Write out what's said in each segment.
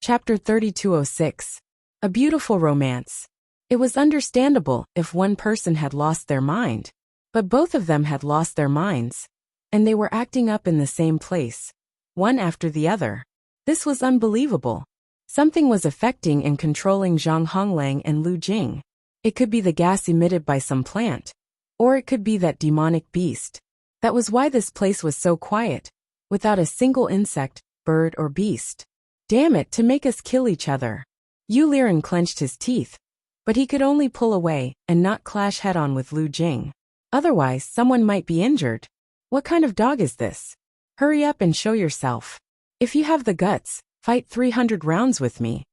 Chapter 3206. A beautiful romance. It was understandable if one person had lost their mind. But both of them had lost their minds. And they were acting up in the same place, one after the other. This was unbelievable. Something was affecting and controlling Zhang Honglang and Lu Jing. It could be the gas emitted by some plant. Or it could be that demonic beast. That was why this place was so quiet, without a single insect, bird or beast. Damn it, to make us kill each other. Yu Liren clenched his teeth. But he could only pull away and not clash head-on with Lu Jing. Otherwise, someone might be injured. What kind of dog is this? Hurry up and show yourself. If you have the guts, fight 300 rounds with me.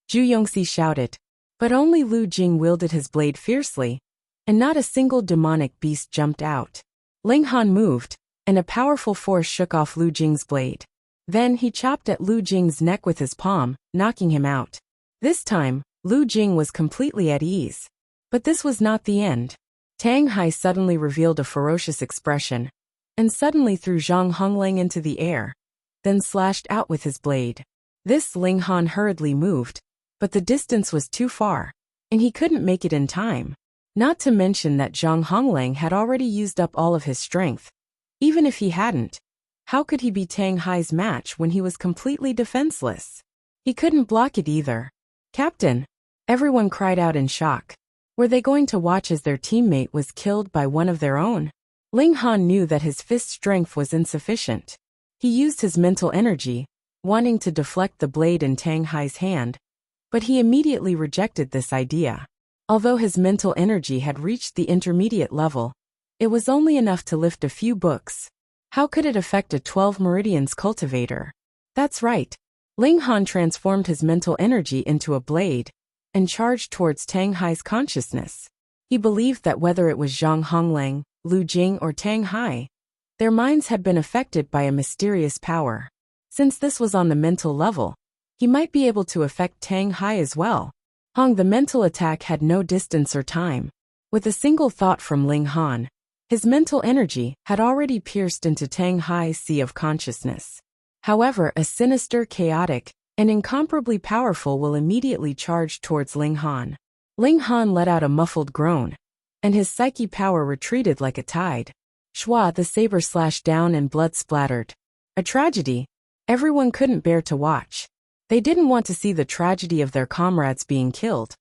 Zhu Yongxi shouted. But only Lu Jing wielded his blade fiercely, and not a single demonic beast jumped out. Ling Han moved, and a powerful force shook off Lu Jing's blade. Then he chopped at Lu Jing's neck with his palm, knocking him out. This time, Lu Jing was completely at ease. But this was not the end. Tang Hai suddenly revealed a ferocious expression, and suddenly threw Zhang Honglang into the air, then slashed out with his blade. This Ling Han hurriedly moved, but the distance was too far, and he couldn't make it in time. Not to mention that Zhang Honglang had already used up all of his strength. Even if he hadn't, how could he be Tang Hai's match when he was completely defenseless? He couldn't block it either. Captain! Everyone cried out in shock. Were they going to watch as their teammate was killed by one of their own? Ling Han knew that his fist strength was insufficient. He used his mental energy, wanting to deflect the blade in Tang Hai's hand, but he immediately rejected this idea. Although his mental energy had reached the intermediate level, it was only enough to lift a few books. How could it affect a 12 meridians cultivator? That's right. Ling Han transformed his mental energy into a blade and charged towards Tang Hai's consciousness. He believed that whether it was Zhang Honglang, Lu Jing or Tang Hai, their minds had been affected by a mysterious power. Since this was on the mental level, he might be able to affect Tang Hai as well. The mental attack had no distance or time. With a single thought from Ling Han, his mental energy had already pierced into Tang Hai's sea of consciousness. However, a sinister, chaotic, and incomparably powerful will immediately charge towards Ling Han. Ling Han let out a muffled groan, and his psyche power retreated like a tide. Shua, the saber slashed down and blood splattered. A tragedy. Everyone couldn't bear to watch. They didn't want to see the tragedy of their comrades being killed,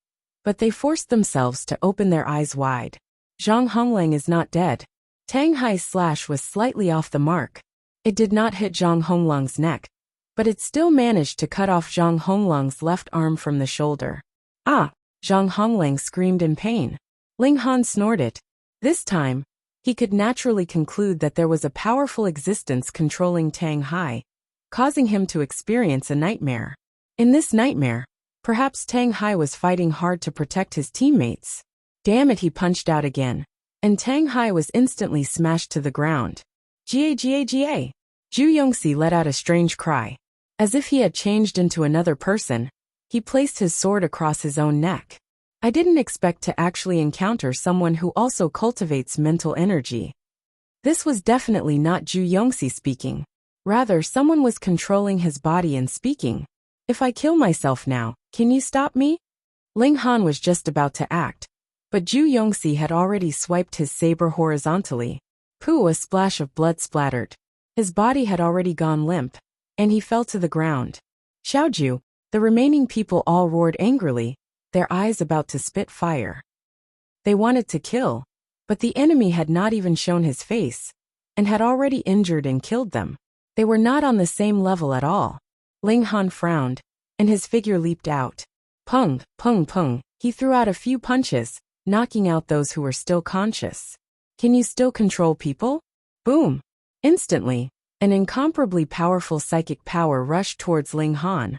but they forced themselves to open their eyes wide. Zhang Honglang is not dead. Tang Hai's slash was slightly off the mark. It did not hit Zhang Honglang's neck, but it still managed to cut off Zhang Honglang's left arm from the shoulder. Ah! Zhang Honglang screamed in pain. Ling Han snorted. This time, he could naturally conclude that there was a powerful existence controlling Tang Hai, causing him to experience a nightmare. In this nightmare, perhaps Tang Hai was fighting hard to protect his teammates. Damn it, he punched out again, and Tang Hai was instantly smashed to the ground. Ga. Zhu Yongxi let out a strange cry. As if he had changed into another person, he placed his sword across his own neck. I didn't expect to actually encounter someone who also cultivates mental energy. This was definitely not Zhu Yongxi speaking. Rather, someone was controlling his body and speaking. If I kill myself now, can you stop me? Ling Han was just about to act, but Zhu Yongxi had already swiped his saber horizontally. Pooh, a splash of blood splattered. His body had already gone limp, and he fell to the ground. Xiaoju, the remaining people all roared angrily, their eyes about to spit fire. They wanted to kill, but the enemy had not even shown his face, and had already injured and killed them. They were not on the same level at all. Ling Han frowned, and his figure leaped out. Pung, pung, pung, he threw out a few punches, knocking out those who were still conscious. Can you still control people? Boom! Instantly, an incomparably powerful psychic power rushed towards Ling Han,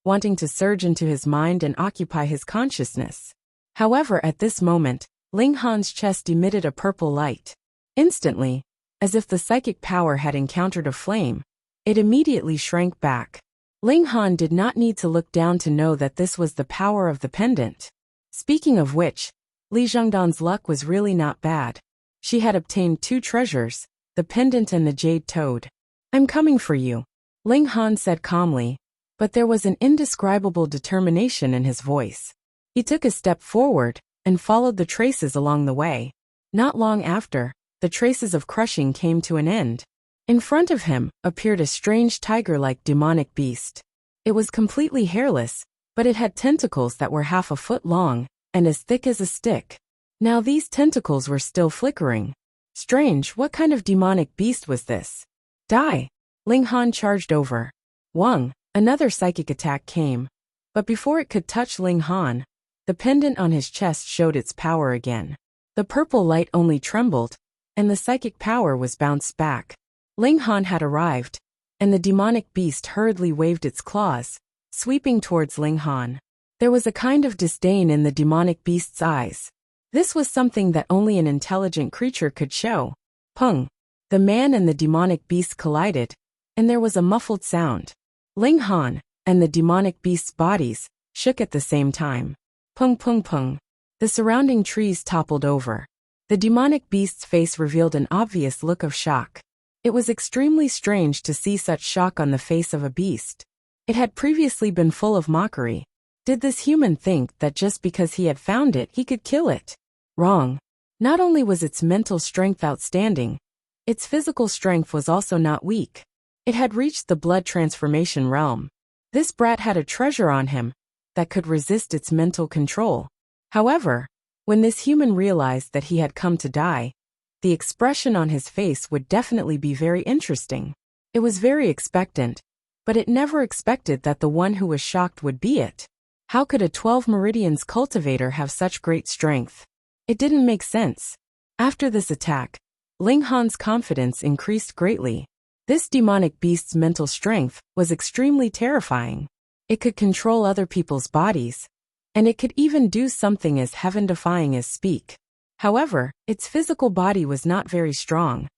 wanting to surge into his mind and occupy his consciousness. However, at this moment, Ling Han's chest emitted a purple light. Instantly, as if the psychic power had encountered a flame, it immediately shrank back. Ling Han did not need to look down to know that this was the power of the pendant. Speaking of which, Li Zhongdan's luck was really not bad. She had obtained 2 treasures, the pendant and the jade toad. I'm coming for you, Ling Han said calmly, but there was an indescribable determination in his voice. He took a step forward and followed the traces along the way. Not long after, the traces of crushing came to an end. In front of him appeared a strange tiger-like demonic beast. It was completely hairless, but it had tentacles that were half a foot long and as thick as a stick. Now these tentacles were still flickering. Strange, what kind of demonic beast was this? Die! Ling Han charged over. Wang, another psychic attack came. But before it could touch Ling Han, the pendant on his chest showed its power again. The purple light only trembled, and the psychic power was bounced back. Ling Han had arrived, and the demonic beast hurriedly waved its claws, sweeping towards Ling Han. There was a kind of disdain in the demonic beast's eyes. This was something that only an intelligent creature could show. Pung! The man and the demonic beast collided, and there was a muffled sound. Ling Han and the demonic beast's bodies shook at the same time. Pung pung pung. The surrounding trees toppled over. The demonic beast's face revealed an obvious look of shock. It was extremely strange to see such shock on the face of a beast. It had previously been full of mockery. Did this human think that just because he had found it, he could kill it? Wrong. Not only was its mental strength outstanding, its physical strength was also not weak. It had reached the blood transformation realm. This brat had a treasure on him that could resist its mental control. However, when this human realized that he had come to die, the expression on his face would definitely be very interesting. It was very expectant, but it never expected that the one who was shocked would be it. How could a 12 meridians cultivator have such great strength? It didn't make sense. After this attack, Ling Han's confidence increased greatly. This demonic beast's mental strength was extremely terrifying. It could control other people's bodies, and it could even do something as heaven-defying as speak. However, its physical body was not very strong.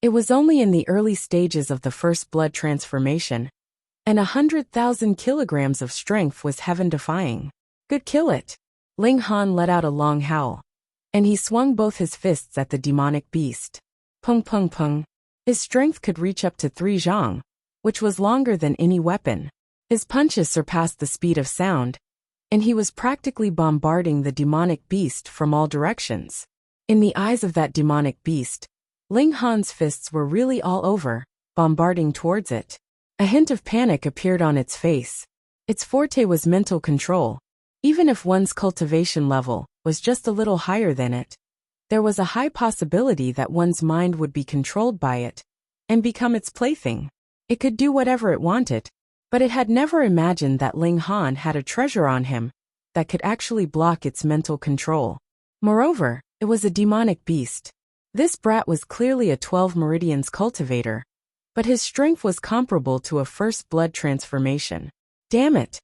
It was only in the early stages of the first blood transformation, and 100,000 kilograms of strength was heaven-defying. Could kill it. Ling Han let out a long howl, and he swung both his fists at the demonic beast. Pung pung pung. His strength could reach up to 3 zhang, which was longer than any weapon. His punches surpassed the speed of sound, and he was practically bombarding the demonic beast from all directions. In the eyes of that demonic beast, Ling Han's fists were really all over, bombarding towards it. A hint of panic appeared on its face. Its forte was mental control. Even if one's cultivation level was just a little higher than it, there was a high possibility that one's mind would be controlled by it and become its plaything. It could do whatever it wanted, but it had never imagined that Ling Han had a treasure on him that could actually block its mental control. Moreover, it was a demonic beast. This brat was clearly a 12 meridians cultivator, but his strength was comparable to a first blood transformation. Damn it!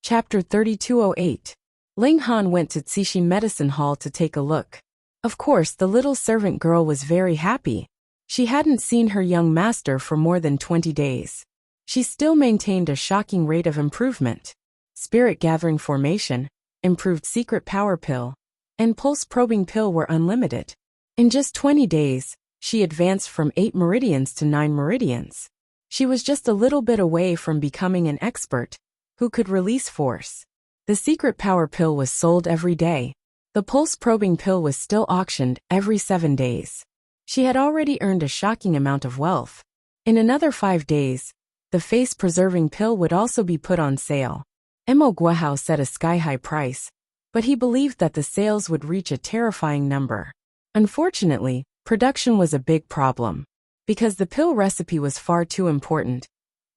Chapter 3208. Ling Han went to Cixin Medicine Hall to take a look. Of course, the little servant girl was very happy. She hadn't seen her young master for more than 20 days. She still maintained a shocking rate of improvement. Spirit gathering formation, improved secret power pill, and pulse probing pill were unlimited. In just 20 days, she advanced from 8 meridians to 9 meridians. She was just a little bit away from becoming an expert who could release force. The secret power pill was sold every day. The pulse probing pill was still auctioned every 7 days. She had already earned a shocking amount of wealth. In another 5 days, the face-preserving pill would also be put on sale. Mo Guahao set a sky-high price, but he believed that the sales would reach a terrifying number. Unfortunately, production was a big problem. Because the pill recipe was far too important,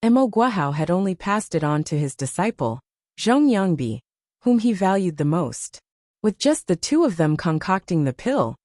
Mo Guahao had only passed it on to his disciple, Zheng Yangbi, whom he valued the most. With just the two of them concocting the pill,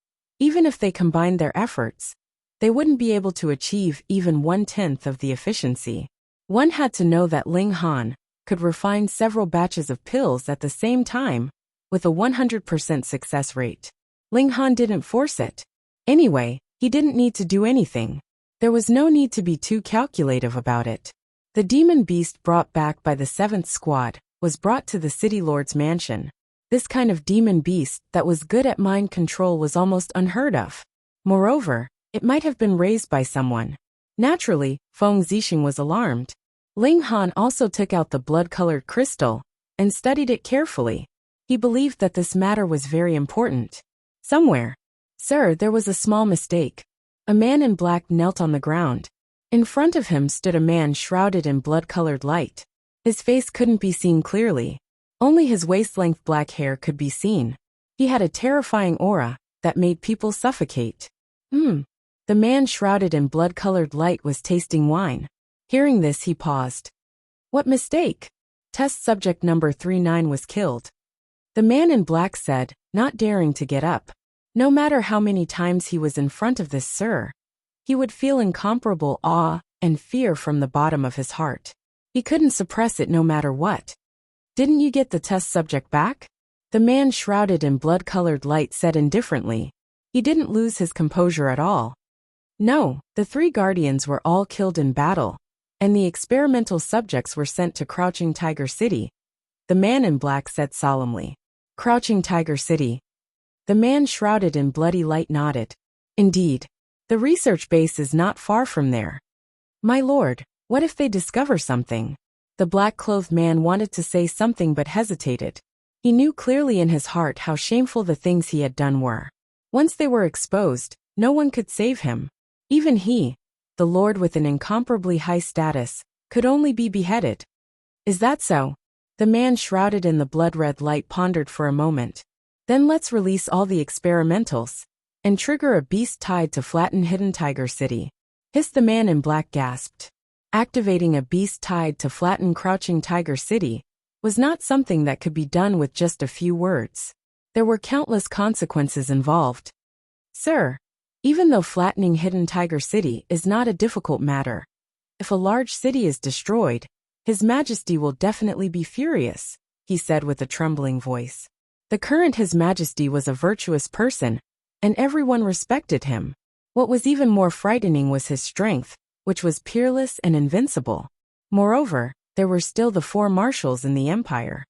even if they combined their efforts, they wouldn't be able to achieve even 1/10 of the efficiency. One had to know that Ling Han could refine several batches of pills at the same time, with a 100% success rate. Ling Han didn't force it. Anyway, he didn't need to do anything. There was no need to be too calculative about it. The demon beast brought back by the 7th squad was brought to the city lord's mansion. This kind of demon beast that was good at mind control was almost unheard of. Moreover, it might have been raised by someone Naturally, Feng Zixing was alarmed. Ling Han also took out the blood-colored crystal and studied it carefully. He believed that this matter was very important. Somewhere. Sir, there was a small mistake. A man in black knelt on the ground. In front of him stood a man shrouded in blood-colored light. His face couldn't be seen clearly. Only his waist-length black hair could be seen. He had a terrifying aura that made people suffocate. The man shrouded in blood-colored light was tasting wine. Hearing this, he paused. What mistake? Test subject number 39 was killed. The man in black said, not daring to get up. No matter how many times he was in front of this, sir, he would feel incomparable awe and fear from the bottom of his heart. He couldn't suppress it no matter what. Didn't you get the test subject back? The man shrouded in blood-colored light said indifferently. He didn't lose his composure at all. No, the 3 guardians were all killed in battle, and the experimental subjects were sent to Crouching Tiger City. The man in black said solemnly. Crouching Tiger City. The man shrouded in bloody light nodded. Indeed. The research base is not far from there. My lord, what if they discover something? The black-clothed man wanted to say something but hesitated. He knew clearly in his heart how shameful the things he had done were. Once they were exposed, no one could save him. Even he, the lord with an incomparably high status, could only be beheaded. Is that so? The man shrouded in the blood-red light pondered for a moment. Then let's release all the experimentals and trigger a beast tide to flatten Hidden Tiger City. Hissed the man in black gasped. Activating a beast tide to flatten Crouching Tiger City was not something that could be done with just a few words. There were countless consequences involved. Sir, even though flattening Hidden Tiger City is not a difficult matter, if a large city is destroyed, His Majesty will definitely be furious, he said with a trembling voice. The current His Majesty was a virtuous person, and everyone respected him. What was even more frightening was his strength, which was peerless and invincible. Moreover, there were still the 4 marshals in the empire.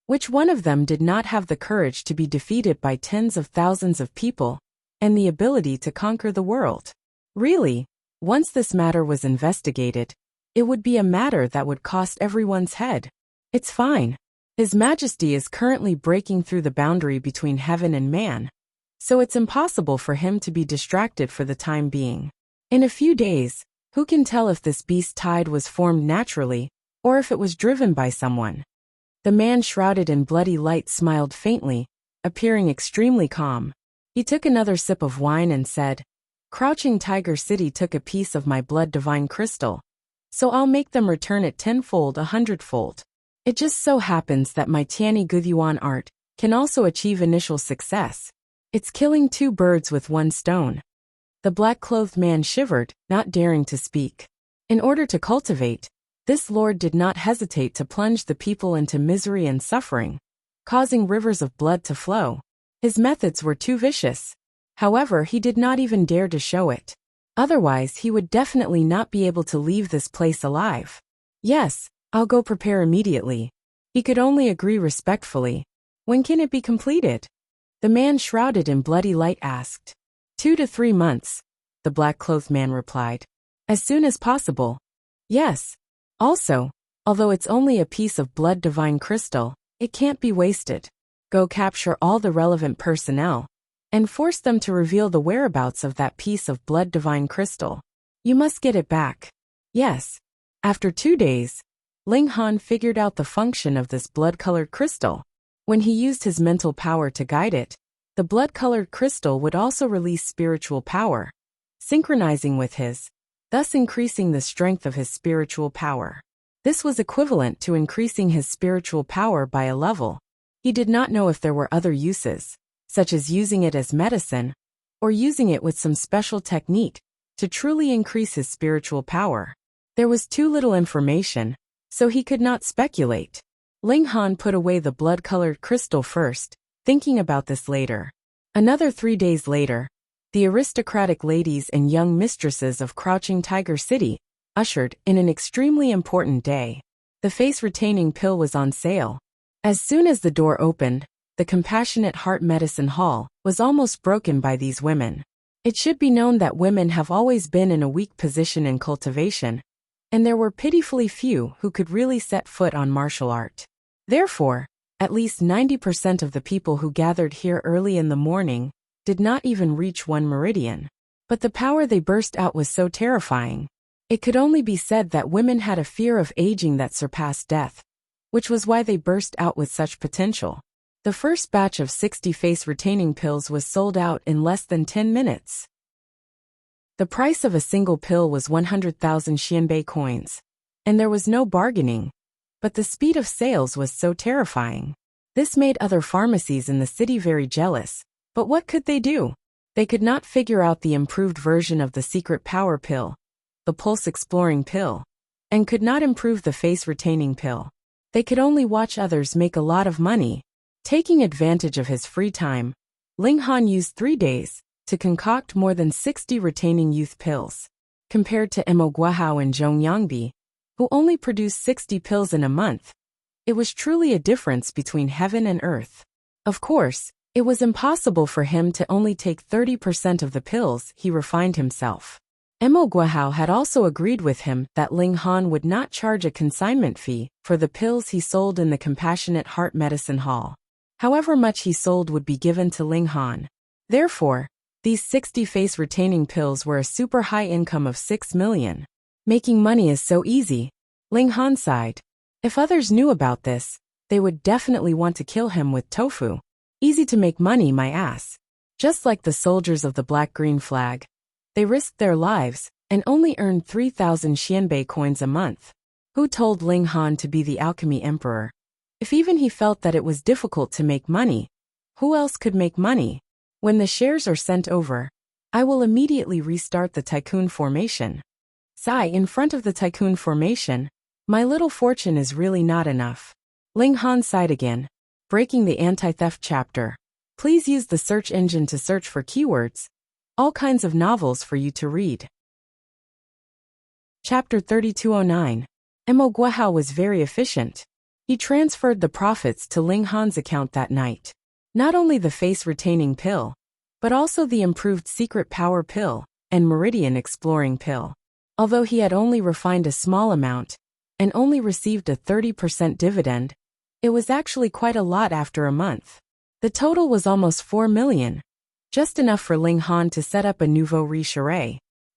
Which one of them did not have the courage to be defeated by tens of thousands of people, and the ability to conquer the world? Really, once this matter was investigated, it would be a matter that would cost everyone's head. It's fine. His Majesty is currently breaking through the boundary between heaven and man, so it's impossible for him to be distracted for the time being. In a few days, who can tell if this beast tide was formed naturally, or if it was driven by someone? The man shrouded in bloody light smiled faintly, appearing extremely calm. He took another sip of wine and said, Crouching Tiger City took a piece of my blood divine crystal, so I'll make them return it 10-fold, 100-fold. It just so happens that my Tianyi Guyuan art can also achieve initial success. It's killing 2 birds with 1 stone. The black-clothed man shivered, not daring to speak. In order to cultivate, this lord did not hesitate to plunge the people into misery and suffering, causing rivers of blood to flow. His methods were too vicious. However, he did not even dare to show it. Otherwise, he would definitely not be able to leave this place alive. Yes, I'll go prepare immediately. He could only agree respectfully. When can it be completed? The man shrouded in bloody light asked. 2 to 3 months, the black-clothed man replied. As soon as possible. Yes. Also, although it's only a piece of blood divine crystal, it can't be wasted. Go capture all the relevant personnel and force them to reveal the whereabouts of that piece of blood divine crystal. You must get it back. Yes. After 2 days, Ling Han figured out the function of this blood-colored crystal. When he used his mental power to guide it, the blood-colored crystal would also release spiritual power, synchronizing with his, thus increasing the strength of his spiritual power. This was equivalent to increasing his spiritual power by a level. He did not know if there were other uses, such as using it as medicine, or using it with some special technique to truly increase his spiritual power. There was too little information, so he could not speculate. Ling Han put away the blood-colored crystal first, thinking about this later. Another 3 days later, the aristocratic ladies and young mistresses of Crouching Tiger City ushered in an extremely important day. The face-retaining pill was on sale. As soon as the door opened, the Compassionate Heart Medicine Hall was almost broken by these women. It should be known that women have always been in a weak position in cultivation, and there were pitifully few who could really set foot on martial art. Therefore, at least 90% of the people who gathered here early in the morning did not even reach 1 meridian. But the power they burst out was so terrifying. It could only be said that women had a fear of aging that surpassed death, which was why they burst out with such potential. The first batch of 60 face retaining pills was sold out in less than 10 minutes. The price of a single pill was 100,000 xianbei coins, and there was no bargaining, but the speed of sales was so terrifying. This made other pharmacies in the city very jealous, but what could they do? They could not figure out the improved version of the secret power pill, the pulse exploring pill, and could not improve the face retaining pill. They could only watch others make a lot of money. Taking advantage of his free time, Ling Han used 3 days to concoct more than 60 retaining youth pills. Compared to Mo Guahao and Zhong Yangbi, who only produced 60 pills in a month, it was truly a difference between heaven and earth. Of course, it was impossible for him to only take 30% of the pills he refined himself. Mo Guahao had also agreed with him that Ling Han would not charge a consignment fee for the pills he sold in the Compassionate Heart Medicine Hall. However much he sold would be given to Ling Han. Therefore, these 60 face retaining pills were a super high income of 6 million. Making money is so easy. Ling Han sighed. If others knew about this, they would definitely want to kill him with tofu. Easy to make money, my ass. Just like the soldiers of the black-green flag. They risked their lives and only earned 3,000 xianbei coins a month. Who told Ling Han to be the alchemy emperor? If even he felt that it was difficult to make money, who else could make money? When the shares are sent over, I will immediately restart the tycoon formation. Sigh, in front of the tycoon formation, my little fortune is really not enough. Ling Han sighed again. Breaking the anti-theft chapter. Please use the search engine to search for keywords. All kinds of novels for you to read. Chapter 3209. Mo Guahao was very efficient. He transferred the profits to Ling Han's account that night. Not only the face retaining pill, but also the improved secret power pill and meridian exploring pill. Although he had only refined a small amount and only received a 30% dividend, it was actually quite a lot after a month. The total was almost 4 million. Just enough for Ling Han to set up a nouveau riche.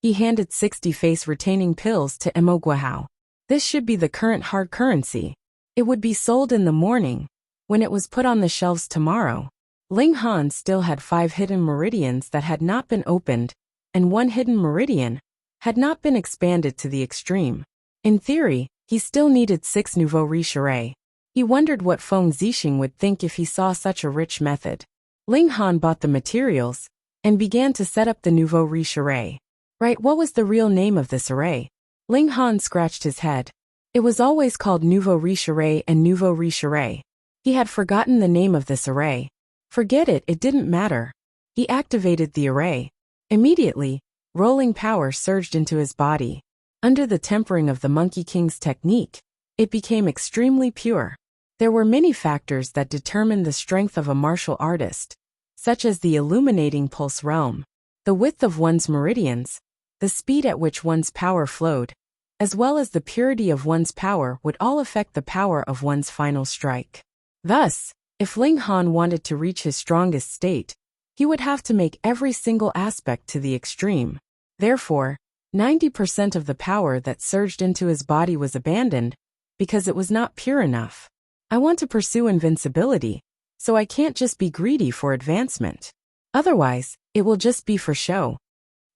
He handed 60 face retaining pills to Mo Guahao. This should be the current hard currency. It would be sold in the morning, when it was put on the shelves tomorrow. Ling Han still had 5 hidden meridians that had not been opened, and 1 hidden meridian had not been expanded to the extreme. In theory, he still needed 6 nouveau riche. He wondered what Feng Zixing would think if he saw such a rich method. Ling Han bought the materials and began to set up the nouveau riche. Right, what was the real name of this array? Ling Han scratched his head. It was always called nouveau riche and nouveau riche. He had forgotten the name of this array. Forget it, it didn't matter. He activated the array. Immediately, rolling power surged into his body. Under the tempering of the Monkey King's technique, it became extremely pure. There were many factors that determined the strength of a martial artist, such as the illuminating pulse realm, the width of one's meridians, the speed at which one's power flowed, as well as the purity of one's power would all affect the power of one's final strike. Thus, if Ling Han wanted to reach his strongest state, he would have to make every single aspect to the extreme. Therefore, 90% of the power that surged into his body was abandoned, because it was not pure enough. I want to pursue invincibility, so I can't just be greedy for advancement. Otherwise, it will just be for show.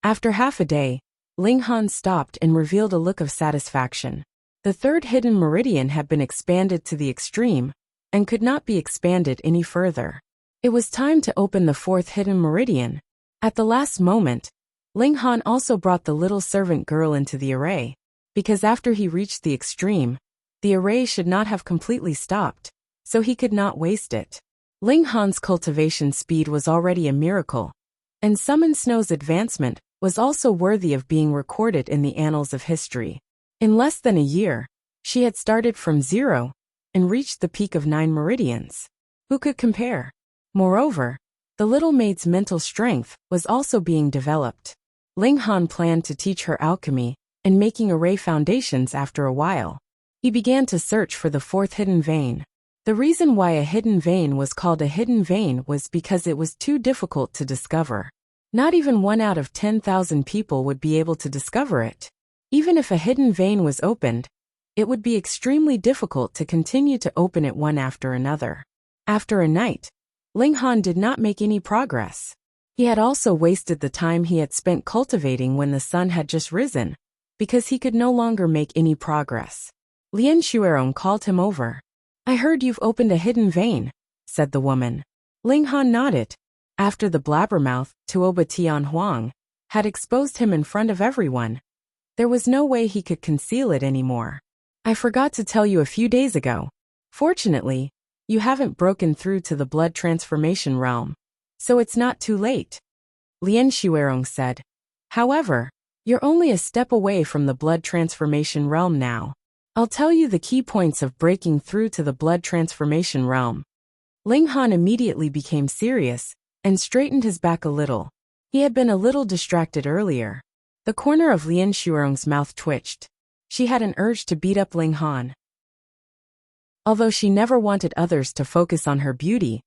After half a day, Ling Han stopped and revealed a look of satisfaction. The 3rd hidden meridian had been expanded to the extreme, and could not be expanded any further. It was time to open the 4th hidden meridian. At the last moment, Ling Han also brought the little servant girl into the array, because after he reached the extreme, the array should not have completely stopped, so he could not waste it. Ling Han's cultivation speed was already a miracle, and Summon Snow's advancement was also worthy of being recorded in the annals of history. In less than a year, she had started from 0 and reached the peak of 9 meridians. Who could compare? Moreover, The little maid's mental strength was also being developed. Ling Han planned to teach her alchemy and making array foundations after a while. He began to search for the fourth hidden vein. The reason why a hidden vein was called a hidden vein was because it was too difficult to discover. Not even 1 out of 10,000 people would be able to discover it. Even if a hidden vein was opened, it would be extremely difficult to continue to open it one after another. After a night, Ling Han did not make any progress. He had also wasted the time he had spent cultivating when the sun had just risen, because he could no longer make any progress. Lien Shuerong called him over. "I heard you've opened a hidden vein," said the woman. Ling Han nodded. After the blabbermouth, Tuoba Tian Huang, had exposed him in front of everyone, there was no way he could conceal it anymore. "I forgot to tell you a few days ago. Fortunately, you haven't broken through to the blood transformation realm, so it's not too late," Lien Shuerong said. "However, you're only a step away from the blood transformation realm now. I'll tell you the key points of breaking through to the blood transformation realm." Ling Han immediately became serious and straightened his back a little. He had been a little distracted earlier. The corner of Lien Shuerong's mouth twitched. She had an urge to beat up Ling Han. Although she never wanted others to focus on her beauty,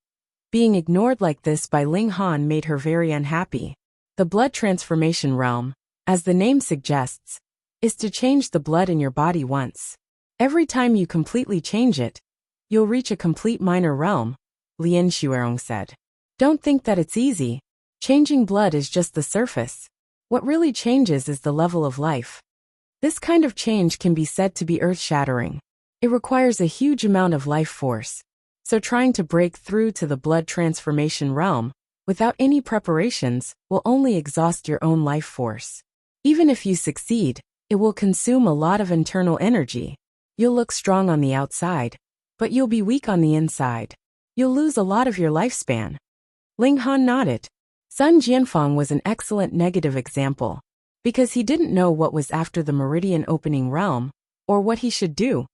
being ignored like this by Ling Han made her very unhappy. The blood transformation realm, as the name suggests, is to change the blood in your body once. Every time you completely change it, you'll reach a complete minor realm, Lien Shuerong said. "Don't think that it's easy. Changing blood is just the surface. What really changes is the level of life. This kind of change can be said to be earth-shattering. It requires a huge amount of life force. So trying to break through to the blood transformation realm without any preparations will only exhaust your own life force. Even if you succeed, it will consume a lot of internal energy. You'll look strong on the outside, but you'll be weak on the inside. You'll lose a lot of your lifespan." Ling Han nodded. Sun Jianfang was an excellent negative example. Because he didn't know what was after the meridian opening realm, or what he should do.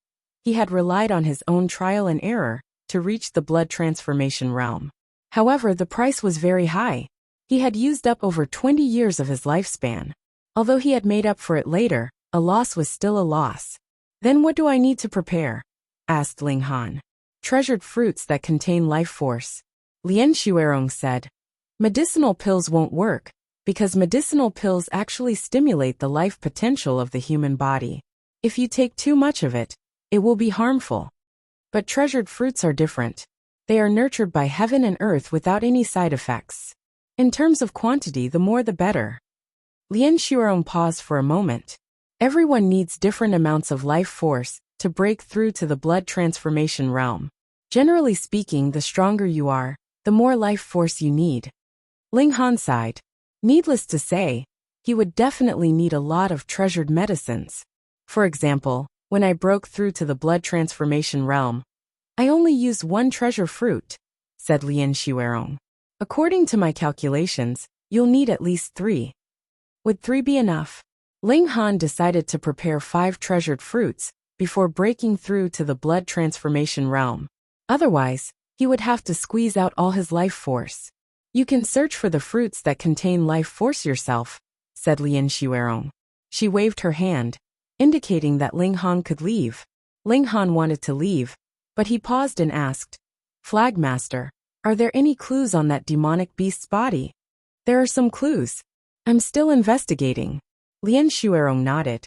He had relied on his own trial and error to reach the blood transformation realm. However, the price was very high. He had used up over 20 years of his lifespan. Although he had made up for it later, a loss was still a loss. "Then what do I need to prepare?" asked Ling Han. "Treasured fruits that contain life force," Lien Shuerong said. "Medicinal pills won't work, because medicinal pills actually stimulate the life potential of the human body. If you take too much of it, it will be harmful. But treasured fruits are different. They are nurtured by heaven and earth without any side effects. In terms of quantity, the more the better." Lien Shuerong paused for a moment. Everyone needs different amounts of life force to break through to the blood transformation realm. Generally speaking, the stronger you are, the more life force you need. Ling Han sighed. Needless to say, he would definitely need a lot of treasured medicines. For example, when I broke through to the blood transformation realm, I only used 1 treasure fruit, said Lien Shuerong. According to my calculations, you'll need at least 3. Would 3 be enough? Ling Han decided to prepare 5 treasured fruits before breaking through to the blood transformation realm. Otherwise, he would have to squeeze out all his life force. You can search for the fruits that contain life force yourself, said Lien Shuerong. She waved her hand, indicating that Ling Han could leave. Ling Han wanted to leave, but he paused and asked, Flagmaster, are there any clues on that demonic beast's body? There are some clues. I'm still investigating. Lien Shuerong nodded.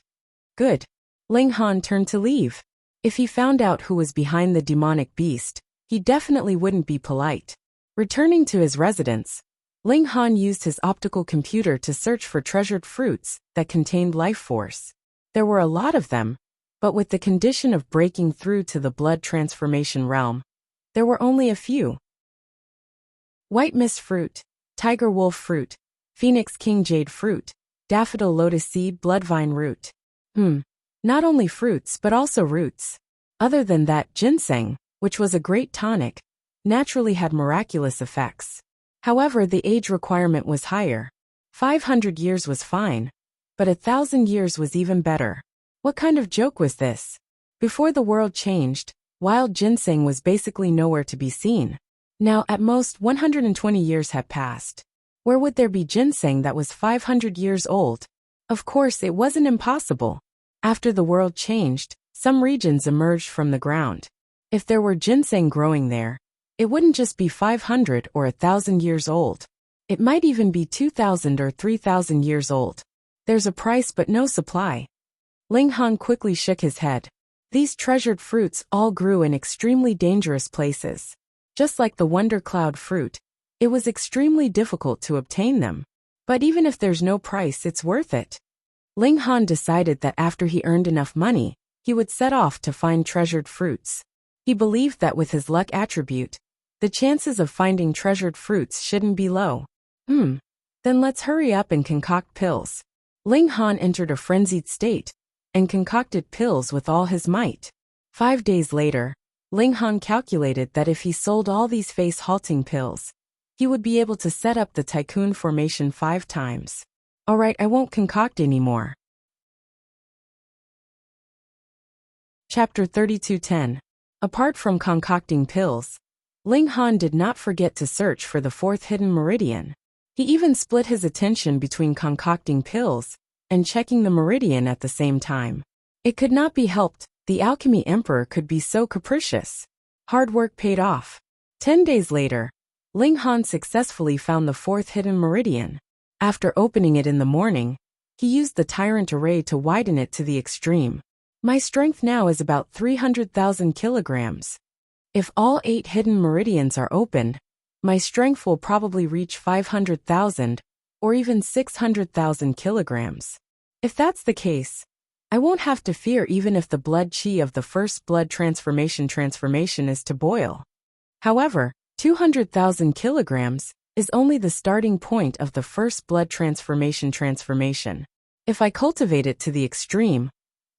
Good. Ling Han turned to leave. If he found out who was behind the demonic beast, he definitely wouldn't be polite. Returning to his residence, Ling Han used his optical computer to search for treasured fruits that contained life force. There were a lot of them, but with the condition of breaking through to the blood transformation realm, there were only a few. White mist fruit, tiger wolf fruit, phoenix king jade fruit, daffodil lotus seed bloodvine root. Not only fruits but also roots. Other than that, ginseng, which was a great tonic, naturally had miraculous effects. However, the age requirement was higher. 500 years was fine, but 1,000 years was even better. What kind of joke was this? Before the world changed, wild ginseng was basically nowhere to be seen. Now at most 120 years had passed. Where would there be ginseng that was 500 years old? Of course, it wasn't impossible. After the world changed, some regions emerged from the ground. If there were ginseng growing there, it wouldn't just be 500 or 1,000 years old. It might even be 2,000 or 3,000 years old. There's a price but no supply. Ling Han quickly shook his head. These treasured fruits all grew in extremely dangerous places. Just like the Wonder Cloud fruit, it was extremely difficult to obtain them. But even if there's no price, it's worth it. Ling Han decided that after he earned enough money, he would set off to find treasured fruits. He believed that with his luck attribute, the chances of finding treasured fruits shouldn't be low. Then let's hurry up and concoct pills. Ling Han entered a frenzied state and concocted pills with all his might. 5 days later, Ling Han calculated that if he sold all these face-halting pills, he would be able to set up the tycoon formation 5 times. Alright, I won't concoct anymore. Chapter 32:10. Apart from concocting pills, Ling Han did not forget to search for the 4th hidden meridian. He even split his attention between concocting pills and checking the meridian at the same time. It could not be helped, the Alchemy Emperor could be so capricious. Hard work paid off. 10 days later, Ling Han successfully found the 4th hidden meridian. After opening it in the morning, he used the Tyrant Array to widen it to the extreme. My strength now is about 300,000 kilograms. If all 8 hidden meridians are opened, my strength will probably reach 500,000 or even 600,000 kilograms. If that's the case, I won't have to fear even if the blood chi of the first blood transformation is to boil. However, 200,000 kilograms is only the starting point of the first blood transformation. If I cultivate it to the extreme,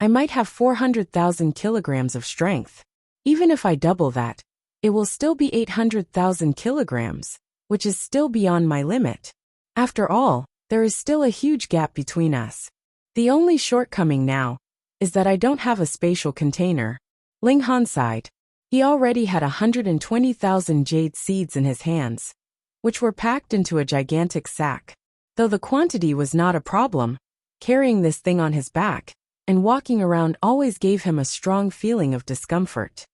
I might have 400,000 kilograms of strength. Even if I double that, it will still be 800,000 kilograms, which is still beyond my limit. After all, there is still a huge gap between us. The only shortcoming now is that I don't have a spatial container. Ling Han sighed. He already had 120,000 jade seeds in his hands, which were packed into a gigantic sack. Though the quantity was not a problem, carrying this thing on his back and walking around always gave him a strong feeling of discomfort.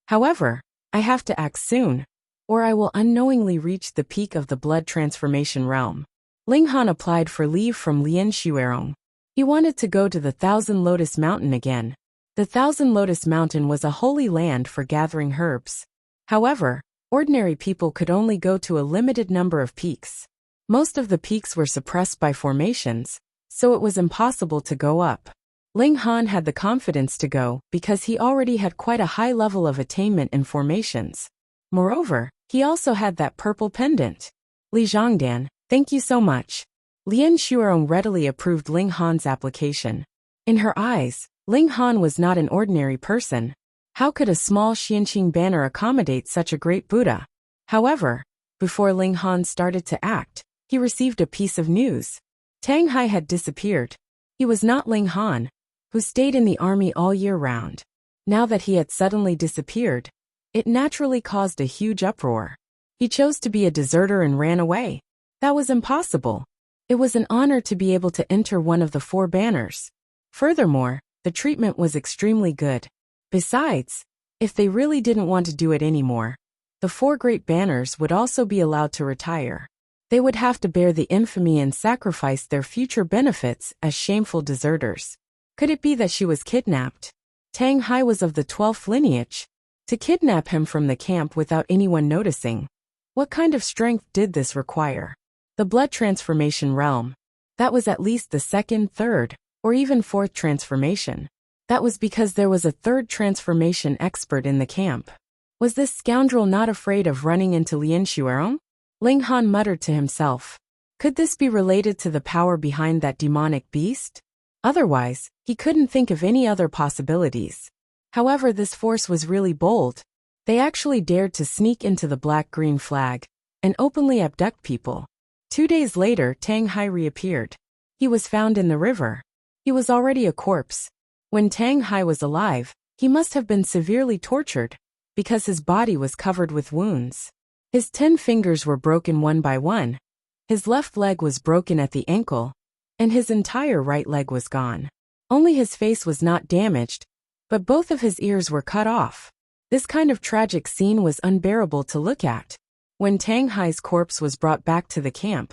However, I have to act soon, or I will unknowingly reach the peak of the blood transformation realm. Ling Han applied for leave from Lian Xuerong. He wanted to go to the Thousand Lotus Mountain again. The Thousand Lotus Mountain was a holy land for gathering herbs. However, ordinary people could only go to a limited number of peaks. Most of the peaks were suppressed by formations, so it was impossible to go up. Ling Han had the confidence to go because he already had quite a high level of attainment in formations. Moreover, he also had that purple pendant. Li Zhongdan, thank you so much. Lian Xuerong readily approved Ling Han's application. In her eyes, Ling Han was not an ordinary person. How could a small Xianqing banner accommodate such a great Buddha? However, before Ling Han started to act, he received a piece of news. Tang Hai had disappeared. He was not Ling Han, who stayed in the army all year round. Now that he had suddenly disappeared, it naturally caused a huge uproar. He chose to be a deserter and ran away. That was impossible. It was an honor to be able to enter one of the 4 banners. Furthermore, the treatment was extremely good. Besides, if they really didn't want to do it anymore, the 4 great banners would also be allowed to retire. They would have to bear the infamy and sacrifice their future benefits as shameful deserters. Could it be that she was kidnapped? Tang Hai was of the 12th lineage. To kidnap him from the camp without anyone noticing. What kind of strength did this require? The blood transformation realm. That was at least the 2nd, 3rd, or even 4th transformation. That was because there was a 3rd transformation expert in the camp. Was this scoundrel not afraid of running into Lian Xuerong? Ling Han muttered to himself. Could this be related to the power behind that demonic beast? Otherwise, he couldn't think of any other possibilities. However, this force was really bold. They actually dared to sneak into the black-green flag and openly abduct people. 2 days later, Tang Hai reappeared. He was found in the river. He was already a corpse. When Tang Hai was alive, he must have been severely tortured because his body was covered with wounds. His 10 fingers were broken one by one. His left leg was broken at the ankle, and his entire right leg was gone. Only his face was not damaged, but both of his ears were cut off. This kind of tragic scene was unbearable to look at. When Tang Hai's corpse was brought back to the camp,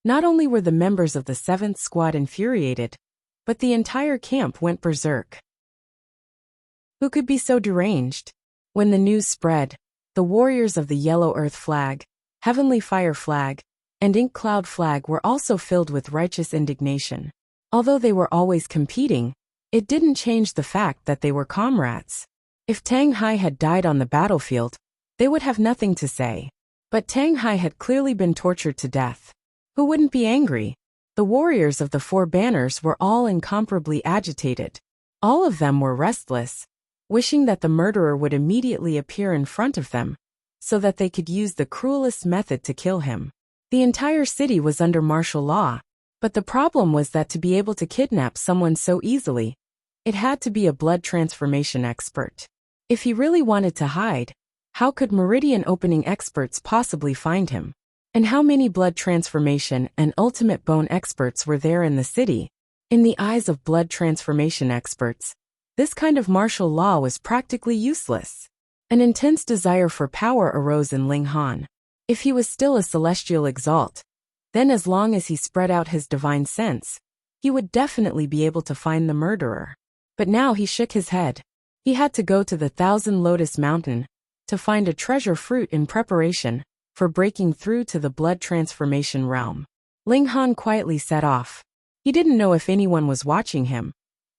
not only were the members of the 7th Squad infuriated, but the entire camp went berserk. Who could be so deranged? When the news spread, the warriors of the Yellow Earth Flag, Heavenly Fire Flag, and Ink Cloud Flag were also filled with righteous indignation. Although they were always competing, it didn't change the fact that they were comrades. If Tang Hai had died on the battlefield, they would have nothing to say. But Tang Hai had clearly been tortured to death. Who wouldn't be angry? The warriors of the 4 banners were all incomparably agitated. All of them were restless, wishing that the murderer would immediately appear in front of them, so that they could use the cruelest method to kill him. The entire city was under martial law, but the problem was that to be able to kidnap someone so easily, it had to be a blood transformation expert. If he really wanted to hide, how could meridian opening experts possibly find him? And how many blood transformation and ultimate bone experts were there in the city? In the eyes of blood transformation experts, this kind of martial law was practically useless. An intense desire for power arose in Ling Han. If he was still a celestial exalt, then as long as he spread out his divine sense, he would definitely be able to find the murderer. But now he shook his head. He had to go to the 1,000 Lotus Mountain to find a treasure fruit in preparation for breaking through to the blood transformation realm. Ling Han quietly set off. He didn't know if anyone was watching him,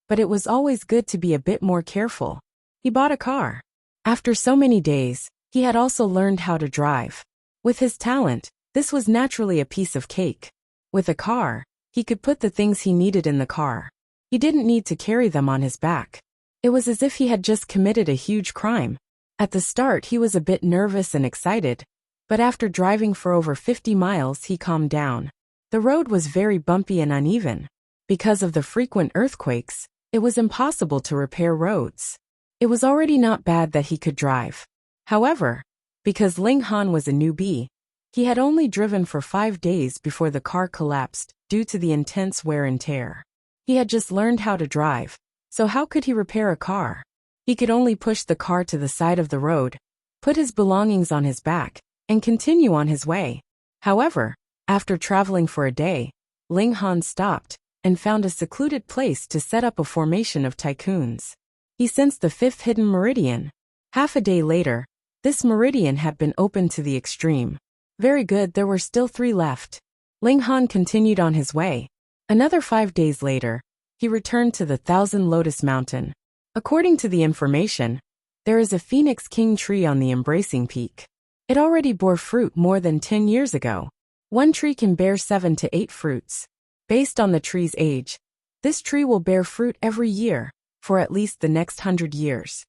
but it was always good to be a bit more careful. He bought a car. After so many days, he had also learned how to drive. With his talent, this was naturally a piece of cake. With a car, he could put the things he needed in the car. He didn't need to carry them on his back. It was as if he had just committed a huge crime. At the start, he was a bit nervous and excited, but after driving for over 50 miles, he calmed down. The road was very bumpy and uneven. Because of the frequent earthquakes, it was impossible to repair roads. It was already not bad that he could drive. However, because Ling Han was a newbie, he had only driven for 5 days before the car collapsed due to the intense wear and tear. He had just learned how to drive, so how could he repair a car? He could only push the car to the side of the road, put his belongings on his back, and continue on his way. However, after traveling for a day, Ling Han stopped and found a secluded place to set up a formation of tycoons. He sensed the 5th hidden meridian. Half a day later, this meridian had been opened to the extreme. Very good, there were still 3 left. Ling Han continued on his way. Another 5 days later, he returned to the 1,000 Lotus Mountain. According to the information, there is a Phoenix King tree on the Embracing Peak. It already bore fruit more than 10 years ago. One tree can bear 7 to 8 fruits. Based on the tree's age, this tree will bear fruit every year, for at least the next 100 years.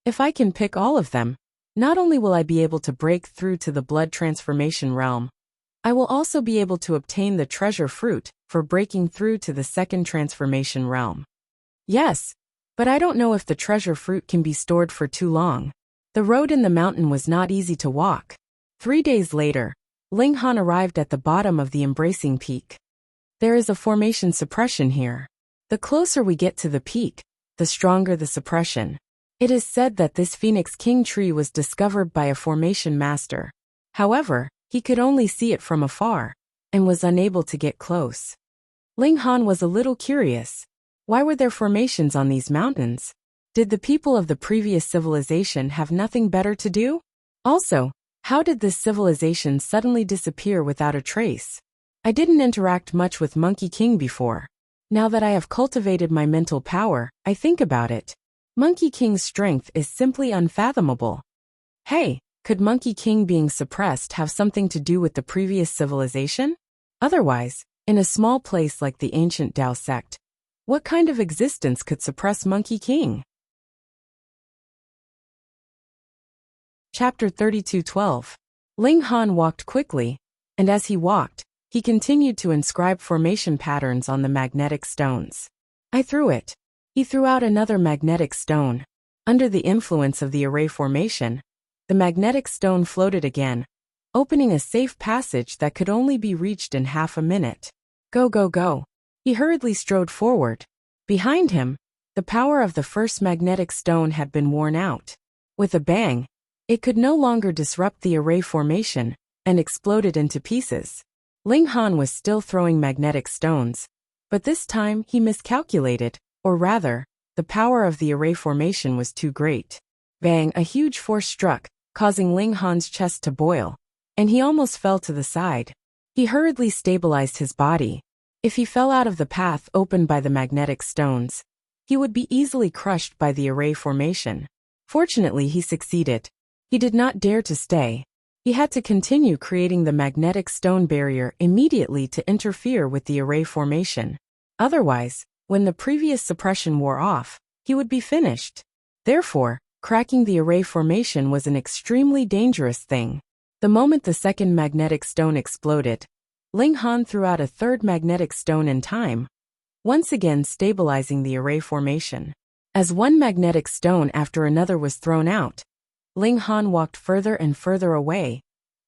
If I can pick all of them, not only will I be able to break through to the blood transformation realm, I will also be able to obtain the treasure fruit for breaking through to the 2nd transformation realm. Yes, but I don't know if the treasure fruit can be stored for too long. The road in the mountain was not easy to walk. 3 days later, Ling Han arrived at the bottom of the Embracing Peak. There is a formation suppression here. The closer we get to the peak, the stronger the suppression. It is said that this Phoenix King tree was discovered by a formation master. However, he could only see it from afar, and was unable to get close. Ling Han was a little curious. Why were there formations on these mountains? Did the people of the previous civilization have nothing better to do? Also, how did this civilization suddenly disappear without a trace? I didn't interact much with Monkey King before. Now that I have cultivated my mental power, I think about it. Monkey King's strength is simply unfathomable. Hey, could Monkey King being suppressed have something to do with the previous civilization? Otherwise, in a small place like the ancient Tao sect, what kind of existence could suppress Monkey King? Chapter 32:12. Ling Han walked quickly, and as he walked, he continued to inscribe formation patterns on the magnetic stones. I threw it. He threw out another magnetic stone. Under the influence of the array formation, The magnetic stone floated again, opening a safe passage that could only be reached in half a minute. Go, go, go. He hurriedly strode forward. Behind him, the power of the first magnetic stone had been worn out. With a bang, it could no longer disrupt the array formation, and exploded into pieces. Ling Han was still throwing magnetic stones, but this time he miscalculated, or rather, the power of the array formation was too great. Bang, a huge force struck, causing Ling Han's chest to boil, and he almost fell to the side. He hurriedly stabilized his body. If he fell out of the path opened by the magnetic stones, he would be easily crushed by the array formation. Fortunately, he succeeded. He did not dare to stay. He had to continue creating the magnetic stone barrier immediately to interfere with the array formation. Otherwise, when the previous suppression wore off, he would be finished. Therefore, cracking the array formation was an extremely dangerous thing. The moment the second magnetic stone exploded, Ling Han threw out a third magnetic stone in time, once again stabilizing the array formation. As one magnetic stone after another was thrown out, Ling Han walked further and further away,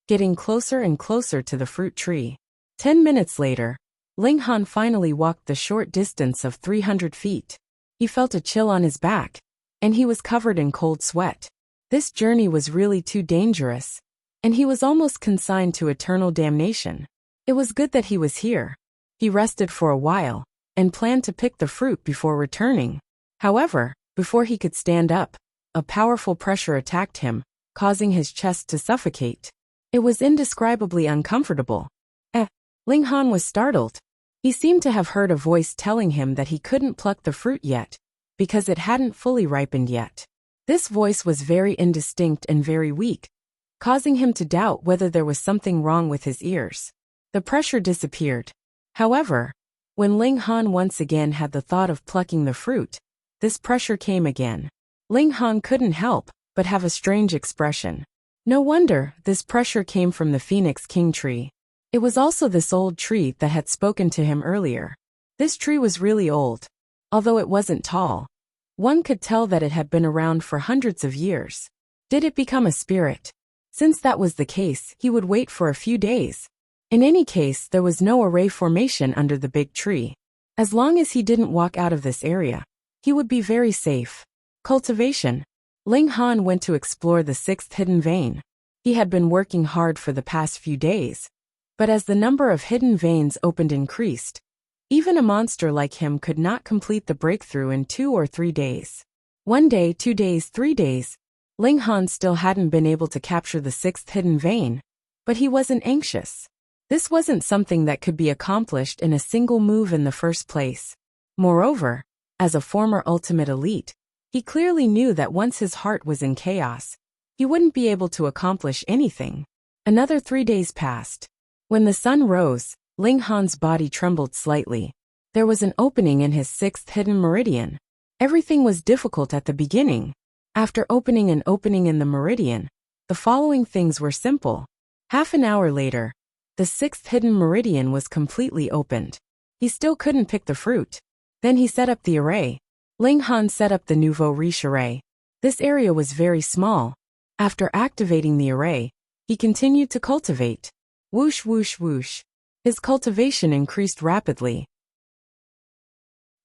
getting closer and closer to the fruit tree. 10 minutes later, Ling Han finally walked the short distance of 300 feet. He felt a chill on his back, and he was covered in cold sweat. This journey was really too dangerous, and he was almost consigned to eternal damnation. It was good that he was here. He rested for a while, and planned to pick the fruit before returning. However, before he could stand up, a powerful pressure attacked him, causing his chest to suffocate. It was indescribably uncomfortable. Ling Han was startled. He seemed to have heard a voice telling him that he couldn't pluck the fruit yet, because it hadn't fully ripened yet. This voice was very indistinct and very weak, causing him to doubt whether there was something wrong with his ears. The pressure disappeared. However, when Ling Han once again had the thought of plucking the fruit, this pressure came again. Ling Han couldn't help but have a strange expression. No wonder this pressure came from the Phoenix King tree. It was also this old tree that had spoken to him earlier. This tree was really old. Although it wasn't tall, one could tell that it had been around for hundreds of years. Did it become a spirit? Since that was the case, he would wait for a few days. In any case, there was no array formation under the big tree. As long as he didn't walk out of this area, he would be very safe. Cultivation. Ling Han went to explore the sixth hidden vein. He had been working hard for the past few days, but as the number of hidden veins opened increased, even a monster like him could not complete the breakthrough in 2 or 3 days. 1 day, 2 days, 3 days. Ling Han still hadn't been able to capture the sixth hidden vein, but he wasn't anxious. This wasn't something that could be accomplished in a single move in the first place. Moreover, as a former ultimate elite, he clearly knew that once his heart was in chaos, he wouldn't be able to accomplish anything. Another 3 days passed. When the sun rose, Ling Han's body trembled slightly. There was an opening in his sixth hidden meridian. Everything was difficult at the beginning. After opening an opening in the meridian, the following things were simple. Half an hour later, the sixth hidden meridian was completely opened. He still couldn't pick the fruit. Then he set up the array. Ling Han set up the nouveau riche array. This area was very small. After activating the array, he continued to cultivate. Whoosh, whoosh, whoosh. His cultivation increased rapidly.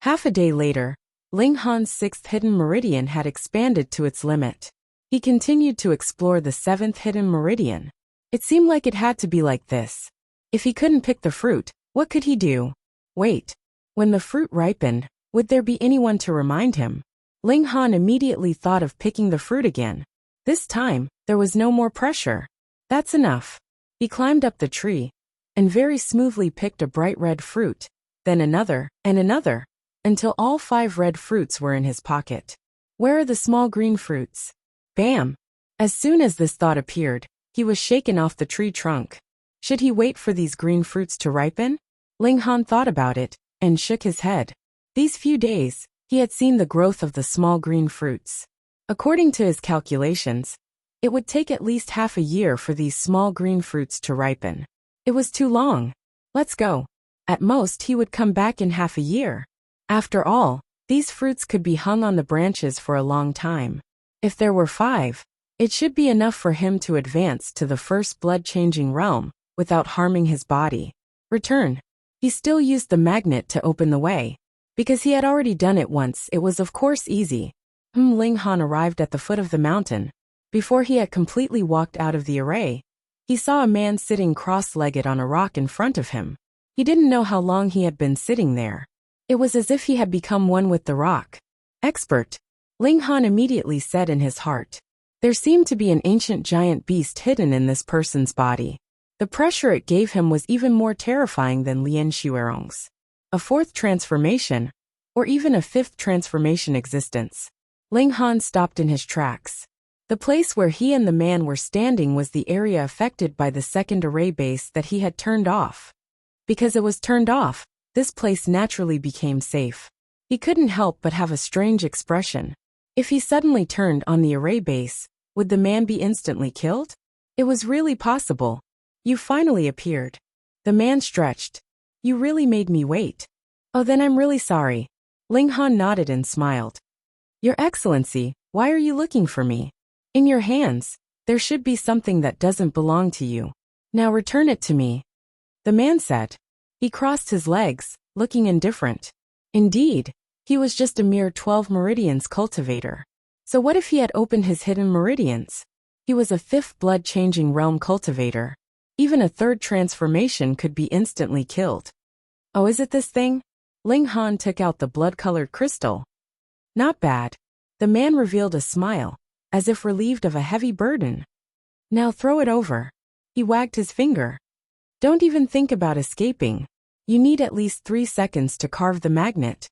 Half a day later, Ling Han's sixth hidden meridian had expanded to its limit. He continued to explore the seventh hidden meridian. It seemed like it had to be like this. If he couldn't pick the fruit, what could he do? Wait. When the fruit ripened, would there be anyone to remind him? Ling Han immediately thought of picking the fruit again. This time, there was no more pressure. That's enough. He climbed up the tree, and very smoothly picked a bright red fruit, then another, and another, until all 5 red fruits were in his pocket. Where are the small green fruits? Bam! As soon as this thought appeared, he was shaken off the tree trunk. Should he wait for these green fruits to ripen? Ling Han thought about it, and shook his head. These few days, he had seen the growth of the small green fruits. According to his calculations, it would take at least half a year for these small green fruits to ripen. It was too long. Let's go. At most, he would come back in half a year. After all, these fruits could be hung on the branches for a long time. If there were 5, It should be enough for him to advance to the first blood-changing realm without harming his body. Return. He still used the magnet to open the way. Because he had already done it once, it was of course easy. Ling Han arrived at the foot of the mountain. Before he had completely walked out of the array, he saw a man sitting cross-legged on a rock in front of him. He didn't know how long he had been sitting there. It was as if he had become one with the rock. Expert. Ling Han immediately said in his heart. There seemed to be an ancient giant beast hidden in this person's body. The pressure it gave him was even more terrifying than Lien Xuerong's. A fourth transformation, or even a fifth transformation existence. Ling Han stopped in his tracks. The place where he and the man were standing was the area affected by the second array base that he had turned off. Because it was turned off, this place naturally became safe. He couldn't help but have a strange expression. If he suddenly turned on the array base, would the man be instantly killed? It was really possible. You finally appeared. The man stretched. You really made me wait. Oh, then I'm really sorry. Ling Han nodded and smiled. Your Excellency, why are you looking for me? In your hands, there should be something that doesn't belong to you. Now return it to me. The man said. He crossed his legs, looking indifferent. Indeed, he was just a mere 12 meridians cultivator. So what if he had opened his hidden meridians? He was a fifth blood-changing realm cultivator. Even a third transformation could be instantly killed. Oh, is it this thing? Ling Han took out the blood-colored crystal. Not bad. The man revealed a smile, as if relieved of a heavy burden. Now throw it over. He wagged his finger. Don't even think about escaping. You need at least 3 seconds to carve the magnet.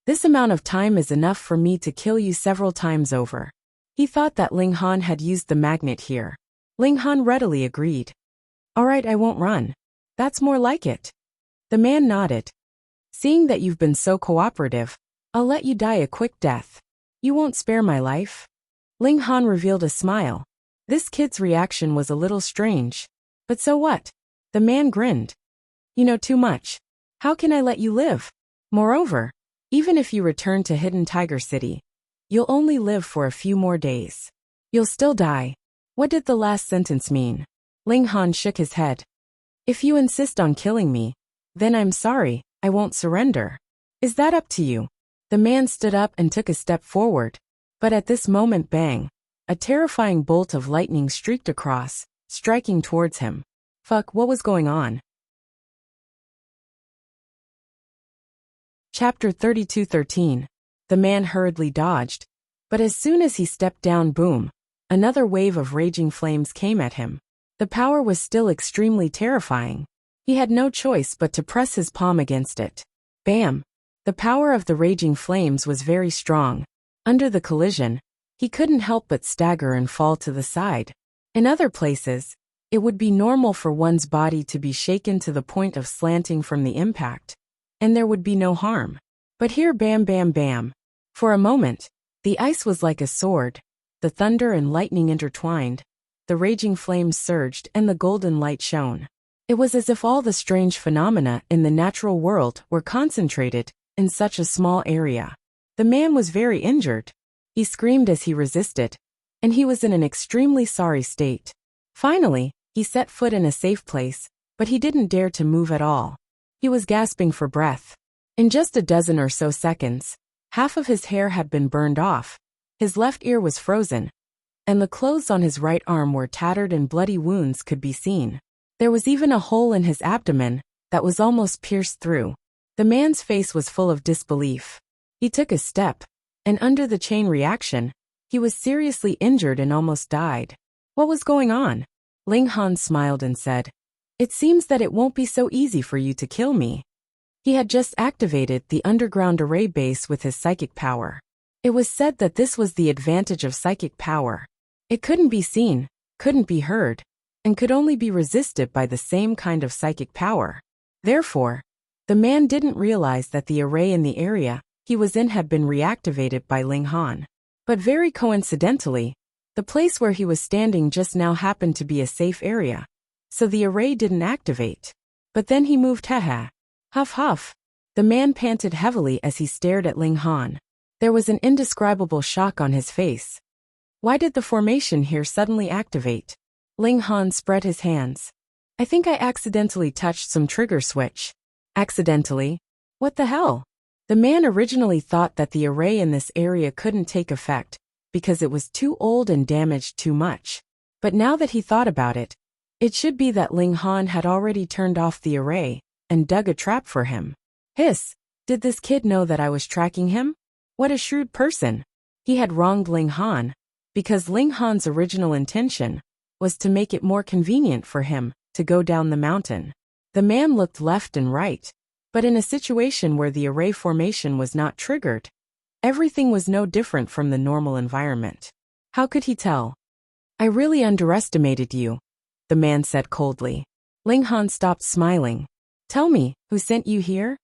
This amount of time is enough for me to kill you several times over. He thought that Ling Han had used the magnet here. Ling Han readily agreed. All right, I won't run. That's more like it. The man nodded. Seeing that you've been so cooperative, I'll let you die a quick death. You won't spare my life? Ling Han revealed a smile. This kid's reaction was a little strange. But so what? The man grinned. You know too much. How can I let you live? Moreover, even if you return to Hidden Tiger City, you'll only live for a few more days. You'll still die. What did the last sentence mean? Ling Han shook his head. If you insist on killing me, then I'm sorry, I won't surrender. Is that up to you? The man stood up and took a step forward. But at this moment, bang, a terrifying bolt of lightning streaked across, striking towards him. Fuck, what was going on? Chapter 32:13. The man hurriedly dodged. But as soon as he stepped down, boom, another wave of raging flames came at him. The power was still extremely terrifying. He had no choice but to press his palm against it. Bam! The power of the raging flames was very strong. Under the collision, he couldn't help but stagger and fall to the side. In other places, it would be normal for one's body to be shaken to the point of slanting from the impact, and there would be no harm. But here, bam bam bam. For a moment, the ice was like a sword. The thunder and lightning intertwined. The raging flames surged and the golden light shone. It was as if all the strange phenomena in the natural world were concentrated in such a small area. The man was very injured. He screamed as he resisted, and he was in an extremely sorry state. Finally, he set foot in a safe place, but he didn't dare to move at all. He was gasping for breath. In just a dozen or so seconds, half of his hair had been burned off, his left ear was frozen, and the clothes on his right arm were tattered and bloody wounds could be seen. There was even a hole in his abdomen that was almost pierced through. The man's face was full of disbelief. He took a step, and under the chain reaction, he was seriously injured and almost died. What was going on? Ling Han smiled and said, It seems that it won't be so easy for you to kill me. He had just activated the underground array base with his psychic power. It was said that this was the advantage of psychic power. It couldn't be seen, couldn't be heard, and could only be resisted by the same kind of psychic power. Therefore, the man didn't realize that the array in the area he was in had been reactivated by Ling Han. But very coincidentally, the place where he was standing just now happened to be a safe area, so the array didn't activate. But then he moved. Haha. Huff huff. The man panted heavily as he stared at Ling Han. There was an indescribable shock on his face. Why did the formation here suddenly activate? Ling Han spread his hands. I think I accidentally touched some trigger switch. Accidentally? What the hell? The man originally thought that the array in this area couldn't take effect because it was too old and damaged too much. But now that he thought about it, it should be that Ling Han had already turned off the array and dug a trap for him. Hiss, did this kid know that I was tracking him? What a shrewd person. He had wronged Ling Han, because Ling Han's original intention was to make it more convenient for him to go down the mountain. The man looked left and right, but in a situation where the array formation was not triggered, everything was no different from the normal environment. How could he tell? I really underestimated you, the man said coldly. Ling Han stopped smiling. Tell me, who sent you here?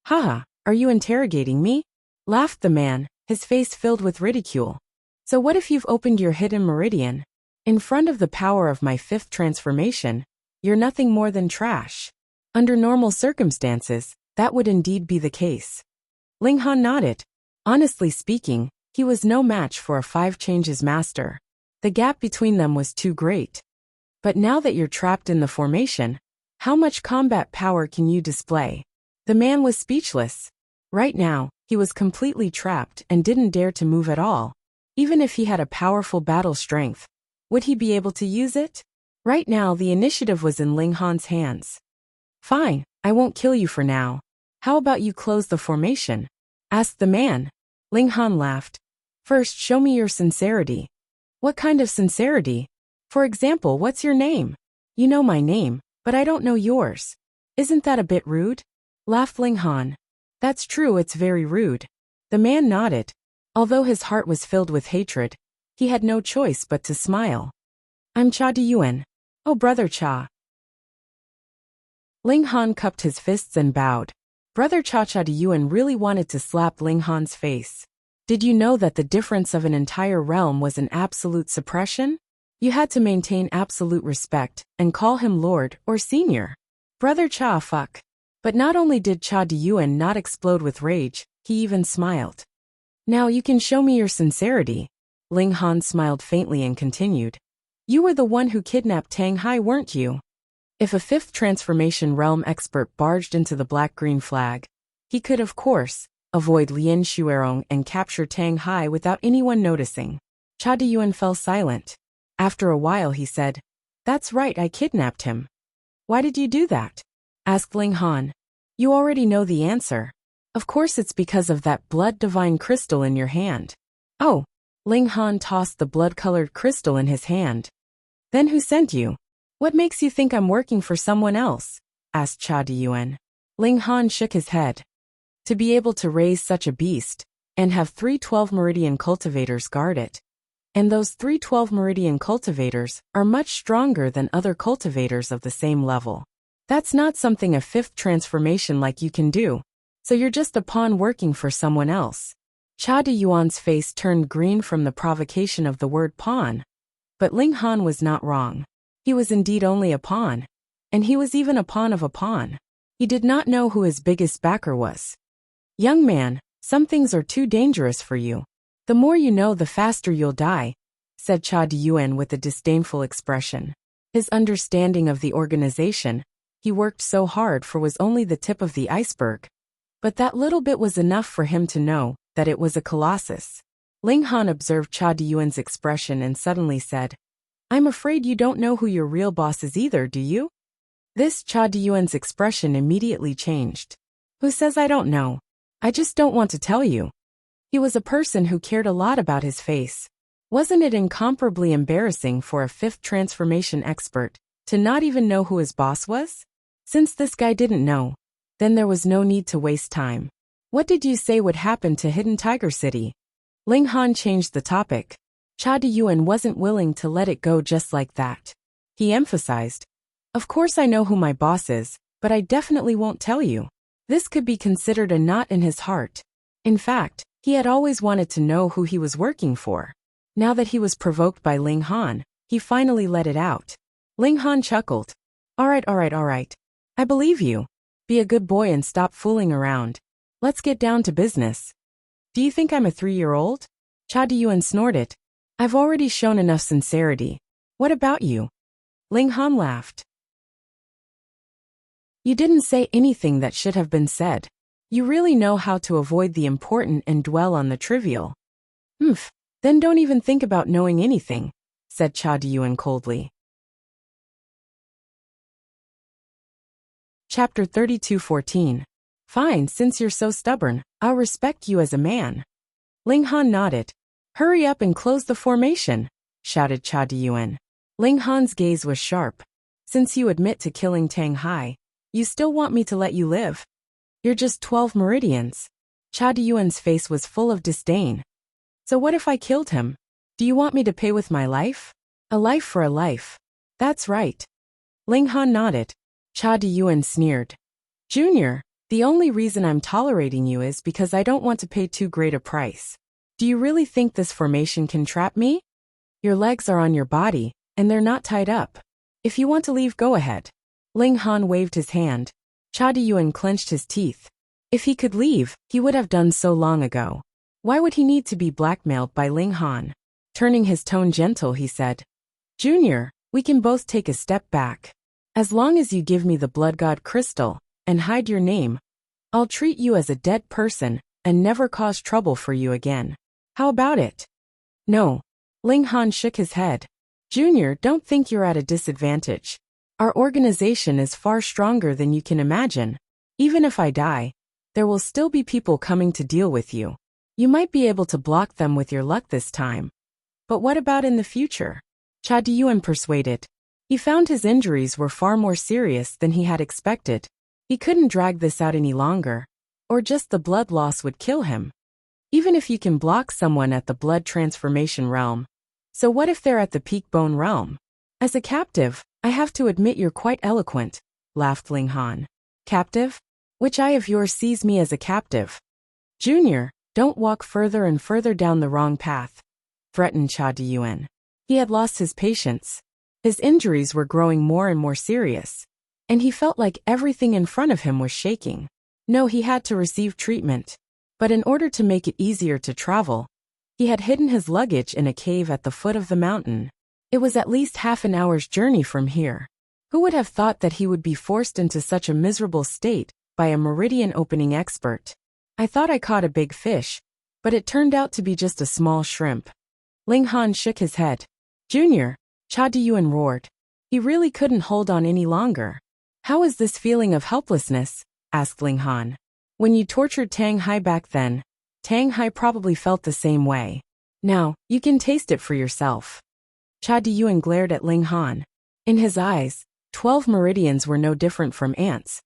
Haha, are you interrogating me? Laughed the man, his face filled with ridicule. So what if you've opened your hidden meridian? In front of the power of my fifth transformation, you're nothing more than trash. Under normal circumstances, that would indeed be the case. Ling Han nodded. Honestly speaking, he was no match for a 5 changes master. The gap between them was too great. But now that you're trapped in the formation, how much combat power can you display? The man was speechless. Right now, he was completely trapped and didn't dare to move at all. Even if he had a powerful battle strength, would he be able to use it? Right now, the initiative was in Ling Han's hands. Fine, I won't kill you for now. How about you close the formation? Asked the man. Ling Han laughed. First, show me your sincerity. What kind of sincerity? For example, what's your name? You know my name, but I don't know yours. Isn't that a bit rude? Laughed Ling Han. That's true, it's very rude. The man nodded. Although his heart was filled with hatred, he had no choice but to smile. I'm Cha Diyuan. Oh, brother Cha. Ling Han cupped his fists and bowed. Brother Cha Diyuan really wanted to slap Ling Han's face. Did you know that the difference of an entire realm was an absolute suppression? You had to maintain absolute respect and call him Lord or Senior. Brother Cha fuck. But not only did Cha Diyuan not explode with rage, he even smiled. Now you can show me your sincerity. Ling Han smiled faintly and continued. You were the one who kidnapped Tang Hai, weren't you? If a 5th transformation realm expert barged into the black-green flag, he could, of course, avoid Lien Shuerong and capture Tang Hai without anyone noticing. Cha Diyuan fell silent. After a while he said, That's right, I kidnapped him. Why did you do that? Asked Ling Han. You already know the answer. Of course it's because of that blood divine crystal in your hand. Oh. Ling Han tossed the blood-colored crystal in his hand. Then who sent you? What makes you think I'm working for someone else? Asked Cha Diyuan. Ling Han shook his head. To be able to raise such a beast, and have 3 12 Meridian cultivators guard it. And those 3 12 Meridian cultivators are much stronger than other cultivators of the same level. That's not something a 5th transformation like you can do. So you're just a pawn working for someone else. Cha Diyuan's face turned green from the provocation of the word pawn. But Ling Han was not wrong. He was indeed only a pawn. And he was even a pawn of a pawn. He did not know who his biggest backer was. Young man, some things are too dangerous for you. The more you know, the faster you'll die, said Cha Diyuan with a disdainful expression. His understanding of the organization he worked so hard for was only the tip of the iceberg. But that little bit was enough for him to know that it was a colossus. Ling Han observed Cha Diyuan's expression and suddenly said, I'm afraid you don't know who your real boss is either, do you? This Cha Diyuan's expression immediately changed. Who says I don't know? I just don't want to tell you. He was a person who cared a lot about his face. Wasn't it incomparably embarrassing for a 5th transformation expert to not even know who his boss was? Since this guy didn't know, then there was no need to waste time. What did you say would happen to Hidden Tiger City? Ling Han changed the topic. Cha Diyuan wasn't willing to let it go just like that. He emphasized, Of course I know who my boss is, but I definitely won't tell you. This could be considered a knot in his heart. In fact, he had always wanted to know who he was working for. Now that he was provoked by Ling Han, he finally let it out. Ling Han chuckled. All right. I believe you. Be a good boy and stop fooling around. Let's get down to business. Do you think I'm a 3-year-old? Cha Diyuan snorted. I've already shown enough sincerity. What about you? Ling Han laughed. You didn't say anything that should have been said. You really know how to avoid the important and dwell on the trivial. Then don't even think about knowing anything, said Cha Diyuan coldly. Chapter 32:14. Fine, since you're so stubborn, I'll respect you as a man. Ling Han nodded. Hurry up and close the formation, shouted Cha Diyuan. Ling Han's gaze was sharp. Since you admit to killing Tang Hai, you still want me to let you live? You're just 12 meridians. Cha Diyuan's face was full of disdain. So what if I killed him? Do you want me to pay with my life? A life for a life. That's right. Ling Han nodded. Cha Diyuan sneered. Junior, the only reason I'm tolerating you is because I don't want to pay too great a price. Do you really think this formation can trap me? Your legs are on your body, and they're not tied up. If you want to leave, go ahead. Ling Han waved his hand. Cha Diyuan clenched his teeth. If he could leave, he would have done so long ago. Why would he need to be blackmailed by Ling Han? Turning his tone gentle, he said, Junior, we can both take a step back. As long as you give me the blood god crystal, and hide your name, I'll treat you as a dead person, and never cause trouble for you again. How about it? No. Ling Han shook his head. Junior, don't think you're at a disadvantage. Our organization is far stronger than you can imagine. Even if I die, there will still be people coming to deal with you. You might be able to block them with your luck this time. But what about in the future? Cha Diyuan persuaded. He found his injuries were far more serious than he had expected. He couldn't drag this out any longer, or just the blood loss would kill him. Even if you can block someone at the blood transformation realm. So what if they're at the peak bone realm? As a captive, I have to admit you're quite eloquent, laughed Ling Han. Captive? Which eye of yours sees me as a captive? Junior, don't walk further and further down the wrong path, threatened Cha Diyuan. He had lost his patience. His injuries were growing more and more serious, and he felt like everything in front of him was shaking. No, he had to receive treatment. But in order to make it easier to travel, he had hidden his luggage in a cave at the foot of the mountain. It was at least half an hour's journey from here. Who would have thought that he would be forced into such a miserable state by a meridian opening expert? I thought I caught a big fish, but it turned out to be just a small shrimp. Ling Han shook his head. Junior, Cha Diyuan roared. He really couldn't hold on any longer. How is this feeling of helplessness? Asked Ling Han. When you tortured Tang Hai back then, Tang Hai probably felt the same way. Now, you can taste it for yourself. Cha Diyuan glared at Ling Han. In his eyes, 12 meridians were no different from ants.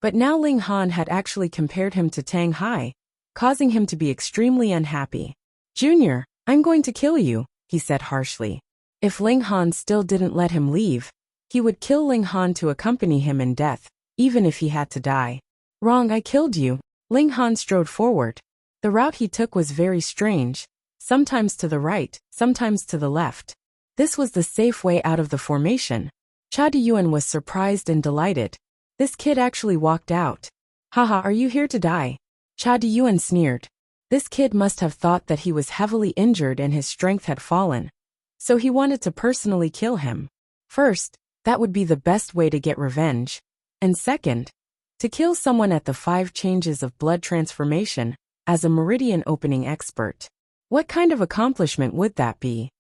But now Ling Han had actually compared him to Tang Hai, causing him to be extremely unhappy. Junior, I'm going to kill you, he said harshly. If Ling Han still didn't let him leave, he would kill Ling Han to accompany him in death, even if he had to die. Wrong, I killed you. Ling Han strode forward. The route he took was very strange, sometimes to the right, sometimes to the left. This was the safe way out of the formation. Cha Diyuan was surprised and delighted. This kid actually walked out. Haha, are you here to die? Cha Diyuan sneered. This kid must have thought that he was heavily injured and his strength had fallen. So he wanted to personally kill him. First, that would be the best way to get revenge. And second, to kill someone at the 5 changes of blood transformation, as a meridian opening expert. What kind of accomplishment would that be?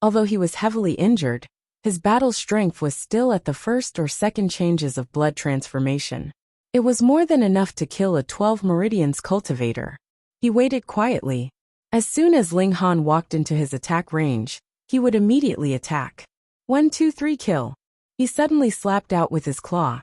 Although he was heavily injured, his battle strength was still at the 1st or 2nd changes of blood transformation. It was more than enough to kill a 12 meridians cultivator. He waited quietly. As soon as Ling Han walked into his attack range, he would immediately attack. 1, 2, 3, kill. He suddenly slapped out with his claw.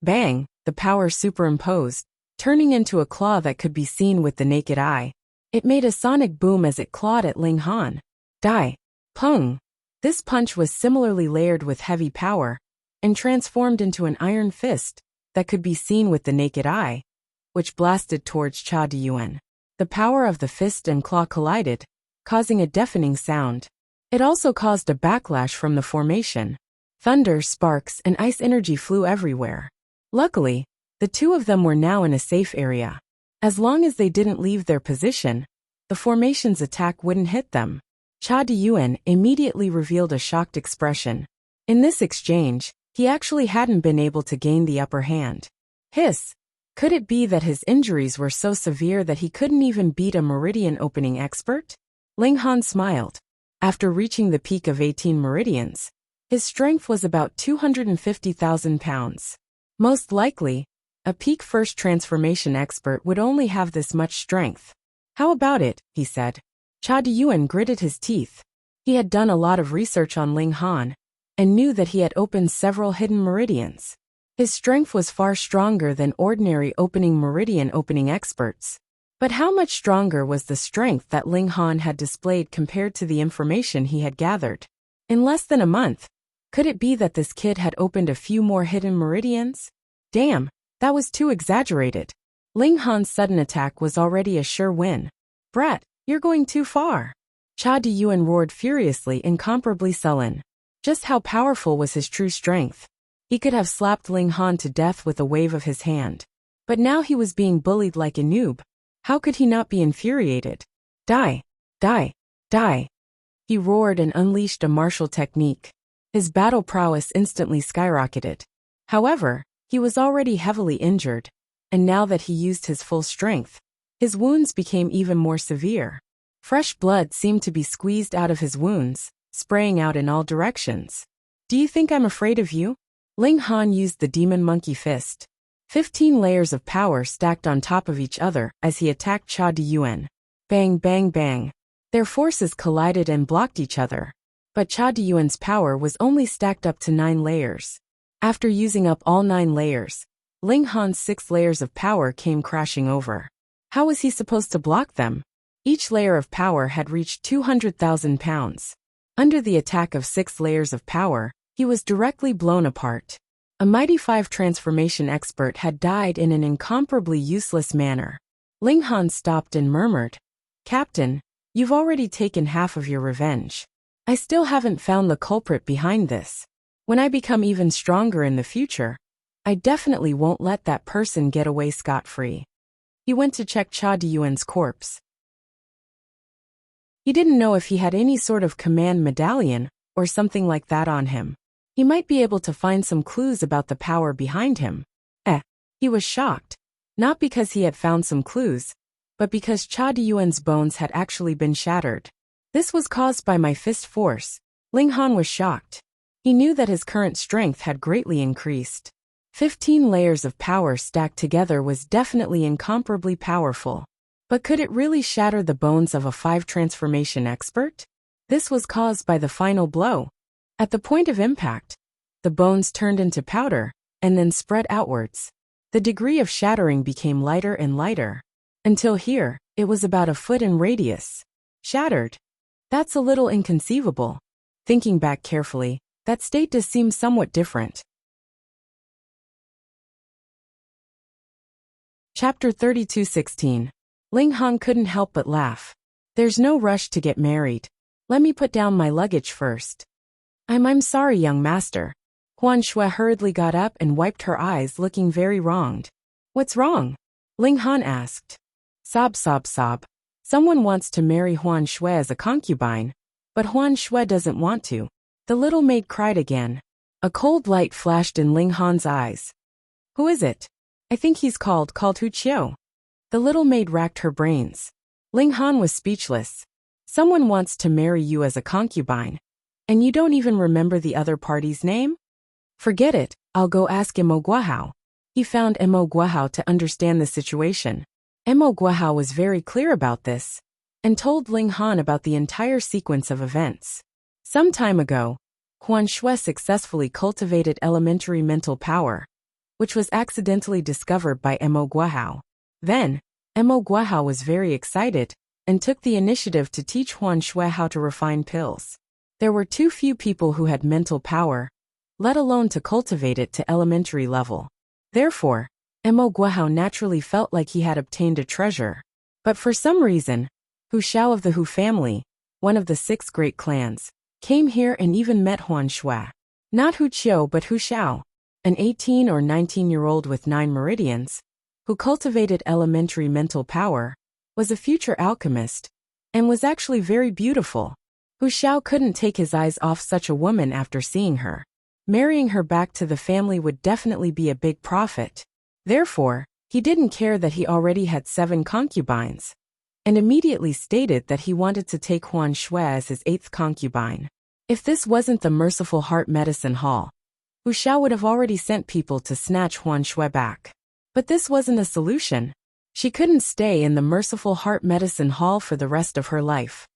Bang, the power superimposed, turning into a claw that could be seen with the naked eye. It made a sonic boom as it clawed at Ling Han. Die. Pung. This punch was similarly layered with heavy power, and transformed into an iron fist that could be seen with the naked eye, which blasted towards Cha Diyuan. The power of the fist and claw collided, causing a deafening sound. It also caused a backlash from the formation. Thunder, sparks, and ice energy flew everywhere. Luckily, the two of them were now in a safe area. As long as they didn't leave their position, the formation's attack wouldn't hit them. Cha Diyuan immediately revealed a shocked expression. In this exchange, he actually hadn't been able to gain the upper hand. Hiss! Could it be that his injuries were so severe that he couldn't even beat a meridian opening expert? Ling Han smiled. After reaching the peak of 18 meridians, his strength was about 250,000 pounds. Most likely, a peak first transformation expert would only have this much strength. How about it, he said. Cha Diyuan gritted his teeth. He had done a lot of research on Ling Han, and knew that he had opened several hidden meridians. His strength was far stronger than ordinary meridian opening experts. But how much stronger was the strength that Ling Han had displayed compared to the information he had gathered? In less than a month, could it be that this kid had opened a few more hidden meridians? Damn, that was too exaggerated. Ling Han's sudden attack was already a sure win. Brat, you're going too far. Cha Diyuan roared furiously, incomparably sullen. Just how powerful was his true strength? He could have slapped Ling Han to death with a wave of his hand. But now he was being bullied like a noob. How could he not be infuriated? Die! Die! Die! He roared and unleashed a martial technique. His battle prowess instantly skyrocketed. However, he was already heavily injured, and now that he used his full strength, his wounds became even more severe. Fresh blood seemed to be squeezed out of his wounds, spraying out in all directions. Do you think I'm afraid of you? Ling Han used the demon monkey fist. 15 layers of power stacked on top of each other as he attacked Cha Diyuan. Bang, bang, bang. Their forces collided and blocked each other. But Cha Diyuan's power was only stacked up to 9 layers. After using up all 9 layers, Ling Han's 6 layers of power came crashing over. How was he supposed to block them? Each layer of power had reached 200,000 pounds. Under the attack of 6 layers of power, he was directly blown apart. A mighty 5 transformation expert had died in an incomparably useless manner. Ling Han stopped and murmured, "Captain, you've already taken half of your revenge. I still haven't found the culprit behind this. When I become even stronger in the future, I definitely won't let that person get away scot-free." He went to check Cha Diyuan's corpse. He didn't know if he had any sort of command medallion or something like that on him. He might be able to find some clues about the power behind him. He was shocked. Not because he had found some clues, but because Cha Diyuan's bones had actually been shattered. This was caused by my fist force. Ling Han was shocked. He knew that his current strength had greatly increased. 15 layers of power stacked together was definitely incomparably powerful. But could it really shatter the bones of a 5 transformation expert? This was caused by the final blow. At the point of impact, the bones turned into powder, and then spread outwards. The degree of shattering became lighter and lighter. Until here, it was about a foot in radius. Shattered. That's a little inconceivable. Thinking back carefully, that state does seem somewhat different. Chapter 32:16. Ling Han couldn't help but laugh. There's no rush to get married. Let me put down my luggage first. I'm sorry, young master. Huan Shui hurriedly got up and wiped her eyes, looking very wronged. What's wrong? Ling Han asked. Sob, sob, sob. Someone wants to marry Huan Shui as a concubine, but Huan Shui doesn't want to. The little maid cried again. A cold light flashed in Ling Han's eyes. Who is it? I think he's called Hu Qiu. The little maid racked her brains. Ling Han was speechless. Someone wants to marry you as a concubine, and you don't even remember the other party's name? Forget it, I'll go ask Mo Guahao. He found Mo Guahao to understand the situation. Mo Guahao was very clear about this, and told Ling Han about the entire sequence of events. Some time ago, Huan Shui successfully cultivated elementary mental power, which was accidentally discovered by Mo Guahao. Then, Mo Guahao was very excited, and took the initiative to teach Huan Shui how to refine pills. There were too few people who had mental power, let alone to cultivate it to elementary level. Therefore, Mo Guahao naturally felt like he had obtained a treasure. But for some reason, Hu Xiao of the Hu family, one of the 6 great clans, came here and even met Huan Shui. Not Hu Qiu but Hu Xiao, an 18 or 19-year-old with 9 meridians, who cultivated elementary mental power, was a future alchemist, and was actually very beautiful. Hu Xiao couldn't take his eyes off such a woman after seeing her. Marrying her back to the family would definitely be a big profit. Therefore, he didn't care that he already had 7 concubines, and immediately stated that he wanted to take Huan Shui as his 8th concubine. If this wasn't the Merciful Heart Medicine Hall, Hu Xiao would have already sent people to snatch Huan Shui back. But this wasn't a solution. She couldn't stay in the Merciful Heart Medicine Hall for the rest of her life.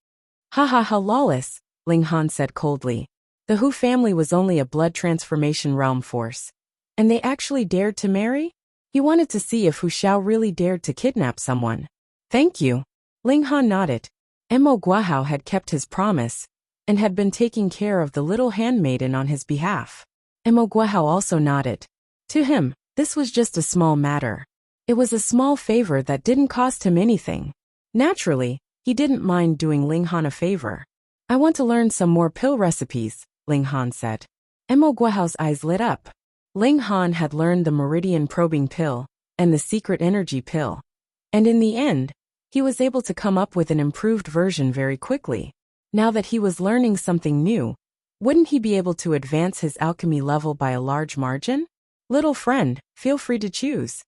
Ha ha ha, lawless, Ling Han said coldly. The Hu family was only a blood transformation realm force. And they actually dared to marry? He wanted to see if Hu Xiao really dared to kidnap someone. Thank you. Ling Han nodded. Mo Guahao had kept his promise, and had been taking care of the little handmaiden on his behalf. Mo Guahao also nodded. To him, this was just a small matter. It was a small favor that didn't cost him anything. Naturally, he didn't mind doing Ling Han a favor. I want to learn some more pill recipes, Ling Han said. Mo Guahao's eyes lit up. Ling Han had learned the meridian probing pill and the secret energy pill. And in the end, he was able to come up with an improved version very quickly. Now that he was learning something new, wouldn't he be able to advance his alchemy level by a large margin? Little friend, feel free to choose.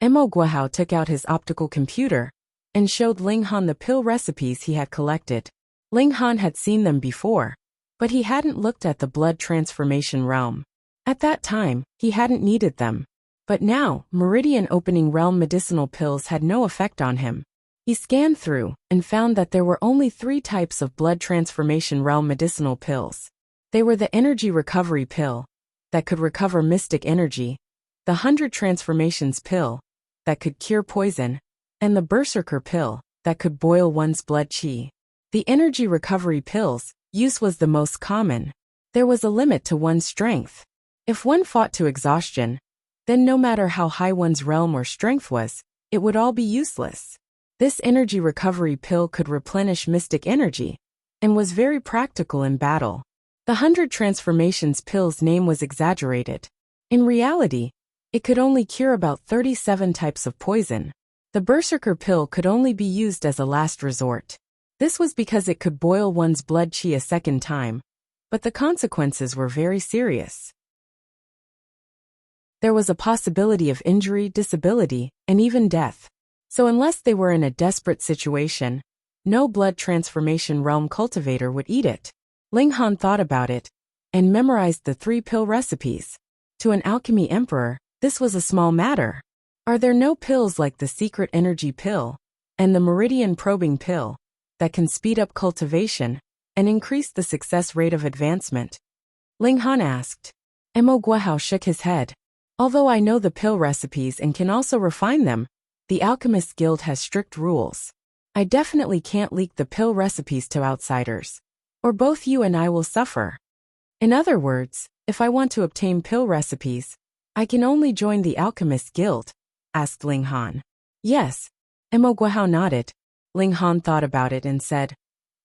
Mo Guahao took out his optical computer and showed Ling Han the pill recipes he had collected. Ling Han had seen them before, but he hadn't looked at the blood transformation realm. At that time, he hadn't needed them. But now, meridian opening realm medicinal pills had no effect on him. He scanned through and found that there were only 3 types of blood transformation realm medicinal pills. They were the energy recovery pill, that could recover mystic energy, the 100 transformations pill, that could cure poison, and the berserker pill, that could boil one's blood qi. The energy recovery pill's use was the most common. There was a limit to one's strength. If one fought to exhaustion, then no matter how high one's realm or strength was, it would all be useless. This energy recovery pill could replenish mystic energy, and was very practical in battle. The 100 transformations pill's name was exaggerated. In reality, it could only cure about 37 types of poison. The berserker pill could only be used as a last resort. This was because it could boil one's blood qi a second time, but the consequences were very serious. There was a possibility of injury, disability, and even death. So unless they were in a desperate situation, no blood transformation realm cultivator would eat it. Ling Han thought about it, and memorized the 3 pill recipes. To an alchemy emperor, this was a small matter. Are there no pills like the secret energy pill, and the meridian probing pill, that can speed up cultivation, and increase the success rate of advancement? Ling Han asked. Mo Guahao shook his head. Although I know the pill recipes and can also refine them, the Alchemist Guild has strict rules. I definitely can't leak the pill recipes to outsiders, or both you and I will suffer. In other words, if I want to obtain pill recipes, I can only join the Alchemist Guild, asked Ling Han. Yes. Mo Guahao nodded. Ling Han thought about it and said,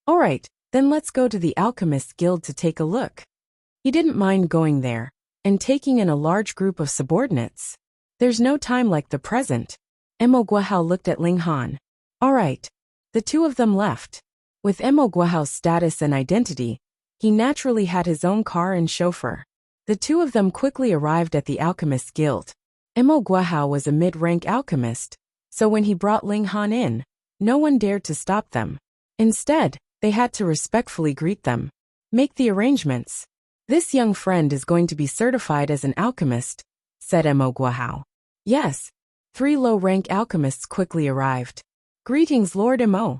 all right, then let's go to the Alchemist Guild to take a look. He didn't mind going there and taking in a large group of subordinates. There's no time like the present. Mo Guahao looked at Ling Han. All right. The 2 of them left. With Mo Guahao's status and identity, he naturally had his own car and chauffeur. The 2 of them quickly arrived at the Alchemist Guild. Mo Guahao was a mid-rank alchemist, so when he brought Ling Han in, no one dared to stop them. Instead, they had to respectfully greet them. Make the arrangements. This young friend is going to be certified as an alchemist, said Mo Guahao. Yes. 3 low-rank alchemists quickly arrived. Greetings, Lord Mo.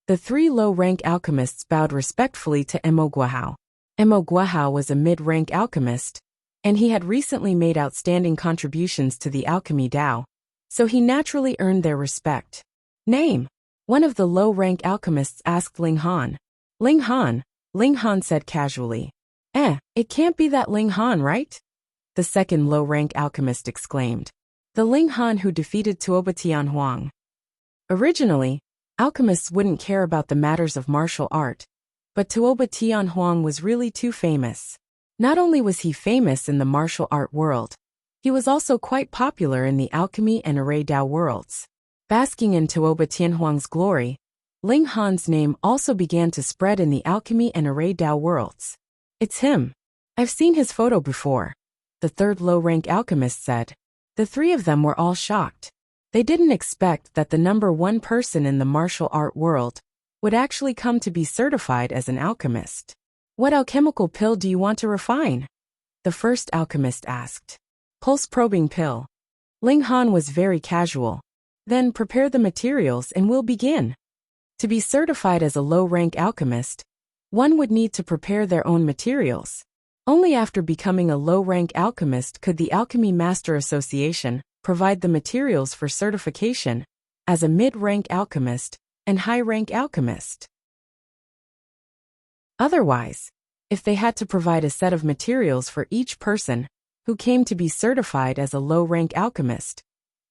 The 3 low-rank alchemists bowed respectfully to Mo Guahao. Mo Guahao was a mid-rank alchemist, and he had recently made outstanding contributions to the alchemy Dao, so he naturally earned their respect. Name? One of the low-rank alchemists asked Ling Han. Ling Han, Ling Han said casually. It can't be that Ling Han, right? The second low-rank alchemist exclaimed. The Ling Han who defeated Tuoba Tianhuang. Originally, alchemists wouldn't care about the matters of martial art, but Tuoba Tianhuang was really too famous. Not only was he famous in the martial art world, he was also quite popular in the alchemy and array Dao worlds. Basking in Tuoba Tianhuang's glory, Ling Han's name also began to spread in the alchemy and array Dao worlds. It's him. I've seen his photo before, the third low-rank alchemist said. The three of them were all shocked. They didn't expect that the number one person in the martial art world would actually come to be certified as an alchemist. What alchemical pill do you want to refine? The first alchemist asked. Pulse-probing pill. Ling Han was very casual. Then prepare the materials and we'll begin. To be certified as a low-rank alchemist, one would need to prepare their own materials. Only after becoming a low-rank alchemist could the Alchemy Master Association provide the materials for certification as a mid-rank alchemist and high-rank alchemist. Otherwise, if they had to provide a set of materials for each person who came to be certified as a low-rank alchemist,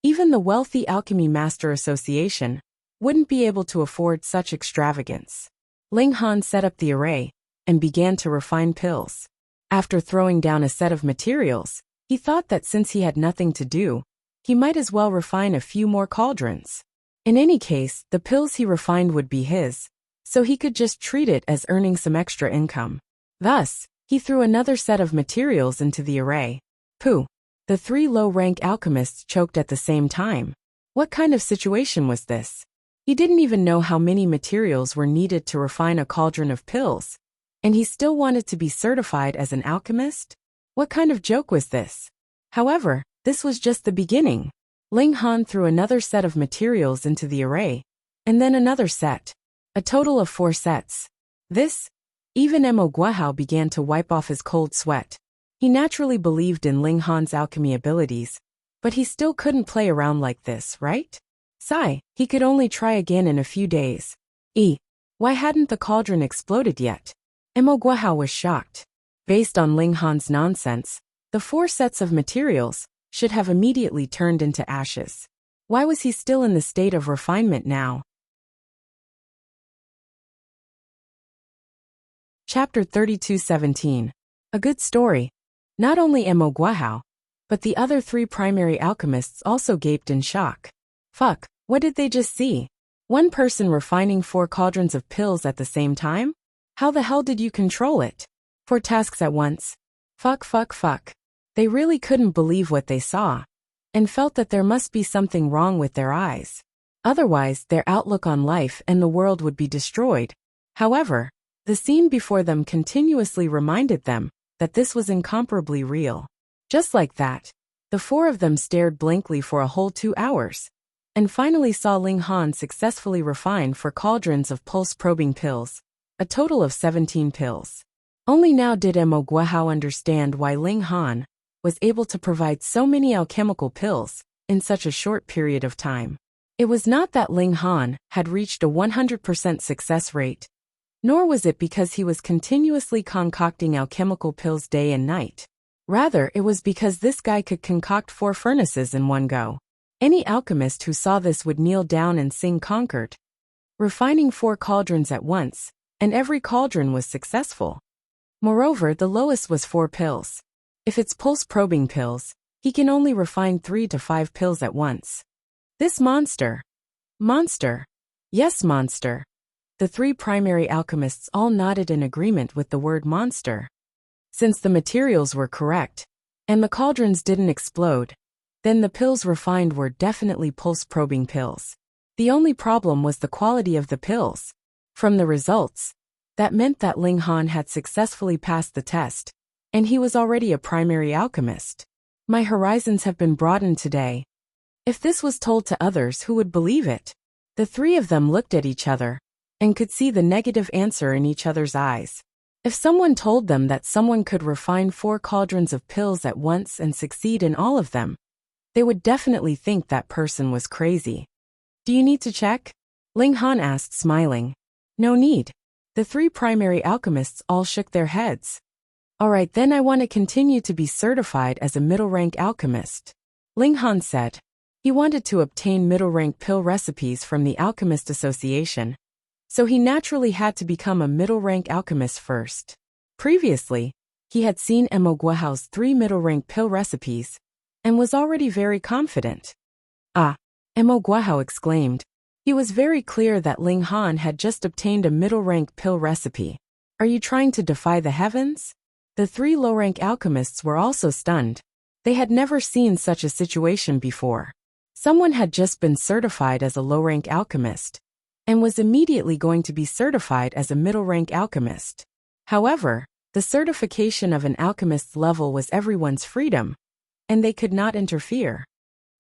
even the wealthy Alchemy Master Association wouldn't be able to afford such extravagance. Ling Han set up the array and began to refine pills. After throwing down a set of materials, he thought that since he had nothing to do, he might as well refine a few more cauldrons. In any case, the pills he refined would be his, so he could just treat it as earning some extra income. Thus, he threw another set of materials into the array. Pooh! The three low-rank alchemists choked at the same time. What kind of situation was this? He didn't even know how many materials were needed to refine a cauldron of pills, and he still wanted to be certified as an alchemist? What kind of joke was this? However, this was just the beginning. Ling Han threw another set of materials into the array, and then another set. A total of 4 sets. Even Mo Guahao began to wipe off his cold sweat. He naturally believed in Ling Han's alchemy abilities, but he still couldn't play around like this, right? Sigh, he could only try again in a few days. Why hadn't the cauldron exploded yet? Mo Guahao was shocked. Based on Ling Han's nonsense, the 4 sets of materials should have immediately turned into ashes. Why was he still in the state of refinement now? Chapter 32:17. A good story. Not only Mo Guahao, but the other 3 primary alchemists also gaped in shock. Fuck, what did they just see? One person refining 4 cauldrons of pills at the same time? How the hell did you control it? 4 tasks at once. Fuck. They really couldn't believe what they saw, and felt that there must be something wrong with their eyes. Otherwise, their outlook on life and the world would be destroyed. However, the scene before them continuously reminded them that this was incomparably real. Just like that, the 4 of them stared blankly for a whole 2 hours, and finally saw Ling Han successfully refine 4 cauldrons of pulse-probing pills, a total of 17 pills. Only now did Mo Guahao understand why Ling Han was able to provide so many alchemical pills in such a short period of time. It was not that Ling Han had reached a 100% success rate, nor was it because he was continuously concocting alchemical pills day and night. Rather, it was because this guy could concoct 4 furnaces in one go. Any alchemist who saw this would kneel down and sing conquered. Refining 4 cauldrons at once, and every cauldron was successful. Moreover, the lowest was 4 pills. If it's pulse-probing pills, he can only refine 3 to 5 pills at once. This monster. Yes, monster. The 3 primary alchemists all nodded in agreement with the word monster. Since the materials were correct, and the cauldrons didn't explode, then the pills refined were definitely pulse-probing pills. The only problem was the quality of the pills. From the results, that meant that Ling Han had successfully passed the test, and he was already a primary alchemist. My horizons have been broadened today. If this was told to others, who would believe it? The 3 of them looked at each other, and could see the negative answer in each other's eyes. If someone told them that someone could refine 4 cauldrons of pills at once and succeed in all of them, they would definitely think that person was crazy. Do you need to check? Ling Han asked, smiling. No need. The 3 primary alchemists all shook their heads. Alright, then I want to continue to be certified as a middle-rank alchemist. Ling Han said. He wanted to obtain middle-rank pill recipes from the Alchemist Association, so he naturally had to become a middle-rank alchemist first. Previously, he had seen Mo Guahao's 3 middle-rank pill recipes, and was already very confident. Ah! Mo Guahao exclaimed. He was very clear that Ling Han had just obtained a middle-rank pill recipe. Are you trying to defy the heavens? The three low-rank alchemists were also stunned. They had never seen such a situation before. Someone had just been certified as a low-rank alchemist, and was immediately going to be certified as a middle-rank alchemist. However, the certification of an alchemist's level was everyone's freedom, and they could not interfere.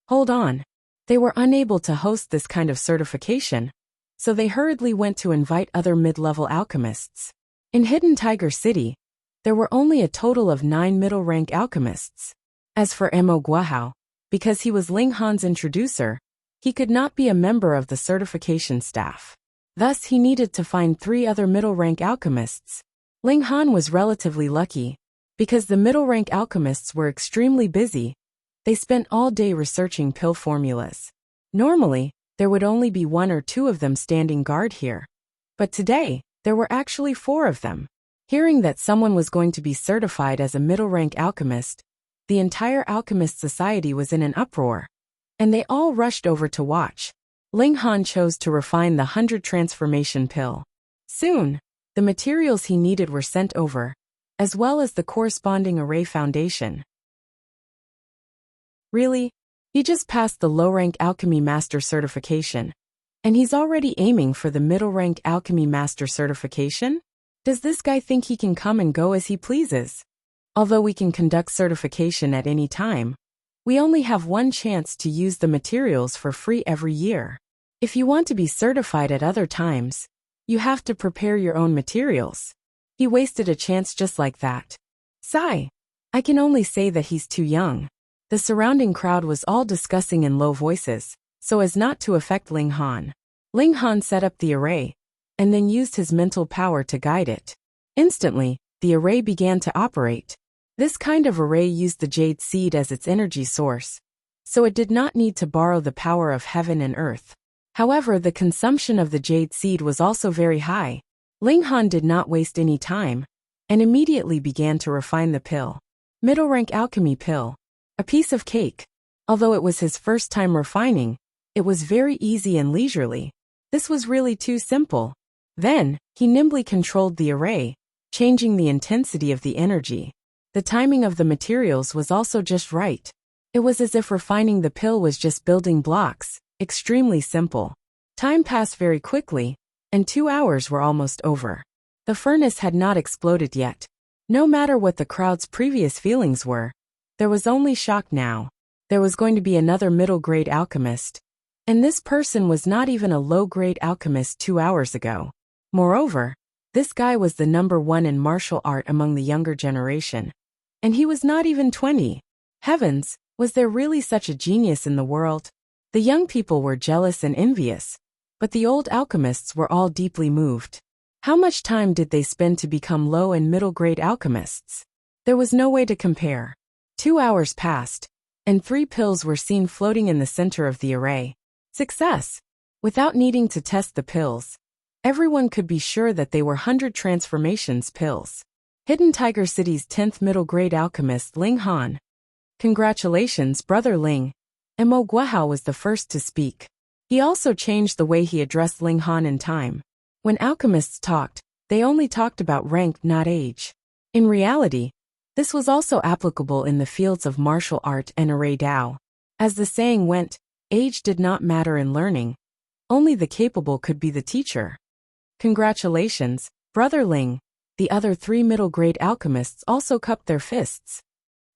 Hold on. They were unable to host this kind of certification, so they hurriedly went to invite other mid-level alchemists. In Hidden Tiger City, there were only a total of 9 middle-rank alchemists. As for Mo Guahao, because he was Ling Han's introducer, he could not be a member of the certification staff. Thus he needed to find 3 other middle-rank alchemists. Ling Han was relatively lucky, because the middle-rank alchemists were extremely busy. They spent all day researching pill formulas. Normally, there would only be 1 or 2 of them standing guard here. But today, there were actually 4 of them. Hearing that someone was going to be certified as a middle-rank alchemist, the entire alchemist society was in an uproar, and they all rushed over to watch. Ling Han chose to refine the 100 transformation pill. Soon, the materials he needed were sent over, as well as the corresponding array foundation. Really? He just passed the low-rank alchemy master certification, and he's already aiming for the middle-rank alchemy master certification? Does this guy think he can come and go as he pleases? Although we can conduct certification at any time, we only have 1 chance to use the materials for free every year. If you want to be certified at other times, you have to prepare your own materials. He wasted a chance just like that. Sigh. I can only say that he's too young. The surrounding crowd was all discussing in low voices, so as not to affect Ling Han. Ling Han set up the array, and then used his mental power to guide it. Instantly, the array began to operate. This kind of array used the jade seed as its energy source, so it did not need to borrow the power of heaven and earth. However, the consumption of the jade seed was also very high. Ling Han did not waste any time, and immediately began to refine the pill. Middle-rank alchemy pill. A piece of cake. Although it was his first time refining, it was very easy and leisurely. This was really too simple. Then, he nimbly controlled the array, changing the intensity of the energy. The timing of the materials was also just right. It was as if refining the pill was just building blocks, extremely simple. Time passed very quickly, and 2 hours were almost over. The furnace had not exploded yet. No matter what the crowd's previous feelings were, there was only shock now. There was going to be another middle-grade alchemist, and this person was not even a low-grade alchemist 2 hours ago. Moreover, this guy was the #1 in martial art among the younger generation, and he was not even 20. Heavens, was there really such a genius in the world? The young people were jealous and envious, but the old alchemists were all deeply moved. How much time did they spend to become low and middle-grade alchemists? There was no way to compare. 2 hours passed, and 3 pills were seen floating in the center of the array. Success! Without needing to test the pills, everyone could be sure that they were 100 transformations pills. Hidden Tiger City's 10th middle-grade alchemist Ling Han. Congratulations, Brother Ling. Mo Guahao was the first to speak. He also changed the way he addressed Ling Han in time. When alchemists talked, they only talked about rank, not age. In reality, this was also applicable in the fields of martial art and array Dao. As the saying went, age did not matter in learning. Only the capable could be the teacher. Congratulations, Brother Ling. The other 3 middle-grade alchemists also cupped their fists.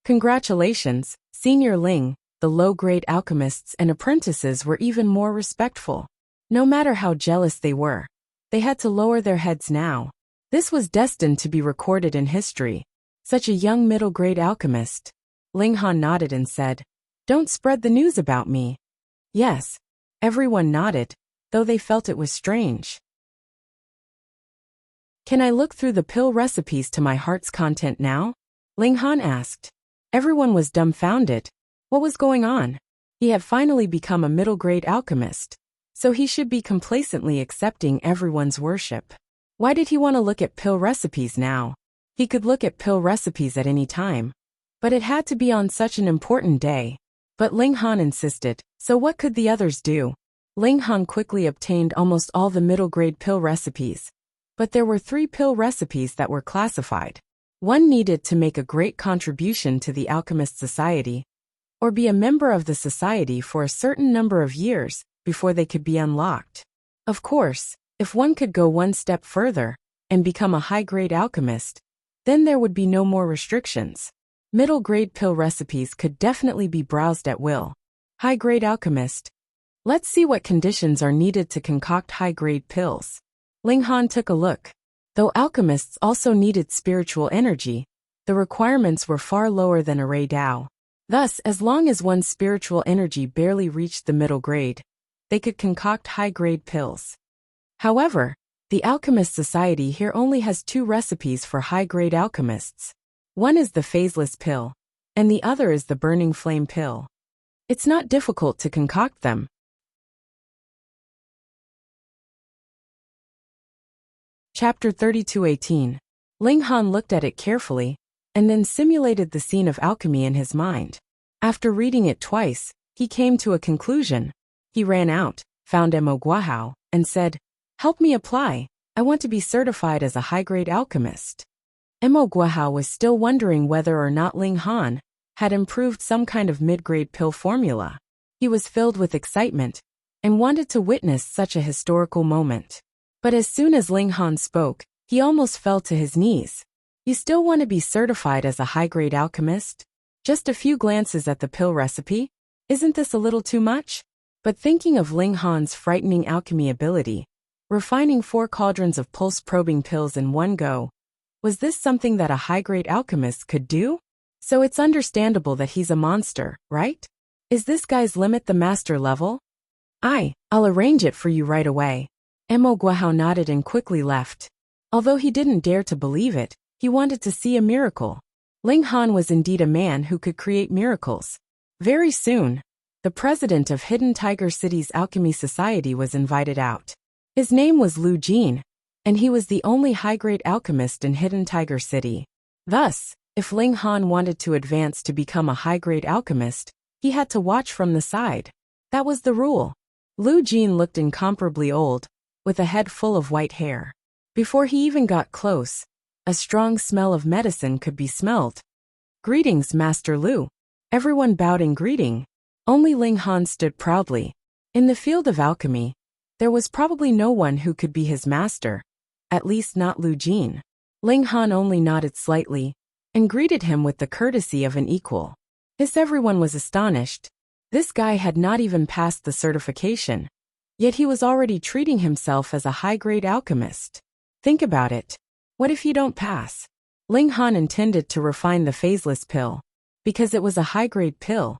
Congratulations, Senior Ling. The low-grade alchemists and apprentices were even more respectful. No matter how jealous they were, they had to lower their heads now. This was destined to be recorded in history. Such a young middle-grade alchemist. Ling Han nodded and said, "Don't spread the news about me." Yes. Everyone nodded, though they felt it was strange. Can I look through the pill recipes to my heart's content now? Ling Han asked. Everyone was dumbfounded. What was going on? He had finally become a middle-grade alchemist, so he should be complacently accepting everyone's worship. Why did he want to look at pill recipes now? He could look at pill recipes at any time, but it had to be on such an important day. But Ling Han insisted, so what could the others do? Ling Han quickly obtained almost all the middle-grade pill recipes, but there were 3 pill recipes that were classified. One needed to make a great contribution to the Alchemist Society, or be a member of the society for a certain number of years before they could be unlocked. Of course, if one could go one step further and become a high-grade alchemist, then there would be no more restrictions. Middle-grade pill recipes could definitely be browsed at will. High-grade alchemist. Let's see what conditions are needed to concoct high-grade pills. Ling Han took a look. Though alchemists also needed spiritual energy, the requirements were far lower than array Dao. Thus, as long as one's spiritual energy barely reached the middle grade, they could concoct high-grade pills. However, the Alchemist Society here only has 2 recipes for high-grade alchemists. One is the phaseless pill, and the other is the burning flame pill. It's not difficult to concoct them. Chapter 32:18. Ling Han looked at it carefully, and then simulated the scene of alchemy in his mind. After reading it twice, he came to a conclusion. He ran out, found Mo Guahao, and said, "Help me apply. I want to be certified as a high-grade alchemist." Mo Guahao was still wondering whether or not Ling Han had improved some kind of mid-grade pill formula. He was filled with excitement and wanted to witness such a historical moment. But as soon as Ling Han spoke, he almost fell to his knees. "You still want to be certified as a high-grade alchemist? Just a few glances at the pill recipe? Isn't this a little too much?" But thinking of Ling Han's frightening alchemy ability, refining 4 cauldrons of pulse-probing pills in one go, was this something that a high-grade alchemist could do? So it's understandable that he's a monster, right? Is this guy's limit the master level? I'll arrange it for you right away. Mo Guahao nodded and quickly left. Although he didn't dare to believe it, he wanted to see a miracle. Ling Han was indeed a man who could create miracles. Very soon, the president of Hidden Tiger City's Alchemy Society was invited out. His name was Lu Jin, and he was the only high-grade alchemist in Hidden Tiger City. Thus, if Ling Han wanted to advance to become a high-grade alchemist, he had to watch from the side. That was the rule. Lu Jin looked incomparably old, with a head full of white hair. Before he even got close, a strong smell of medicine could be smelled. "Greetings, Master Lu." Everyone bowed in greeting. Only Ling Han stood proudly. In the field of alchemy, there was probably no one who could be his master, at least not Lu Jin. Ling Han only nodded slightly and greeted him with the courtesy of an equal. Everyone was astonished. This guy had not even passed the certification, yet he was already treating himself as a high-grade alchemist. Think about it. What if you don't pass? Ling Han intended to refine the phaseless pill. Because it was a high-grade pill,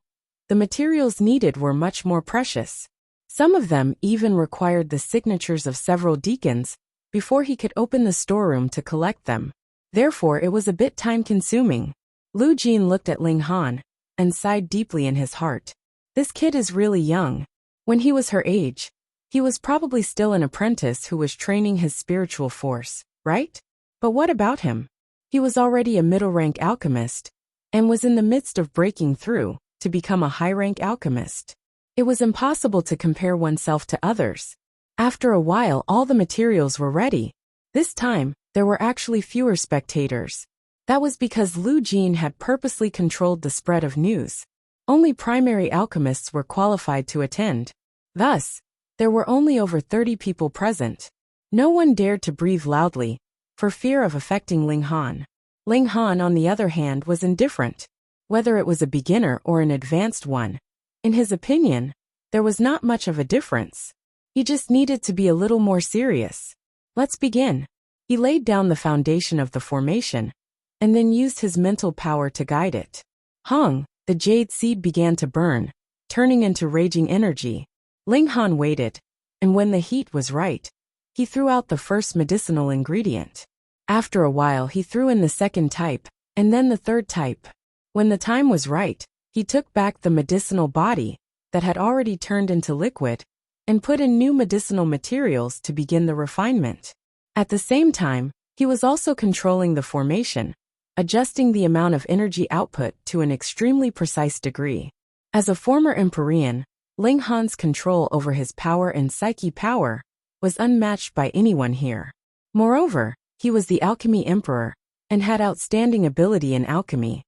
the materials needed were much more precious. Some of them even required the signatures of several deacons before he could open the storeroom to collect them. Therefore, it was a bit time-consuming. Lu Jin looked at Ling Han and sighed deeply in his heart. This kid is really young. When he was her age, he was probably still an apprentice who was training his spiritual force, right? But what about him? He was already a middle-rank alchemist and was in the midst of breaking through to become a high-rank alchemist. It was impossible to compare oneself to others. After a while, all the materials were ready. This time, there were actually fewer spectators. That was because Lu Jin had purposely controlled the spread of news. Only primary alchemists were qualified to attend. Thus, there were only over 30 people present. No one dared to breathe loudly, for fear of affecting Ling Han. Ling Han, on the other hand, was indifferent. Whether it was a beginner or an advanced one, in his opinion, there was not much of a difference. He just needed to be a little more serious. Let's begin. He laid down the foundation of the formation, and then used his mental power to guide it. Hong, the jade seed began to burn, turning into raging energy. Ling Han waited, and when the heat was right, he threw out the first medicinal ingredient. After a while, he threw in the second type, and then the third type. When the time was right, he took back the medicinal body that had already turned into liquid and put in new medicinal materials to begin the refinement. At the same time, he was also controlling the formation, adjusting the amount of energy output to an extremely precise degree. As a former Empyrean, Ling Han's control over his power and psyche power was unmatched by anyone here. Moreover, he was the alchemy emperor and had outstanding ability in alchemy.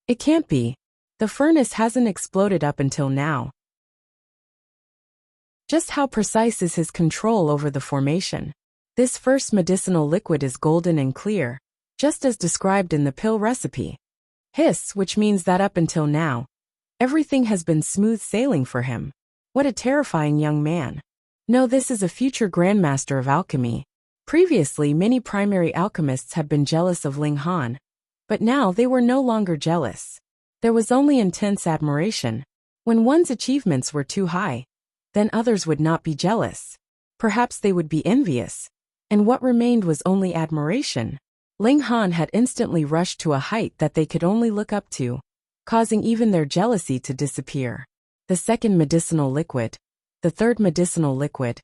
It can't be. The furnace hasn't exploded up until now. Just how precise is his control over the formation? This first medicinal liquid is golden and clear, just as described in the pill recipe. Hiss, which means that up until now, everything has been smooth sailing for him. What a terrifying young man. No, this is a future grandmaster of alchemy. Previously, many primary alchemists had been jealous of Ling Han, but now they were no longer jealous. There was only intense admiration. When one's achievements were too high, then others would not be jealous. Perhaps they would be envious. And what remained was only admiration. Ling Han had instantly rushed to a height that they could only look up to, causing even their jealousy to disappear. The second medicinal liquid, the third medicinal liquid,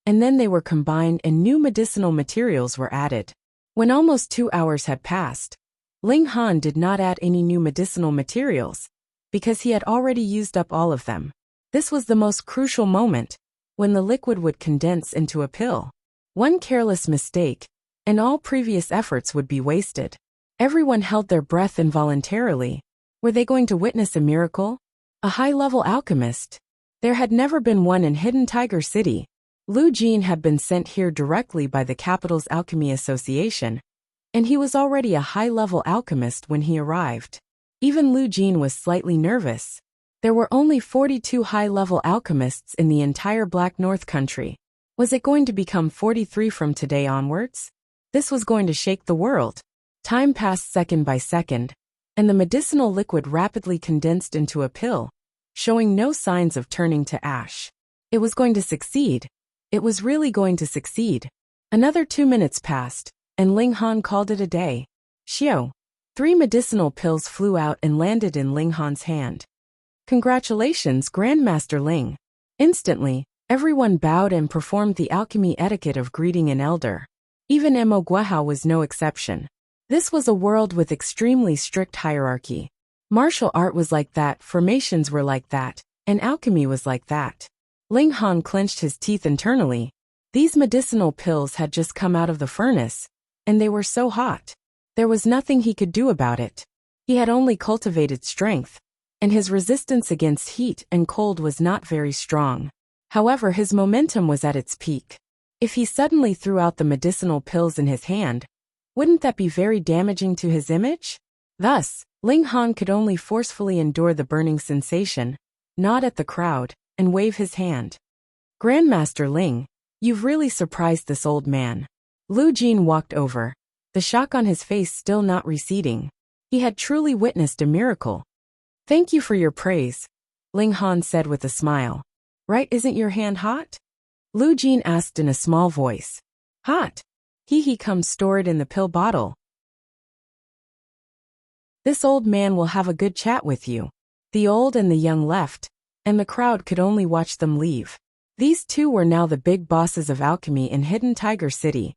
and then they were combined and new medicinal materials were added. When almost 2 hours had passed, Ling Han did not add any new medicinal materials, because he had already used up all of them. This was the most crucial moment, when the liquid would condense into a pill. One careless mistake, and all previous efforts would be wasted. Everyone held their breath involuntarily. Were they going to witness a miracle? A high-level alchemist? There had never been one in Hidden Tiger City. Lu Jin had been sent here directly by the capital's Alchemy Association, and he was already a high-level alchemist when he arrived. Even Lu Jin was slightly nervous. There were only 42 high-level alchemists in the entire Black North country. Was it going to become 43 from today onwards? This was going to shake the world. Time passed second by second, and the medicinal liquid rapidly condensed into a pill, showing no signs of turning to ash. It was going to succeed. It was really going to succeed. Another 2 minutes passed, and Ling Han called it a day. Xiao. 3 medicinal pills flew out and landed in Ling Han's hand. Congratulations, Grandmaster Ling. Instantly, everyone bowed and performed the alchemy etiquette of greeting an elder. Even Mo Guihao was no exception. This was a world with extremely strict hierarchy. Martial art was like that, formations were like that, and alchemy was like that. Ling Han clenched his teeth internally. These medicinal pills had just come out of the furnace, and they were so hot. There was nothing he could do about it. He had only cultivated strength, and his resistance against heat and cold was not very strong. However, his momentum was at its peak. If he suddenly threw out the medicinal pills in his hand, wouldn't that be very damaging to his image? Thus, Ling Han could only forcefully endure the burning sensation, nod at the crowd, and wave his hand. Grandmaster Ling, you've really surprised this old man. Lu Jin walked over, the shock on his face still not receding. He had truly witnessed a miracle. Thank you for your praise, Ling Han said with a smile. Right, isn't your hand hot? Lu Jin asked in a small voice. Hot. He comes stored in the pill bottle. This old man will have a good chat with you. The old and the young left, and the crowd could only watch them leave. These two were now the big bosses of alchemy in Hidden Tiger City,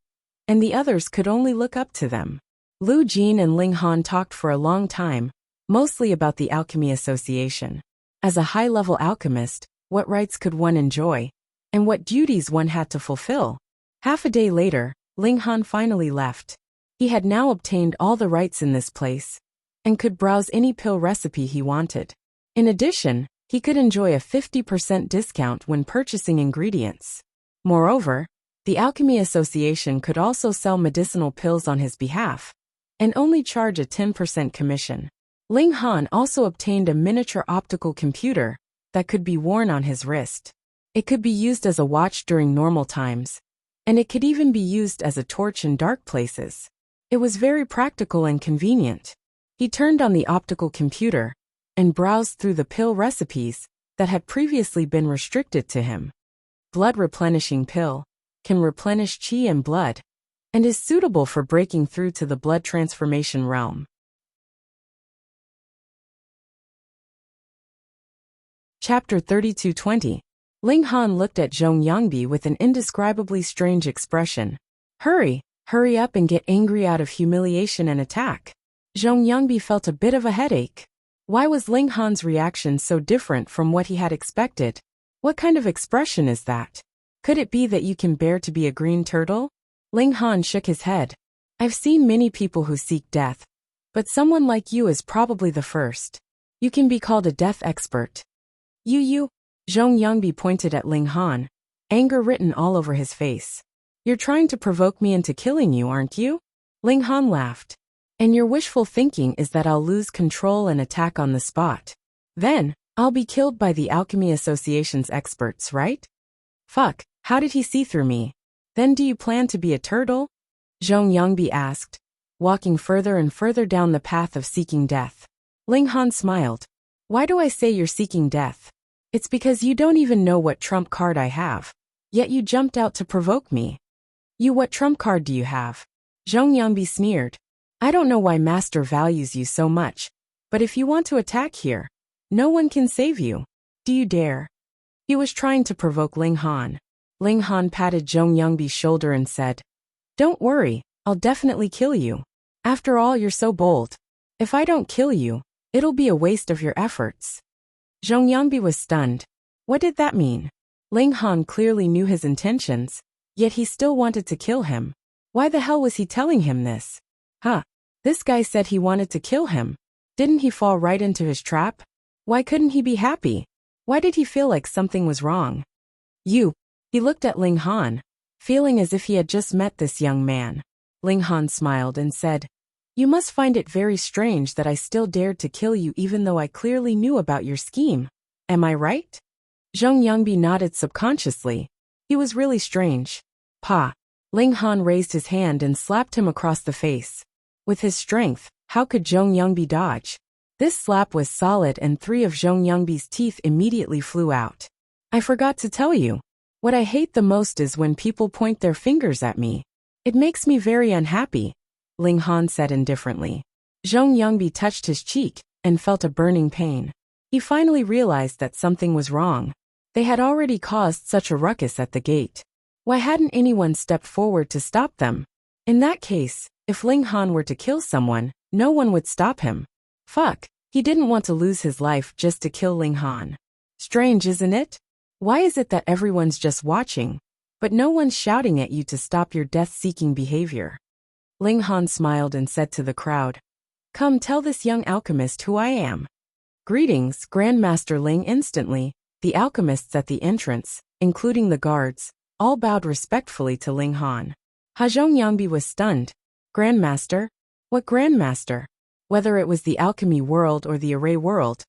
and the others could only look up to them. Lu Jin and Ling Han talked for a long time, mostly about the Alchemy Association. As a high-level alchemist, what rights could one enjoy, and what duties one had to fulfill? Half a day later, Ling Han finally left. He had now obtained all the rights in this place, and could browse any pill recipe he wanted. In addition, he could enjoy a 50% discount when purchasing ingredients. Moreover, the Alchemy Association could also sell medicinal pills on his behalf, and only charge a 10% commission. Ling Han also obtained a miniature optical computer that could be worn on his wrist. It could be used as a watch during normal times, and it could even be used as a torch in dark places. It was very practical and convenient. He turned on the optical computer and browsed through the pill recipes that had previously been restricted to him. Blood replenishing pill can replenish qi and blood, and is suitable for breaking through to the blood transformation realm. Chapter 32:20. Ling Han looked at Zhong Yangbi with an indescribably strange expression. Hurry up and get angry out of humiliation and attack. Zhong Yangbi felt a bit of a headache. Why was Ling Han's reaction so different from what he had expected? What kind of expression is that? Could it be that you can bear to be a green turtle? Ling Han shook his head. I've seen many people who seek death, but someone like you is probably the first. You can be called a death expert. You. Zhong Yangbi pointed at Ling Han, anger written all over his face. You're trying to provoke me into killing you, aren't you? Ling Han laughed. And your wishful thinking is that I'll lose control and attack on the spot. Then, I'll be killed by the Alchemy Association's experts, right? Fuck, how did he see through me? Then do you plan to be a turtle? Zhong Yangbi asked, walking further and further down the path of seeking death. Ling Han smiled. Why do I say you're seeking death? It's because you don't even know what trump card I have. Yet you jumped out to provoke me. You, what trump card do you have? Zhong Yangbi sneered. I don't know why Master values you so much, but if you want to attack here, no one can save you. Do you dare? He was trying to provoke Ling Han. Ling Han patted Zhong Yangbi's shoulder and said, Don't worry, I'll definitely kill you. After all, you're so bold. If I don't kill you, it'll be a waste of your efforts. Zhong Yangbi was stunned. What did that mean? Ling Han clearly knew his intentions, yet he still wanted to kill him. Why the hell was he telling him this? This guy said he wanted to kill him. Didn't he fall right into his trap? Why couldn't he be happy? Why did he feel like something was wrong? He looked at Ling Han, feeling as if he had just met this young man. Ling Han smiled and said, You must find it very strange that I still dared to kill you even though I clearly knew about your scheme. Am I right? Zhong Yangbi nodded subconsciously. He was really strange. Pa. Ling Han raised his hand and slapped him across the face. With his strength, how could Zhong Yangbi dodge? This slap was solid and 3 of Zhong Yangbi's teeth immediately flew out. I forgot to tell you. What I hate the most is when people point their fingers at me. It makes me very unhappy, Ling Han said indifferently. Zhong Yangbi touched his cheek and felt a burning pain. He finally realized that something was wrong. They had already caused such a ruckus at the gate. Why hadn't anyone stepped forward to stop them? In that case, if Ling Han were to kill someone, no one would stop him. Fuck, he didn't want to lose his life just to kill Ling Han. Strange, isn't it? Why is it that everyone's just watching, but no one's shouting at you to stop your death-seeking behavior? Ling Han smiled and said to the crowd, Come tell this young alchemist who I am. Greetings, Grandmaster Ling. Instantly, the alchemists at the entrance, including the guards, all bowed respectfully to Ling Han. Zhong Yangbi was stunned. Grandmaster? What Grandmaster? Whether it was the alchemy world or the array world,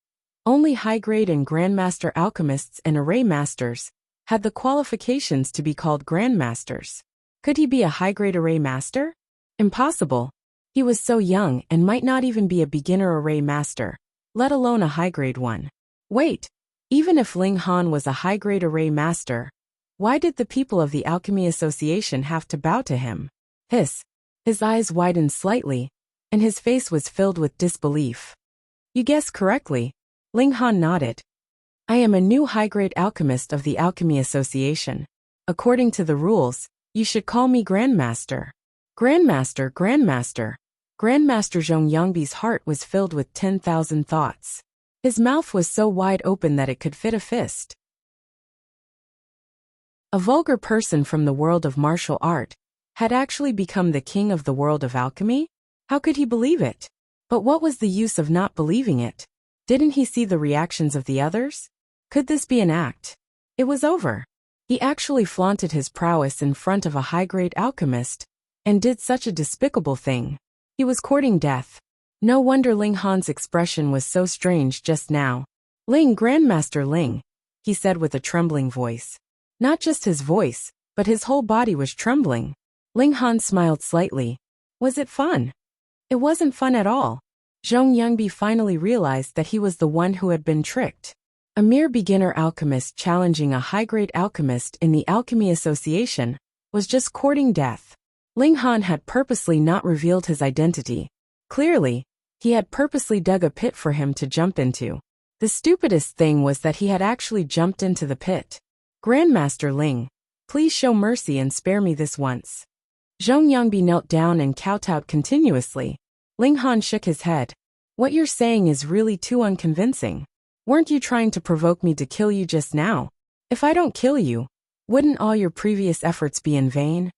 only high-grade and Grandmaster alchemists and array masters had the qualifications to be called Grandmasters. Could he be a high-grade array master? Impossible. He was so young and might not even be a beginner array master, let alone a high-grade one. Wait, even if Ling Han was a high-grade array master, why did the people of the Alchemy Association have to bow to him? His eyes widened slightly, and his face was filled with disbelief. You guessed correctly. Ling Han nodded. I am a new high-grade alchemist of the Alchemy Association. According to the rules, you should call me Grandmaster. Grandmaster. Grandmaster Zhong Yangbi's heart was filled with 10,000 thoughts. His mouth was so wide open that it could fit a fist. A vulgar person from the world of martial art had actually become the king of the world of alchemy? How could he believe it? But what was the use of not believing it? Didn't he see the reactions of the others? Could this be an act? It was over. He actually flaunted his prowess in front of a high-grade alchemist and did such a despicable thing. He was courting death. No wonder Ling Han's expression was so strange just now. Ling, Grandmaster Ling, he said with a trembling voice. Not just his voice, but his whole body was trembling. Ling Han smiled slightly. Was it fun? It wasn't fun at all. Zhong Yangbi finally realized that he was the one who had been tricked. A mere beginner alchemist challenging a high-grade alchemist in the Alchemy Association was just courting death. Ling Han had purposely not revealed his identity. Clearly, he had purposely dug a pit for him to jump into. The stupidest thing was that he had actually jumped into the pit. Grandmaster Ling, please show mercy and spare me this once. Zhong Yangbi knelt down and kowtowed continuously. Ling Han shook his head. What you're saying is really too unconvincing. Weren't you trying to provoke me to kill you just now? If I don't kill you, wouldn't all your previous efforts be in vain?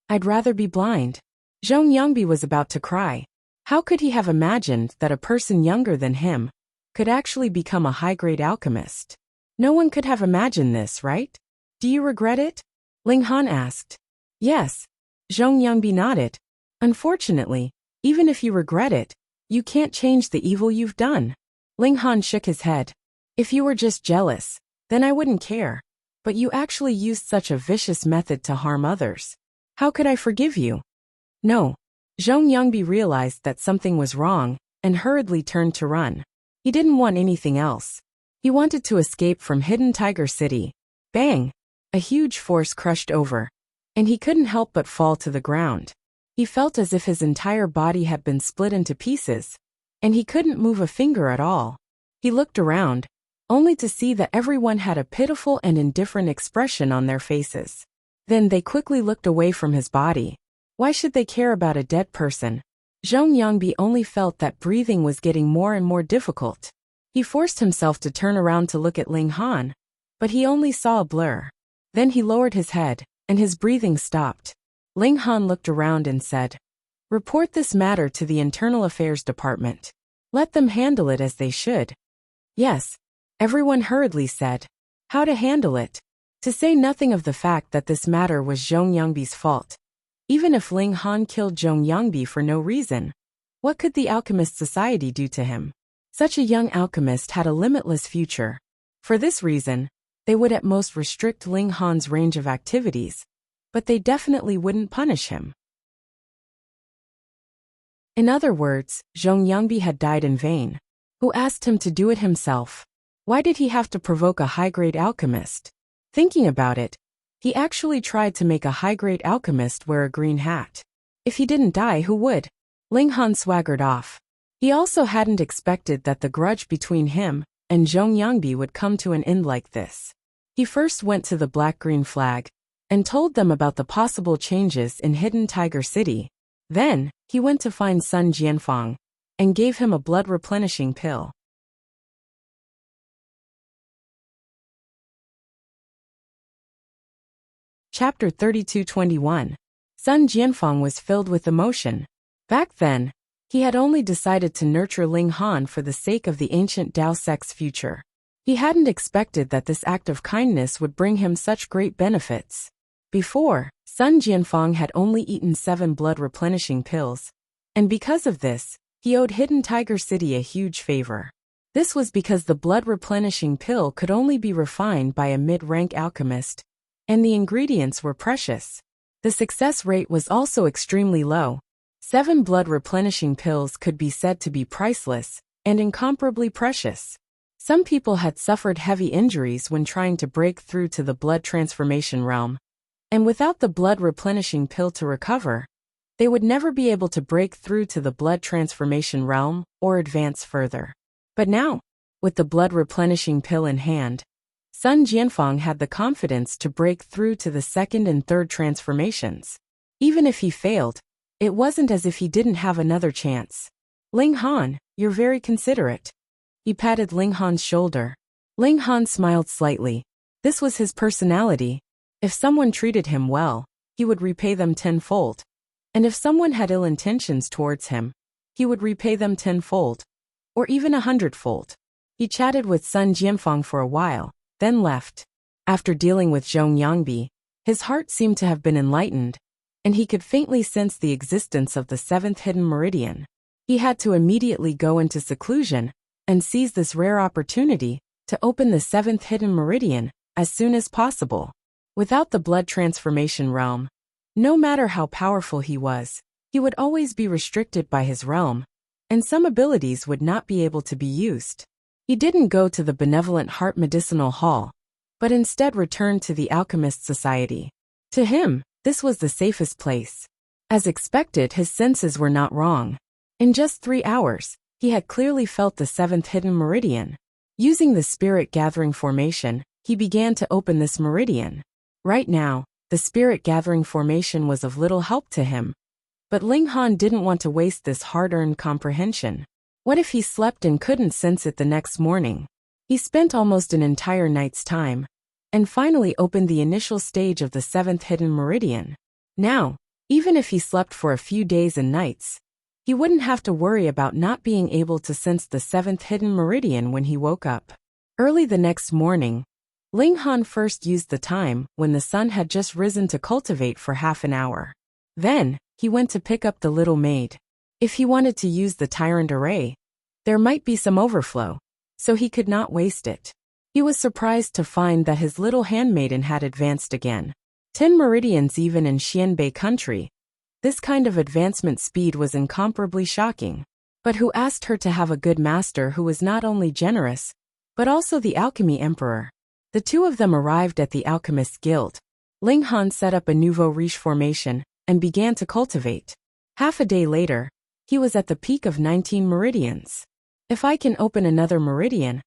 I'd rather be blind. Zhong Yangbi was about to cry. How could he have imagined that a person younger than him could actually become a high-grade alchemist? No one could have imagined this, right? Do you regret it? Ling Han asked. Yes. Zhong Yangbi nodded. Unfortunately, even if you regret it, you can't change the evil you've done. Ling Han shook his head. If you were just jealous, then I wouldn't care. But you actually used such a vicious method to harm others. How could I forgive you? No. Zhong Yangbi realized that something was wrong and hurriedly turned to run. He didn't want anything else. He wanted to escape from Hidden Tiger City. Bang! A huge force crushed over, and he couldn't help but fall to the ground. He felt as if his entire body had been split into pieces, and he couldn't move a finger at all. He looked around, only to see that everyone had a pitiful and indifferent expression on their faces. Then they quickly looked away from his body. Why should they care about a dead person? Zhong Yangbi only felt that breathing was getting more and more difficult. He forced himself to turn around to look at Ling Han, but he only saw a blur. Then he lowered his head, and his breathing stopped. Ling Han looked around and said, "Report this matter to the Internal Affairs Department. Let them handle it as they should." Yes, everyone hurriedly said. How to handle it? To say nothing of the fact that this matter was Zhong Yangbi's fault. Even if Ling Han killed Zhong Yangbi for no reason, what could the Alchemist Society do to him? Such a young alchemist had a limitless future. For this reason, they would at most restrict Ling Han's range of activities, but they definitely wouldn't punish him. In other words, Zhong Yangbi had died in vain. Who asked him to do it himself? Why did he have to provoke a high-grade alchemist? Thinking about it, he actually tried to make a high-grade alchemist wear a green hat. If he didn't die, who would? Ling Han swaggered off. He also hadn't expected that the grudge between him and Zhong Yangbi would come to an end like this. He first went to the Black-Green Flag and told them about the possible changes in Hidden Tiger City. Then, he went to find Sun Jianfang and gave him a blood-replenishing pill. Chapter 32:21. Sun Jianfang was filled with emotion. Back then, he had only decided to nurture Ling Han for the sake of the ancient Dao sect's future. He hadn't expected that this act of kindness would bring him such great benefits. Before, Sun Jianfang had only eaten 7 blood-replenishing pills, and because of this, he owed Hidden Tiger City a huge favor. This was because the blood-replenishing pill could only be refined by a mid-rank alchemist, and the ingredients were precious. The success rate was also extremely low. 7 blood-replenishing pills could be said to be priceless and incomparably precious. Some people had suffered heavy injuries when trying to break through to the blood transformation realm, and without the blood-replenishing pill to recover, they would never be able to break through to the blood transformation realm or advance further. But now, with the blood-replenishing pill in hand, Sun Jianfang had the confidence to break through to the second and third transformations. Even if he failed, it wasn't as if he didn't have another chance. Ling Han, you're very considerate. He patted Ling Han's shoulder. Ling Han smiled slightly. This was his personality. If someone treated him well, he would repay them tenfold. And if someone had ill intentions towards him, he would repay them tenfold, or even 100-fold. He chatted with Sun Jianfang for a while, then left. After dealing with Zhong Yangbi, his heart seemed to have been enlightened, and he could faintly sense the existence of the 7th hidden meridian. He had to immediately go into seclusion and seize this rare opportunity to open the 7th hidden meridian as soon as possible. Without the blood transformation realm, no matter how powerful he was, he would always be restricted by his realm, and some abilities would not be able to be used. He didn't go to the Benevolent Heart Medicinal Hall, but instead returned to the Alchemist Society. To him, this was the safest place. As expected, his senses were not wrong. In just 3 hours, he had clearly felt the 7th hidden meridian. Using the spirit gathering formation, he began to open this meridian. Right now, the spirit gathering formation was of little help to him. But Ling Han didn't want to waste this hard-earned comprehension. What if he slept and couldn't sense it the next morning? He spent almost an entire night's time, and finally opened the initial stage of the 7th hidden meridian. Now, even if he slept for a few days and nights, he wouldn't have to worry about not being able to sense the 7th hidden meridian when he woke up. Early the next morning, Ling Han first used the time when the sun had just risen to cultivate for half an hour. Then, he went to pick up the little maid. If he wanted to use the tyrant array, there might be some overflow, so he could not waste it. He was surprised to find that his little handmaiden had advanced again. 10 meridians even in Xianbei country. This kind of advancement speed was incomparably shocking. But who asked her to have a good master who was not only generous, but also the alchemy emperor? The two of them arrived at the Alchemist's Guild. Ling Han set up a nouveau riche formation and began to cultivate. Half a day later, he was at the peak of 19 meridians. If I can open another meridian,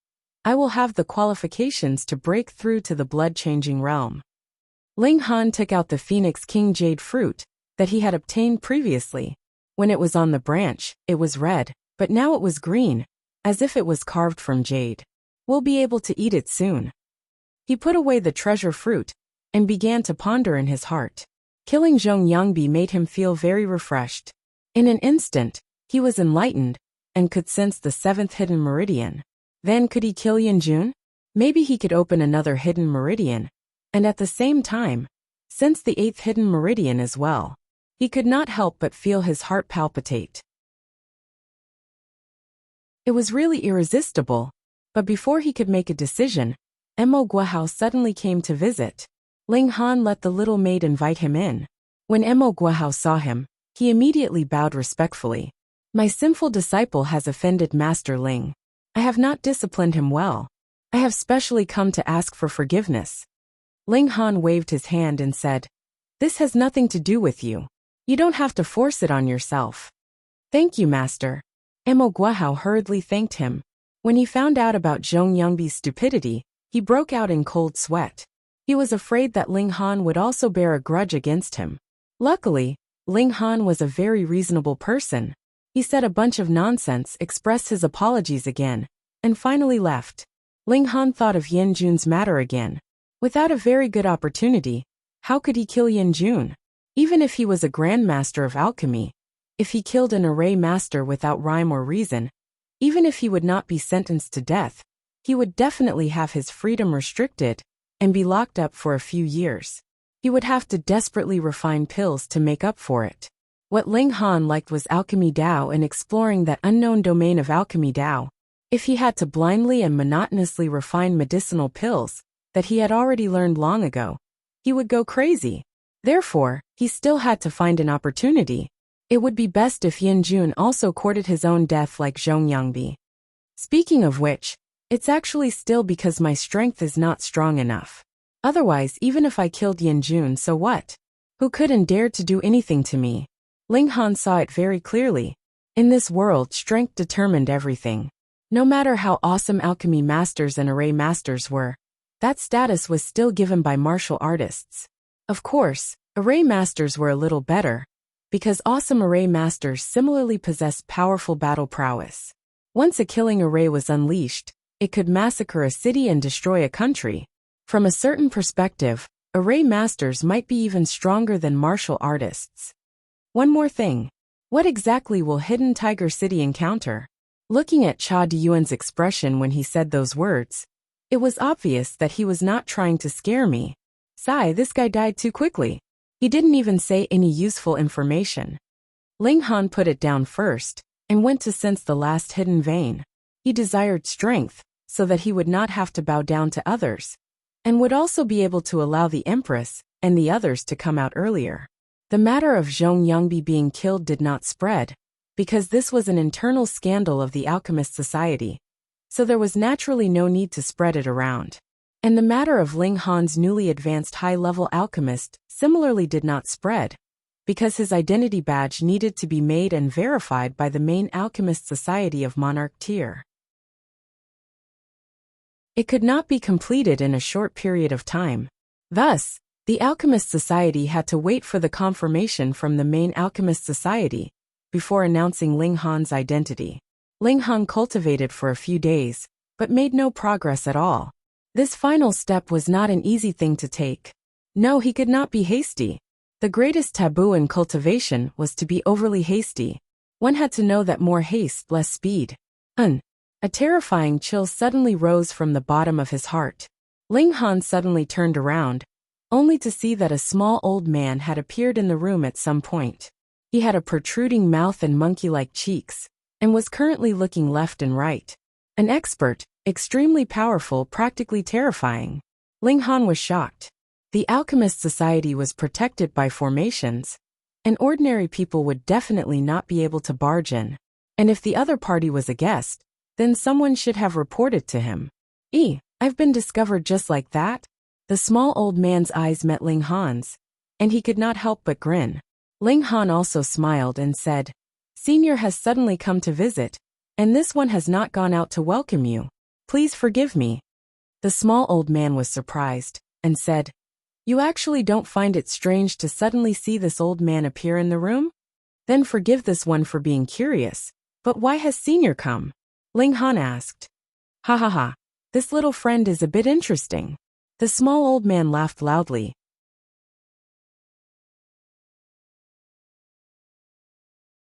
I will have the qualifications to break through to the blood-changing realm. Ling Han took out the Phoenix King Jade fruit that he had obtained previously. When it was on the branch, it was red, but now it was green, as if it was carved from jade. We'll be able to eat it soon. He put away the treasure fruit and began to ponder in his heart. Killing Zhong Yangbi made him feel very refreshed. In an instant, he was enlightened and could sense the 7th hidden meridian. Then could he kill Yanjun? Maybe he could open another hidden meridian, and at the same time, sense the 8th hidden meridian as well. He could not help but feel his heart palpitate. It was really irresistible, but before he could make a decision, Mo Guahao suddenly came to visit. Ling Han let the little maid invite him in. When Mo Guahao saw him, he immediately bowed respectfully. My sinful disciple has offended Master Ling. I have not disciplined him well. I have specially come to ask for forgiveness. Ling Han waved his hand and said, This has nothing to do with you. You don't have to force it on yourself. Thank you, Master. Mo Guahao hurriedly thanked him. When he found out about Zhong Yangbi's stupidity, he broke out in cold sweat. He was afraid that Ling Han would also bear a grudge against him. Luckily, Ling Han was a very reasonable person. He said a bunch of nonsense, expressed his apologies again, and finally left. Ling Han thought of Yanjun's matter again. Without a very good opportunity, how could he kill Yanjun? Even if he was a grandmaster of alchemy, if he killed an array master without rhyme or reason, even if he would not be sentenced to death, he would definitely have his freedom restricted and be locked up for a few years. He would have to desperately refine pills to make up for it. What Ling Han liked was alchemy Dao and exploring that unknown domain of alchemy Dao. If he had to blindly and monotonously refine medicinal pills that he had already learned long ago, he would go crazy. Therefore, he still had to find an opportunity. It would be best if Yanjun also courted his own death like Zhong Yangbi. Speaking of which, it's actually still because my strength is not strong enough. Otherwise, even if I killed Yanjun, so what? Who could and dared to do anything to me? Ling Han saw it very clearly. In this world, strength determined everything. No matter how awesome alchemy masters and array masters were, that status was still given by martial artists. Of course, array masters were a little better, because awesome array masters similarly possessed powerful battle prowess. Once a killing array was unleashed, it could massacre a city and destroy a country. From a certain perspective, array masters might be even stronger than martial artists. One more thing. What exactly will Hidden Tiger City encounter? Looking at Cha Diyuan's expression when he said those words, it was obvious that he was not trying to scare me. Sigh, this guy died too quickly. He didn't even say any useful information. Ling Han put it down first, and went to sense the last hidden vein. He desired strength, so that he would not have to bow down to others, and would also be able to allow the Empress and the others to come out earlier. The matter of Zhong Yangbi being killed did not spread, because this was an internal scandal of the Alchemist Society, so there was naturally no need to spread it around. And the matter of Ling Han's newly advanced high-level alchemist similarly did not spread, because his identity badge needed to be made and verified by the main Alchemist Society of Monarch Tier. It could not be completed in a short period of time. Thus, the Alchemist Society had to wait for the confirmation from the main Alchemist Society before announcing Ling Han's identity. Ling Han cultivated for a few days, but made no progress at all. This final step was not an easy thing to take. No, he could not be hasty. The greatest taboo in cultivation was to be overly hasty. One had to know that more haste, less speed. A terrifying chill suddenly rose from the bottom of his heart. Ling Han suddenly turned around, only to see that a small old man had appeared in the room at some point. He had a protruding mouth and monkey-like cheeks, and was currently looking left and right. An expert, extremely powerful, practically terrifying. Ling Han was shocked. The Alchemist Society was protected by formations, and ordinary people would definitely not be able to barge in. And if the other party was a guest, then someone should have reported to him. I've been discovered just like that? The small old man's eyes met Ling Han's, and he could not help but grin. Ling Han also smiled and said, "Senior has suddenly come to visit, and this one has not gone out to welcome you. Please forgive me." The small old man was surprised, and said, "You actually don't find it strange to suddenly see this old man appear in the room? Then forgive this one for being curious, but why has Senior come?" Ling Han asked. "Ha ha ha, this little friend is a bit interesting." The small old man laughed loudly.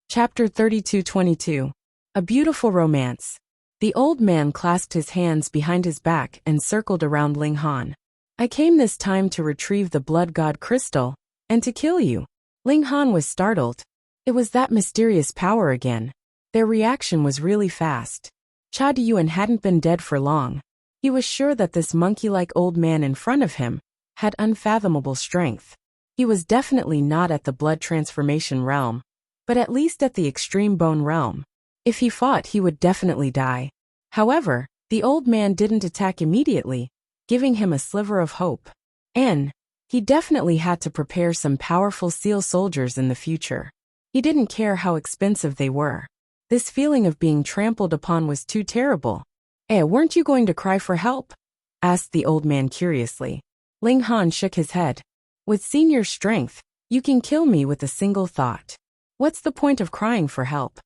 Chapter 32-22. A Beautiful Romance. The old man clasped his hands behind his back and circled around Ling Han. "I came this time to retrieve the blood god crystal, and to kill you." Ling Han was startled. It was that mysterious power again. Their reaction was really fast. Cha Diyuan hadn't been dead for long. He was sure that this monkey-like old man in front of him had unfathomable strength. He was definitely not at the blood transformation realm, but at least at the extreme bone realm. If he fought, he would definitely die. However, the old man didn't attack immediately, giving him a sliver of hope. And he definitely had to prepare some powerful seal soldiers in the future. He didn't care how expensive they were. This feeling of being trampled upon was too terrible. Weren't you going to cry for help?" asked the old man curiously. Ling Han shook his head. "With Senior's strength, you can kill me with a single thought. What's the point of crying for help?"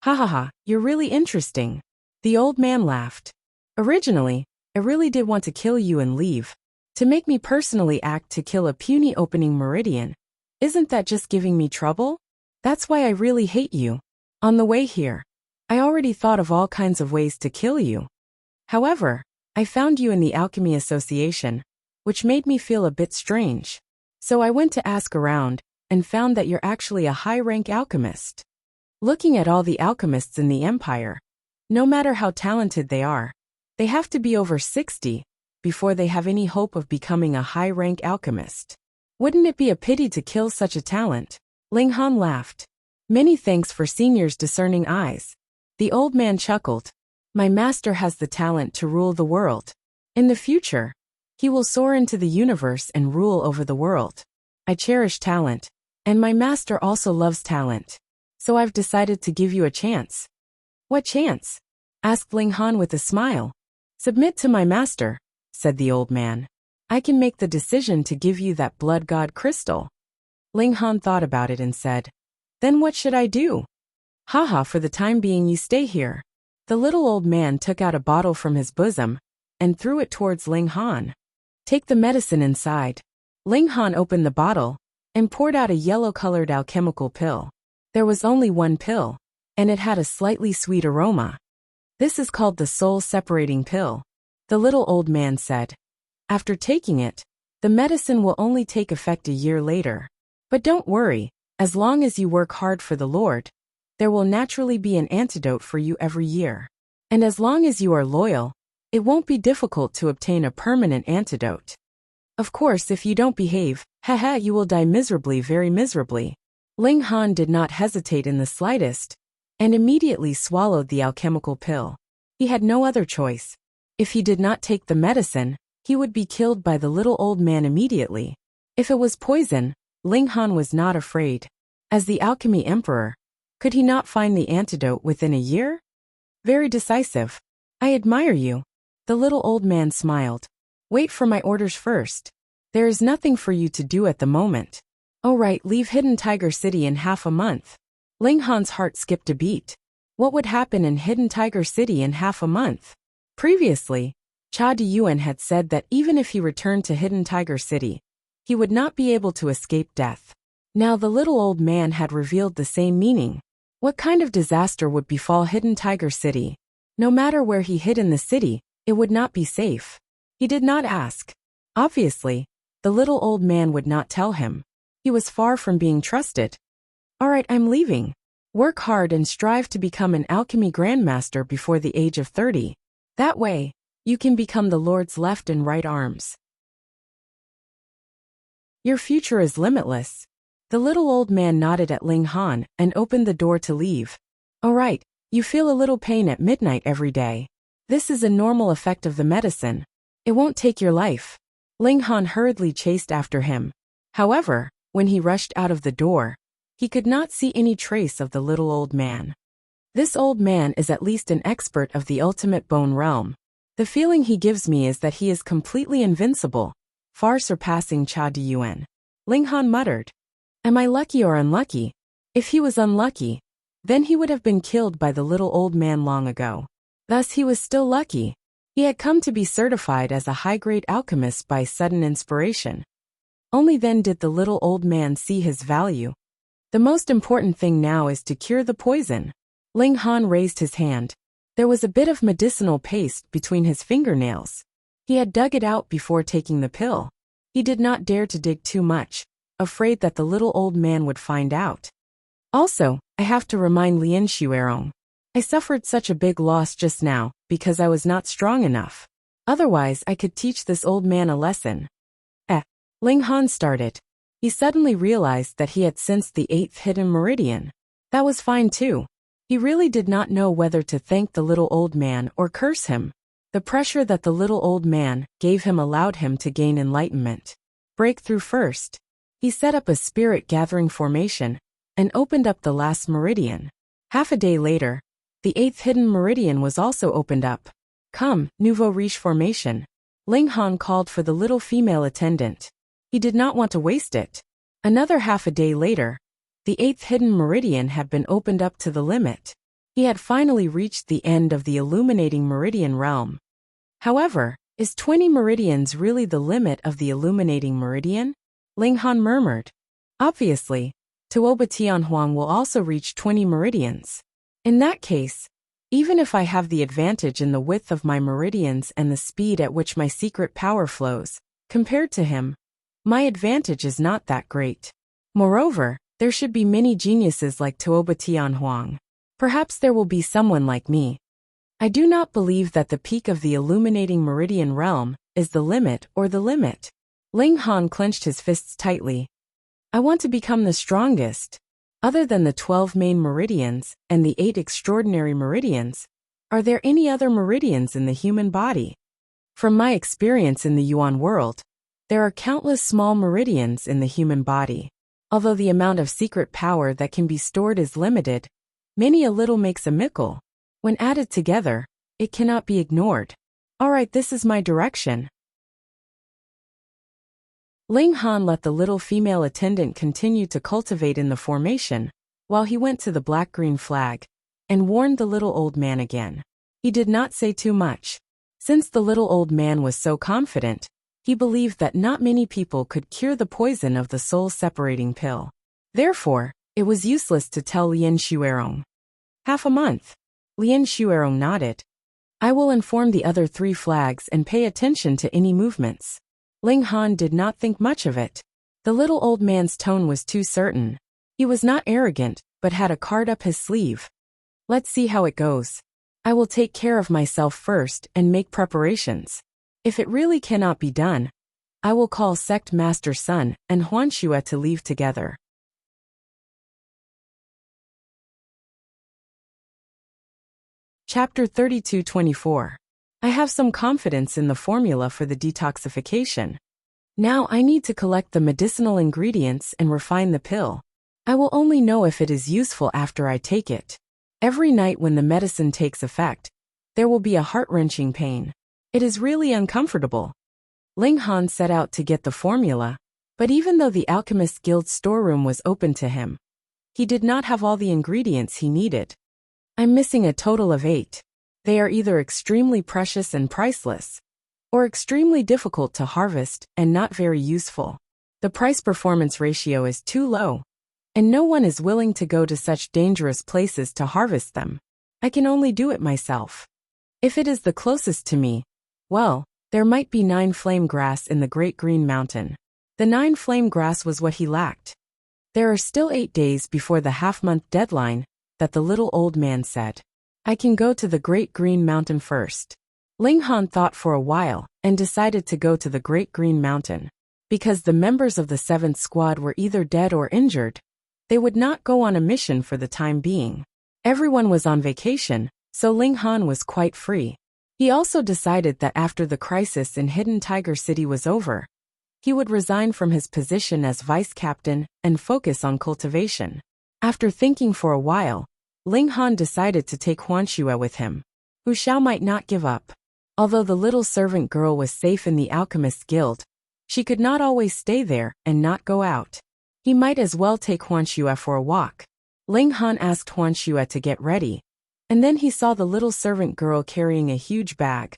"Ha ha ha, you're really interesting." The old man laughed. "Originally, I really did want to kill you and leave. To make me personally act to kill a puny opening meridian. Isn't that just giving me trouble? That's why I really hate you. On the way here, I already thought of all kinds of ways to kill you. However, I found you in the Alchemy Association, which made me feel a bit strange. So I went to ask around, and found that you're actually a high-rank alchemist. Looking at all the alchemists in the Empire, no matter how talented they are, they have to be over 60 before they have any hope of becoming a high-rank alchemist. Wouldn't it be a pity to kill such a talent?" Ling Han laughed. "Many thanks for Senior's discerning eyes." The old man chuckled. "My master has the talent to rule the world. In the future, he will soar into the universe and rule over the world. I cherish talent, and my master also loves talent. So I've decided to give you a chance." "What chance?" asked Ling Han with a smile. "Submit to my master," said the old man. "I can make the decision to give you that blood god crystal." Ling Han thought about it and said, "Then what should I do?" "Haha, for the time being you stay here." The little old man took out a bottle from his bosom and threw it towards Ling Han. "Take the medicine inside." Ling Han opened the bottle and poured out a yellow-colored alchemical pill. There was only one pill, and it had a slightly sweet aroma. "This is called the soul-separating pill," the little old man said. "After taking it, the medicine will only take effect a year later. But don't worry, as long as you work hard for the Lord, there will naturally be an antidote for you every year. And as long as you are loyal, it won't be difficult to obtain a permanent antidote. Of course, if you don't behave, you will die miserably, very miserably." Ling Han did not hesitate in the slightest, and immediately swallowed the alchemical pill. He had no other choice. If he did not take the medicine, he would be killed by the little old man immediately. If it was poison, Ling Han was not afraid. As the alchemy emperor, could he not find the antidote within a year? Very decisive. "I admire you." The little old man smiled. "Wait for my orders first. There is nothing for you to do at the moment." "Oh right, leave Hidden Tiger City in half a month." Ling Han's heart skipped a beat. What would happen in Hidden Tiger City in half a month? Previously, Cha Diyuan had said that even if he returned to Hidden Tiger City, he would not be able to escape death. Now the little old man had revealed the same meaning. What kind of disaster would befall Hidden Tiger City? No matter where he hid in the city, it would not be safe. He did not ask. Obviously, the little old man would not tell him. He was far from being trusted. All right, I'm leaving. Work hard and strive to become an alchemy grandmaster before the age of 30. That way, you can become the Lord's left and right arms. Your future is limitless. The little old man nodded at Ling Han and opened the door to leave. All right, you feel a little pain at midnight every day. This is a normal effect of the medicine. It won't take your life. Ling Han hurriedly chased after him. However, when he rushed out of the door, he could not see any trace of the little old man. This old man is at least an expert of the ultimate bone realm. The feeling he gives me is that he is completely invincible, far surpassing Cha Diyuan. Ling Han muttered. Am I lucky or unlucky? If he was unlucky, then he would have been killed by the little old man long ago. Thus he was still lucky. He had come to be certified as a high-grade alchemist by sudden inspiration. Only then did the little old man see his value. The most important thing now is to cure the poison. Ling Han raised his hand. There was a bit of medicinal paste between his fingernails. He had dug it out before taking the pill. He did not dare to dig too much, afraid that the little old man would find out. Also, I have to remind Lien Xuerong. I suffered such a big loss just now because I was not strong enough. Otherwise, I could teach this old man a lesson. Ling Han started. He suddenly realized that he had sensed the 8th hidden meridian. That was fine too. He really did not know whether to thank the little old man or curse him. The pressure that the little old man gave him allowed him to gain enlightenment. Breakthrough first. He set up a spirit-gathering formation and opened up the last meridian. Half a day later, the 8th hidden meridian was also opened up. Come, nouveau riche formation. Ling Han called for the little female attendant. He did not want to waste it. Another half a day later, the 8th hidden meridian had been opened up to the limit. He had finally reached the end of the illuminating meridian realm. However, is 20 meridians really the limit of the illuminating meridian? Ling Han murmured. Obviously, Tuoba Tianhuang will also reach 20 meridians. In that case, even if I have the advantage in the width of my meridians and the speed at which my secret power flows, compared to him, my advantage is not that great. Moreover, there should be many geniuses like Tuoba Tianhuang. Perhaps there will be someone like me. I do not believe that the peak of the illuminating meridian realm is the limit or the limit. Ling Han clenched his fists tightly. I want to become the strongest. Other than the 12 main meridians and the 8 extraordinary meridians, are there any other meridians in the human body? From my experience in the Yuan world, there are countless small meridians in the human body. Although the amount of secret power that can be stored is limited, many a little makes a mickle. When added together, it cannot be ignored. All right, this is my direction. Ling Han let the little female attendant continue to cultivate in the formation, while he went to the black-green flag, and warned the little old man again. He did not say too much. Since the little old man was so confident, he believed that not many people could cure the poison of the soul-separating pill. Therefore, it was useless to tell Lien Xuerong. Half a month. Lien Xuerong nodded. I will inform the other 3 flags and pay attention to any movements. Ling Han did not think much of it. The little old man's tone was too certain. He was not arrogant, but had a card up his sleeve. Let's see how it goes. I will take care of myself first and make preparations. If it really cannot be done, I will call Sect Master Sun and Huanxue to leave together. Chapter 32-24. I have some confidence in the formula for the detoxification. Now I need to collect the medicinal ingredients and refine the pill. I will only know if it is useful after I take it. Every night when the medicine takes effect, there will be a heart-wrenching pain. It is really uncomfortable. Ling Han set out to get the formula, but even though the Alchemist Guild's storeroom was open to him, he did not have all the ingredients he needed. I'm missing a total of 8. They are either extremely precious and priceless, or extremely difficult to harvest and not very useful. The price-performance ratio is too low, and no one is willing to go to such dangerous places to harvest them. I can only do it myself. If it is the closest to me, well, there might be 9 flame grass in the Great Green Mountain. The 9 flame grass was what he lacked. There are still 8 days before the half-month deadline, that the little old man said. I can go to the Great Green Mountain first. Ling Han thought for a while and decided to go to the Great Green Mountain. Because the members of the 7th squad were either dead or injured, they would not go on a mission for the time being. Everyone was on vacation, so Ling Han was quite free. He also decided that after the crisis in Hidden Tiger City was over, he would resign from his position as vice captain and focus on cultivation. After thinking for a while, Ling Han decided to take Huanxue with him. Wuxia might not give up. Although the little servant girl was safe in the Alchemist's Guild, she could not always stay there and not go out. He might as well take Huanxue for a walk. Ling Han asked Huanxue to get ready, and then he saw the little servant girl carrying a huge bag,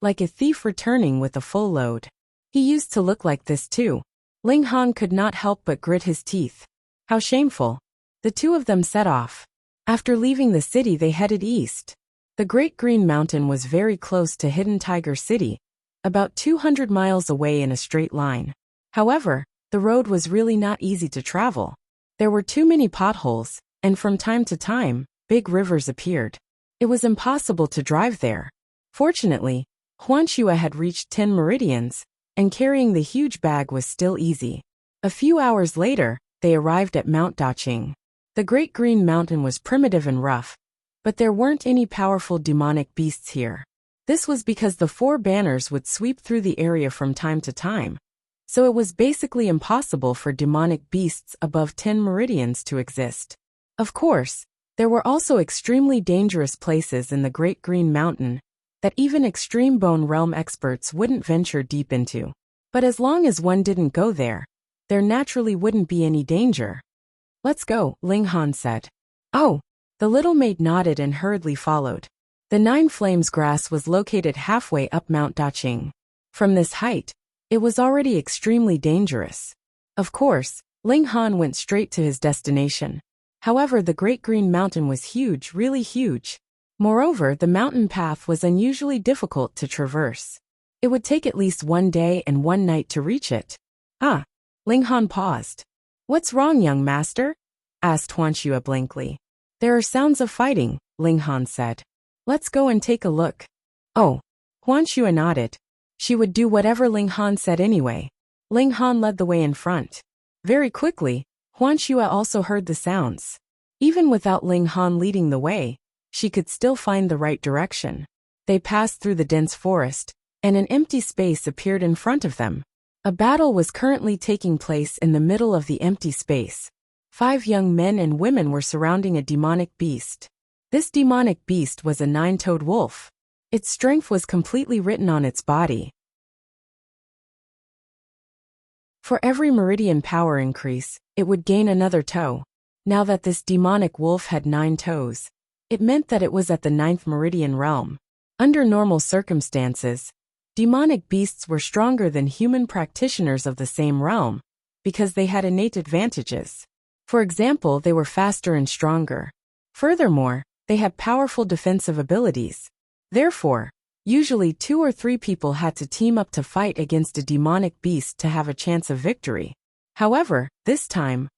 like a thief returning with a full load. He used to look like this too. Ling Han could not help but grit his teeth. How shameful. The two of them set off. After leaving the city, they headed east. The Great Green Mountain was very close to Hidden Tiger City, about 200 miles away in a straight line. However, the road was really not easy to travel. There were too many potholes, and from time to time, big rivers appeared. It was impossible to drive there. Fortunately, Huanxue had reached 10 meridians, and carrying the huge bag was still easy. A few hours later, they arrived at Mount Daqing. The Great Green Mountain was primitive and rough, but there weren't any powerful demonic beasts here. This was because the 4 banners would sweep through the area from time to time, so it was basically impossible for demonic beasts above 10 meridians to exist. Of course, there were also extremely dangerous places in the Great Green Mountain that even extreme bone realm experts wouldn't venture deep into. But as long as one didn't go there, there naturally wouldn't be any danger. Let's go, Ling Han said. Oh, the little maid nodded and hurriedly followed. The 9 Flames grass was located halfway up Mount Daqing. From this height, it was already extremely dangerous. Of course, Ling Han went straight to his destination. However, the Great Green Mountain was huge, really huge. Moreover, the mountain path was unusually difficult to traverse. It would take at least 1 day and 1 night to reach it. Ah, Ling Han paused. What's wrong, young master? Asked Huanxue blankly. There are sounds of fighting, Ling Han said. Let's go and take a look. Oh, Huanxue nodded. She would do whatever Ling Han said anyway. Ling Han led the way in front. Very quickly, Huanxue also heard the sounds. Even without Ling Han leading the way, she could still find the right direction. They passed through the dense forest, and an empty space appeared in front of them. A battle was currently taking place in the middle of the empty space. 5 young men and women were surrounding a demonic beast. This demonic beast was a 9-toed wolf. Its strength was completely written on its body. For every meridian power increase, it would gain another toe. Now that this demonic wolf had 9 toes, it meant that it was at the 9th meridian realm. Under normal circumstances, demonic beasts were stronger than human practitioners of the same realm, because they had innate advantages. For example, they were faster and stronger. Furthermore, they had powerful defensive abilities. Therefore, usually 2 or 3 people had to team up to fight against a demonic beast to have a chance of victory. However, this time,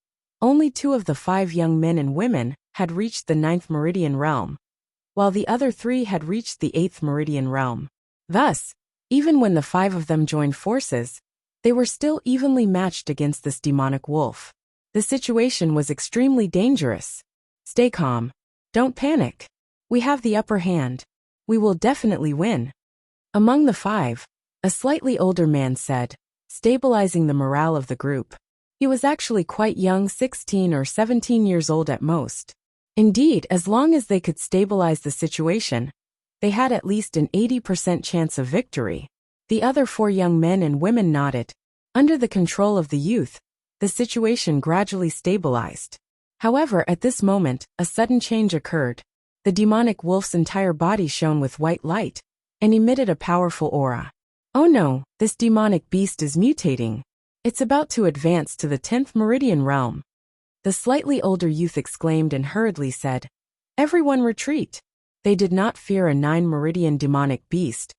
only 2 of the 5 young men and women had reached the 9th meridian realm, while the other 3 had reached the 8th meridian realm. Thus, even when the 5 of them joined forces, they were still evenly matched against this demonic wolf. The situation was extremely dangerous. Stay calm. Don't panic. We have the upper hand. We will definitely win. Among the 5, a slightly older man said, stabilizing the morale of the group. He was actually quite young, 16 or 17 years old at most. Indeed, as long as they could stabilize the situation, they had at least an 80% chance of victory. The other 4 young men and women nodded. Under the control of the youth, the situation gradually stabilized. However, at this moment, a sudden change occurred. The demonic wolf's entire body shone with white light and emitted a powerful aura. Oh no, this demonic beast is mutating. It's about to advance to the 10th meridian realm. The slightly older youth exclaimed and hurriedly said, "Everyone retreat." They did not fear a 9-meridian demonic beast,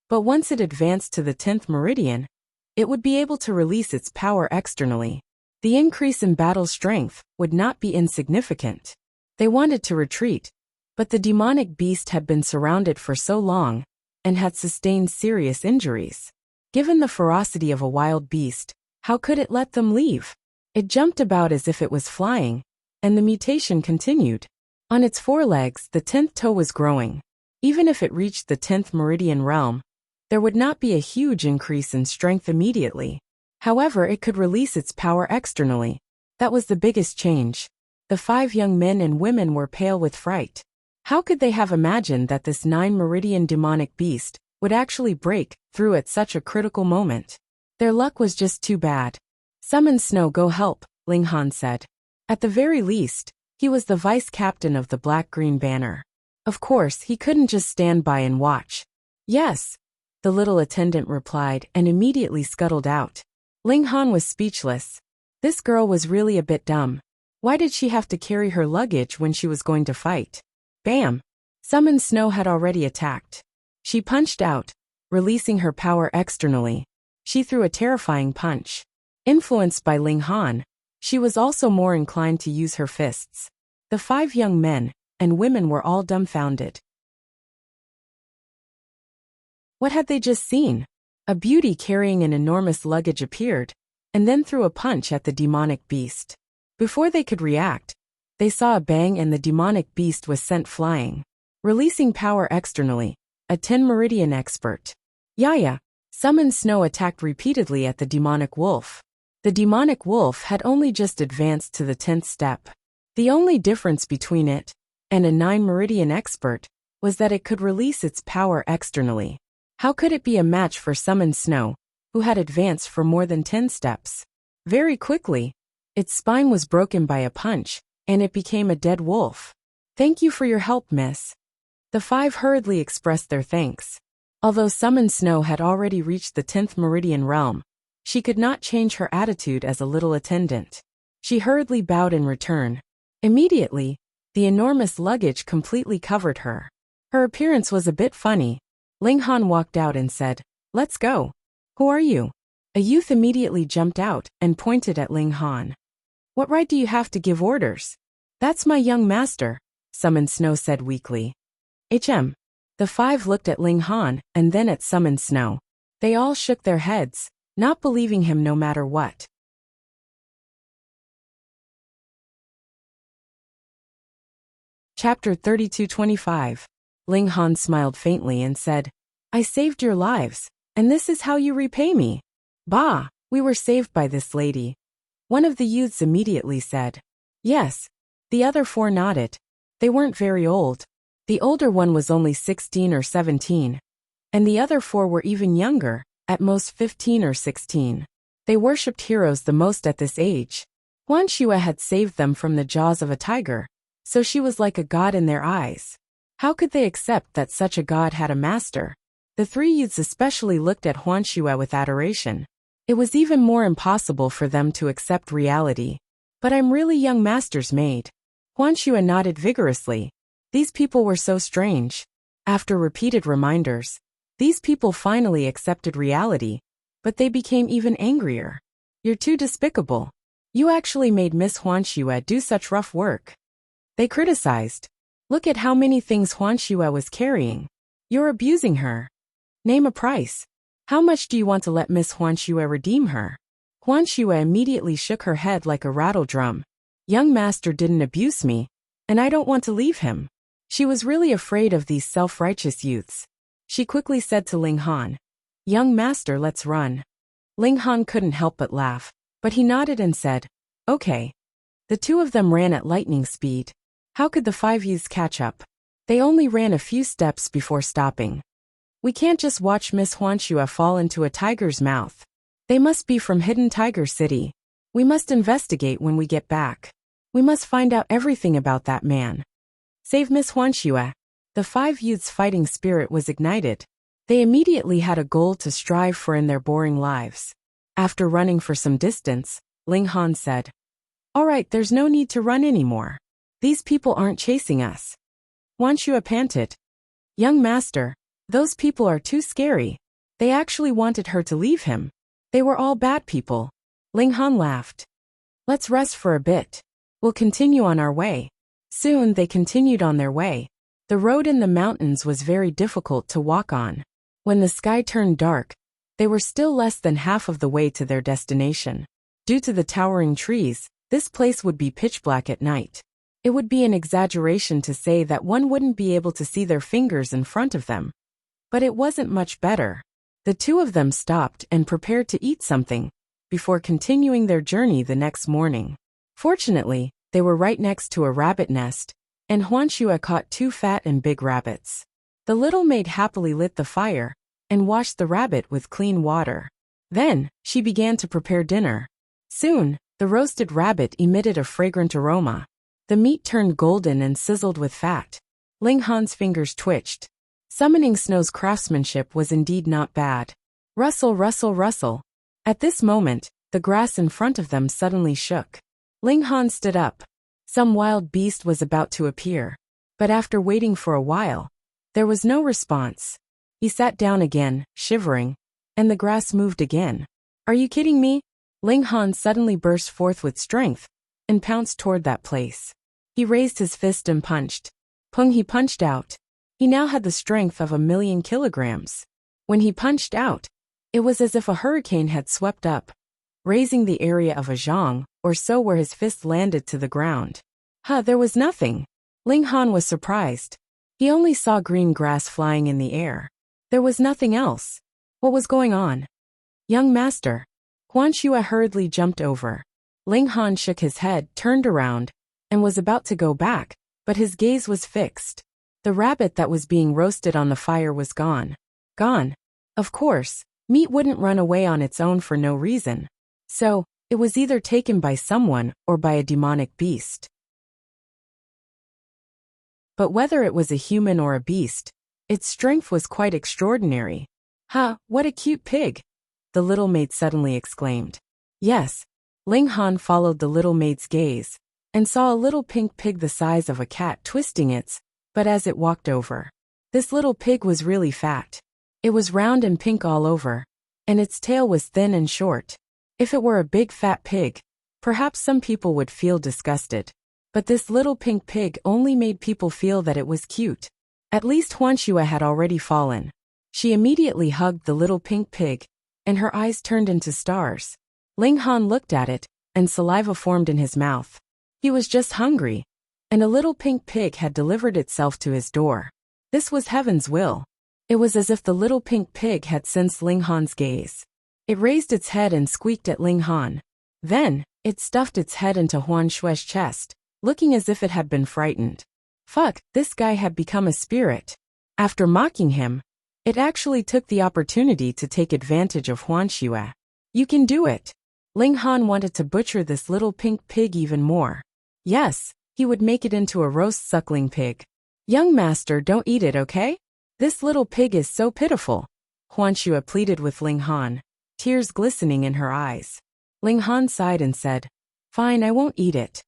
but once it advanced to the 10th meridian, it would be able to release its power externally. The increase in battle strength would not be insignificant. They wanted to retreat, but the demonic beast had been surrounded for so long and had sustained serious injuries. Given the ferocity of a wild beast, how could it let them leave? It jumped about as if it was flying, and the mutation continued. On its forelegs, the 10th toe was growing. Even if it reached the 10th meridian realm, there would not be a huge increase in strength immediately. However, it could release its power externally. That was the biggest change. The 5 young men and women were pale with fright. How could they have imagined that this 9-meridian demonic beast would actually break through at such a critical moment? Their luck was just too bad. "Summon Snow, go help," Ling Han said. At the very least, he was the vice captain of the Black-Green Banner. Of course, he couldn't just stand by and watch. "Yes," the little attendant replied and immediately scuttled out. Ling Han was speechless. This girl was really a bit dumb. Why did she have to carry her luggage when she was going to fight? Bam! Summon Snow had already attacked. She punched out, releasing her power externally. She threw a terrifying punch. Influenced by Ling Han, she was also more inclined to use her fists. The 5 young men and women were all dumbfounded. What had they just seen? A beauty carrying an enormous luggage appeared, and then threw a punch at the demonic beast. Before they could react, they saw a bang and the demonic beast was sent flying. Releasing power externally, a 10-meridian expert. Yaya, Summon Snow attacked repeatedly at the demonic wolf. The demonic wolf had only just advanced to the 10th step. The only difference between it and a 9-meridian expert was that it could release its power externally. How could it be a match for Summon Snow, who had advanced for more than 10 steps? Very quickly, its spine was broken by a punch, and it became a dead wolf. "Thank you for your help, miss." The 5 hurriedly expressed their thanks. Although Summon Snow had already reached the 10th meridian realm, she could not change her attitude as a little attendant. She hurriedly bowed in return. Immediately, the enormous luggage completely covered her. Her appearance was a bit funny. Ling Han walked out and said, "Let's go." "Who are you?" A youth immediately jumped out and pointed at Ling Han. "What right do you have to give orders?" "That's my young master," Summon Snow said weakly. The 5 looked at Ling Han and then at Summon Snow. They all shook their heads, not believing him no matter what. Chapter 32-25. Ling Han smiled faintly and said, "I saved your lives, and this is how you repay me." "Bah, we were saved by this lady," one of the youths immediately said. "Yes." The other 4 nodded. They weren't very old. The older one was only 16 or 17, and the other 4 were even younger, at most 15 or 16. They worshipped heroes the most at this age. Huan Xue had saved them from the jaws of a tiger, so she was like a god in their eyes. How could they accept that such a god had a master? The 3 youths especially looked at Huan Xue with adoration. It was even more impossible for them to accept reality. "But I'm really young master's maid." Huan Xue nodded vigorously. These people were so strange. After repeated reminders, these people finally accepted reality, but they became even angrier. "You're too despicable. You actually made Miss Huan Xue do such rough work." They criticized. "Look at how many things Huan Xue was carrying. You're abusing her. Name a price. How much do you want to let Miss Huan Xue redeem her?" Huan Xue immediately shook her head like a rattle drum. "Young master didn't abuse me, and I don't want to leave him." She was really afraid of these self-righteous youths. She quickly said to Ling Han, "Young master, let's run." Ling Han couldn't help but laugh, but he nodded and said, "Okay." The 2 of them ran at lightning speed. How could the 5 youths catch up? They only ran a few steps before stopping. "We can't just watch Miss Huan Xue fall into a tiger's mouth. They must be from Hidden Tiger City. We must investigate when we get back. We must find out everything about that man. Save Miss Huan Xue." The 5 youths' fighting spirit was ignited. They immediately had a goal to strive for in their boring lives. After running for some distance, Ling Han said, "All right, there's no need to run anymore. These people aren't chasing us." Huan Xue panted, "Young master, those people are too scary." They actually wanted her to leave him. They were all bad people. Ling Han laughed. "Let's rest for a bit. We'll continue on our way." Soon they continued on their way. The road in the mountains was very difficult to walk on. When the sky turned dark, they were still less than half of the way to their destination. Due to the towering trees, this place would be pitch black at night. It would be an exaggeration to say that one wouldn't be able to see their fingers in front of them. But it wasn't much better. The two of them stopped and prepared to eat something, before continuing their journey the next morning. Fortunately, they were right next to a rabbit nest, and Huan Xue caught 2 fat and big rabbits. The little maid happily lit the fire, and washed the rabbit with clean water. Then, she began to prepare dinner. Soon, the roasted rabbit emitted a fragrant aroma. The meat turned golden and sizzled with fat. Ling Han's fingers twitched. Summoning Snow's craftsmanship was indeed not bad. Rustle, rustle, rustle. At this moment, the grass in front of them suddenly shook. Ling Han stood up. Some wild beast was about to appear. But after waiting for a while, there was no response. He sat down again, shivering, and the grass moved again. "Are you kidding me?" Ling Han suddenly burst forth with strength, and pounced toward that place. He raised his fist and punched. Pung, he punched out. He now had the strength of 1,000,000 kilograms. When he punched out, it was as if a hurricane had swept up, raising the area of a zhang or so where his fist landed to the ground. There was nothing. Ling Han was surprised. He only saw green grass flying in the air. There was nothing else. What was going on? "Young master." Huan Xue hurriedly jumped over. Ling Han shook his head, turned around, and was about to go back, but his gaze was fixed. The rabbit that was being roasted on the fire was gone. Gone. Of course, meat wouldn't run away on its own for no reason. So, it was either taken by someone or by a demonic beast. But whether it was a human or a beast, its strength was quite extraordinary. What a cute pig!" the little maid suddenly exclaimed. Yes. Ling Han followed the little maid's gaze, and saw a little pink pig the size of a cat twisting its, but as it walked over. This little pig was really fat. It was round and pink all over, and its tail was thin and short. If it were a big fat pig, perhaps some people would feel disgusted. But this little pink pig only made people feel that it was cute. At least Huan Xue had already fallen. She immediately hugged the little pink pig, and her eyes turned into stars. Ling Han looked at it, and saliva formed in his mouth. He was just hungry, and a little pink pig had delivered itself to his door. This was heaven's will. It was as if the little pink pig had sensed Ling Han's gaze. It raised its head and squeaked at Ling Han. Then, it stuffed its head into Huan Xue's chest, looking as if it had been frightened. Fuck, this guy had become a spirit. After mocking him, it actually took the opportunity to take advantage of Huan Xue. You can do it. Ling Han wanted to butcher this little pink pig even more. Yes, he would make it into a roast suckling pig. Young master, don't eat it, okay? This little pig is so pitiful. Huan Xue pleaded with Ling Han, tears glistening in her eyes. Ling Han sighed and said, Fine, I won't eat it.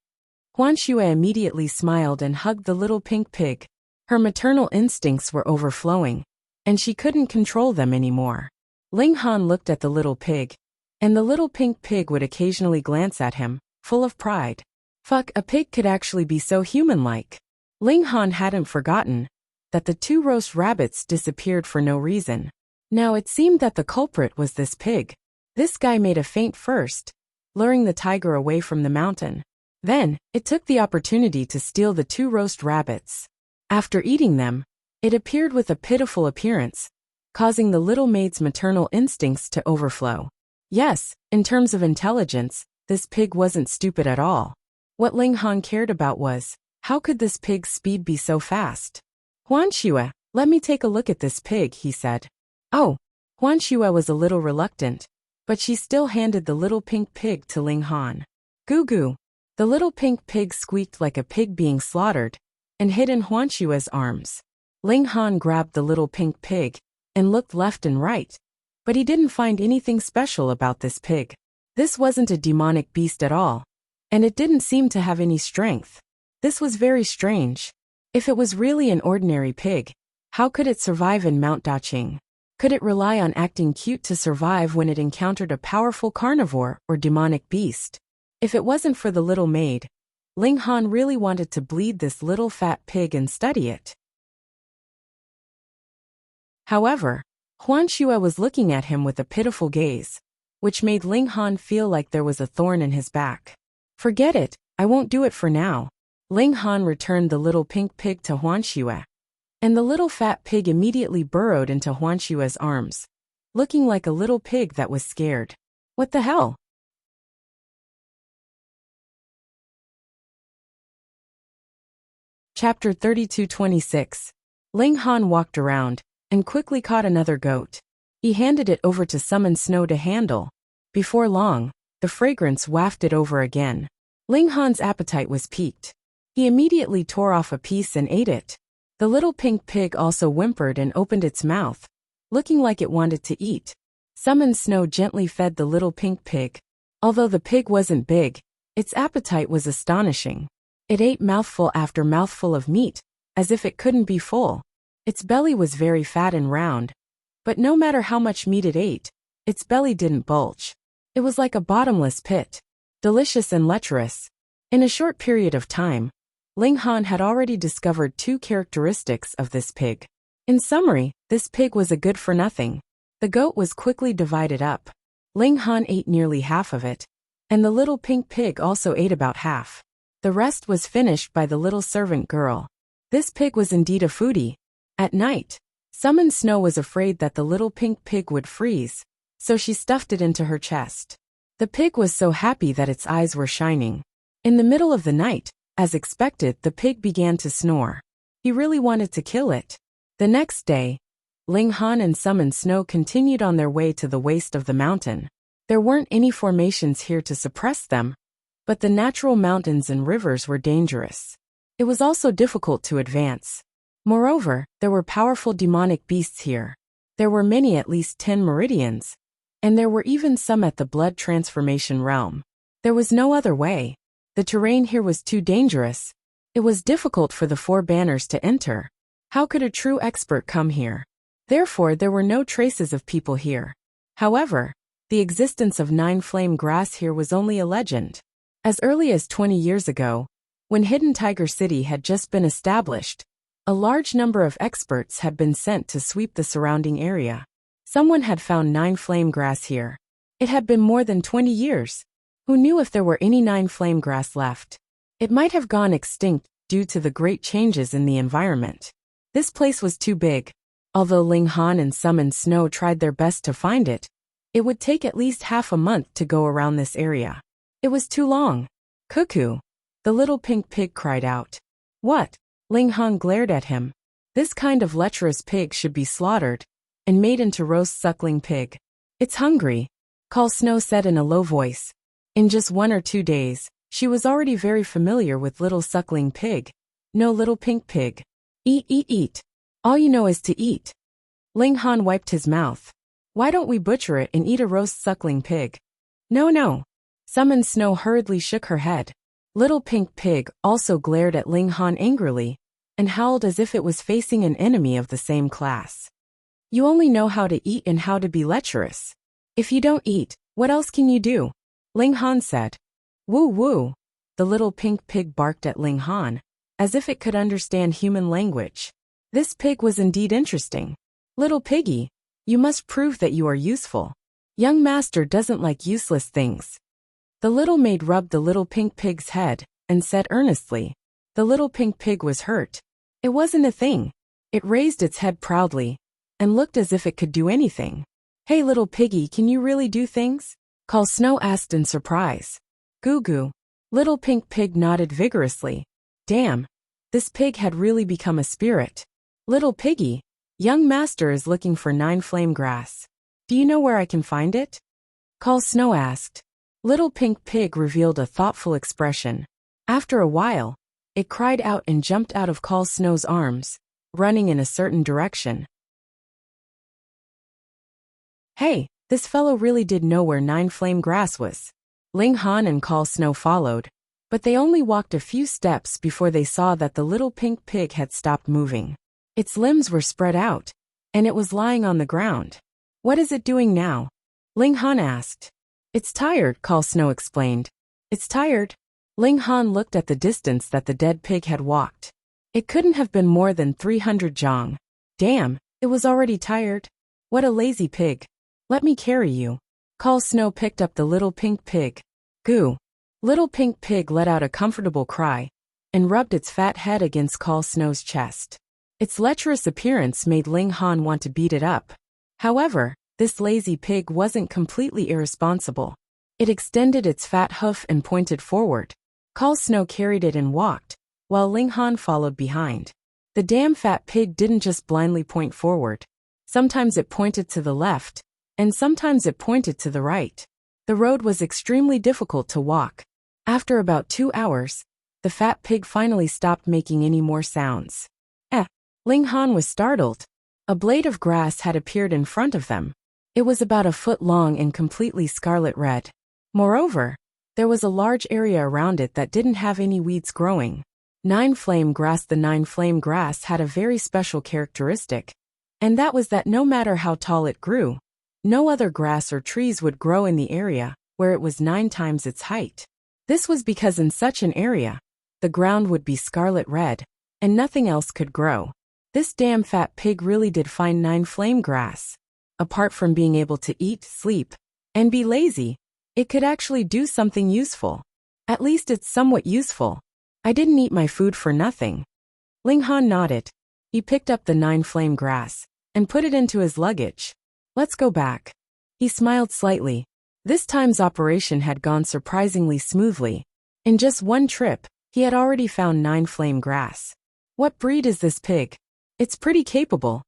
Huan Xue immediately smiled and hugged the little pink pig. Her maternal instincts were overflowing, and she couldn't control them anymore. Ling Han looked at the little pig, and the little pink pig would occasionally glance at him, full of pride. Fuck, a pig could actually be so human-like. Ling Han hadn't forgotten that the 2 roast rabbits disappeared for no reason. Now it seemed that the culprit was this pig. This guy made a feint first, luring the tiger away from the mountain. Then, it took the opportunity to steal the 2 roast rabbits. After eating them, it appeared with a pitiful appearance, causing the little maid's maternal instincts to overflow. Yes, in terms of intelligence, this pig wasn't stupid at all. What Ling Han cared about was, how could this pig's speed be so fast? Huan Xue, let me take a look at this pig, he said. Oh, Huan Xue was a little reluctant, but she still handed the little pink pig to Ling Han. Goo goo. The little pink pig squeaked like a pig being slaughtered, and hid in Huan Xue's arms. Ling Han grabbed the little pink pig, and looked left and right. But he didn't find anything special about this pig. This wasn't a demonic beast at all. And it didn't seem to have any strength. This was very strange. If it was really an ordinary pig, how could it survive in Mount Daqing? Could it rely on acting cute to survive when it encountered a powerful carnivore or demonic beast? If it wasn't for the little maid, Ling Han really wanted to bleed this little fat pig and study it. However, Huan Xue was looking at him with a pitiful gaze, which made Ling Han feel like there was a thorn in his back. Forget it, I won't do it for now. Ling Han returned the little pink pig to Huan Xue. And the little fat pig immediately burrowed into Huan Xue's arms, looking like a little pig that was scared. What the hell? Chapter 32:26. Ling Han walked around and quickly caught another goat. He handed it over to Summon Snow to handle. Before long, the fragrance wafted over again. Ling Han's appetite was piqued. He immediately tore off a piece and ate it. The little pink pig also whimpered and opened its mouth, looking like it wanted to eat. Summon Snow gently fed the little pink pig. Although the pig wasn't big, its appetite was astonishing. It ate mouthful after mouthful of meat, as if it couldn't be full. Its belly was very fat and round, but no matter how much meat it ate, its belly didn't bulge. It was like a bottomless pit, delicious and lecherous. In a short period of time, Ling Han had already discovered two characteristics of this pig. In summary, this pig was a good-for-nothing. The goat was quickly divided up. Ling Han ate nearly half of it, and the little pink pig also ate about half. The rest was finished by the little servant girl. This pig was indeed a foodie. At night, Summon Snow was afraid that the little pink pig would freeze, so she stuffed it into her chest. The pig was so happy that its eyes were shining. In the middle of the night, as expected, the pig began to snore. He really wanted to kill it. The next day, Ling Han and Summon Snow continued on their way to the waist of the mountain. There weren't any formations here to suppress them, but the natural mountains and rivers were dangerous. It was also difficult to advance. Moreover, there were powerful demonic beasts here. There were many, at least 10 meridians, and there were even some at the blood transformation realm. There was no other way. The terrain here was too dangerous. It was difficult for the 4 banners to enter. How could a true expert come here? Therefore, there were no traces of people here. However, the existence of 9 flame grass here was only a legend. As early as 20 years ago, when Hidden Tiger City had just been established, a large number of experts had been sent to sweep the surrounding area. Someone had found 9 flame grass here. It had been more than 20 years. Who knew if there were any 9 flame grass left? It might have gone extinct due to the great changes in the environment. This place was too big. Although Ling Han and Summon Snow tried their best to find it, it would take at least half a month to go around this area. It was too long. Cuckoo! The little pink pig cried out. What? Ling Han glared at him. This kind of lecherous pig should be slaughtered and made into roast suckling pig. It's hungry, Call Snow said in a low voice. In just 1 or 2 days, she was already very familiar with little suckling pig. No little pink pig. Eat, eat, eat. All you know is to eat. Ling Han wiped his mouth. Why don't we butcher it and eat a roast suckling pig? No, no. Summon Snow hurriedly shook her head. Little pink pig also glared at Ling Han angrily and howled as if it was facing an enemy of the same class. You only know how to eat and how to be lecherous. If you don't eat, what else can you do? Ling Han said. Woo woo. The little pink pig barked at Ling Han, as if it could understand human language. This pig was indeed interesting. Little piggy, you must prove that you are useful. Young master doesn't like useless things. The little maid rubbed the little pink pig's head and said earnestly. The little pink pig was hurt. It wasn't a thing. It raised its head proudly and looked as if it could do anything. Hey little piggy, can you really do things? Call Snow asked in surprise. Goo goo. Little pink pig nodded vigorously. Damn, this pig had really become a spirit. Little piggy, young master is looking for 9 flame grass. Do you know where I can find it? Call Snow asked. Little pink pig revealed a thoughtful expression. After a while, it cried out and jumped out of Call Snow's arms, running in a certain direction. Hey, this fellow really did know where 9 flame grass was. Ling Han and Call Snow followed, but they only walked a few steps before they saw that the little pink pig had stopped moving. Its limbs were spread out, and it was lying on the ground. What is it doing now? Ling Han asked. It's tired, Call Snow explained. It's tired? Ling Han looked at the distance that the dead pig had walked. It couldn't have been more than 300 zhang. Damn, it was already tired. What a lazy pig. Let me carry you. Call Snow picked up the little pink pig. Goo. Little pink pig let out a comfortable cry and rubbed its fat head against Call Snow's chest. Its lecherous appearance made Ling Han want to beat it up. However, this lazy pig wasn't completely irresponsible. It extended its fat hoof and pointed forward. Call Snow carried it and walked, while Ling Han followed behind. The damn fat pig didn't just blindly point forward. Sometimes it pointed to the left, and sometimes it pointed to the right. The road was extremely difficult to walk. After about 2 hours, the fat pig finally stopped making any more sounds. Ling Han was startled. A blade of grass had appeared in front of them. It was about a foot long and completely scarlet red. Moreover, there was a large area around it that didn't have any weeds growing. 9-flame grass. The 9-flame grass had a very special characteristic, and that was that no matter how tall it grew, no other grass or trees would grow in the area where it was 9 times its height. This was because in such an area, the ground would be scarlet red, and nothing else could grow. This damn fat pig really did find 9-flame grass. Apart from being able to eat, sleep, and be lazy, it could actually do something useful. At least it's somewhat useful. I didn't eat my food for nothing. Ling Han nodded. He picked up the 9-flame grass and put it into his luggage. Let's go back. He smiled slightly. This time's operation had gone surprisingly smoothly. In just one trip, he had already found 9-flame grass. What breed is this pig? It's pretty capable.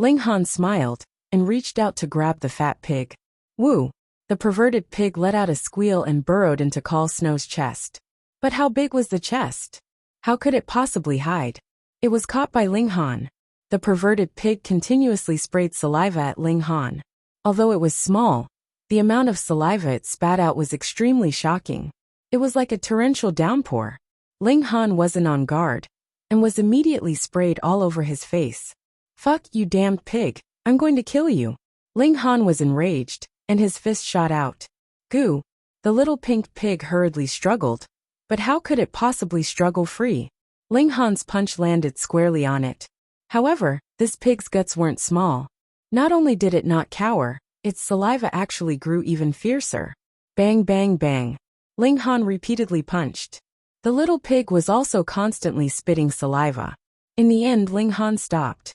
Ling Han smiled and reached out to grab the fat pig. Woo! The perverted pig let out a squeal and burrowed into Call Snow's chest. But how big was the chest? How could it possibly hide? It was caught by Ling Han. The perverted pig continuously sprayed saliva at Ling Han. Although it was small, the amount of saliva it spat out was extremely shocking. It was like a torrential downpour. Ling Han wasn't on guard and was immediately sprayed all over his face. Fuck you damned pig, I'm going to kill you. Ling Han was enraged, and his fist shot out. Goo! The little pink pig hurriedly struggled, but how could it possibly struggle free? Ling Han's punch landed squarely on it. However, this pig's guts weren't small. Not only did it not cower, its saliva actually grew even fiercer. Bang bang bang. Ling Han repeatedly punched. The little pig was also constantly spitting saliva. In the end, Ling Han stopped.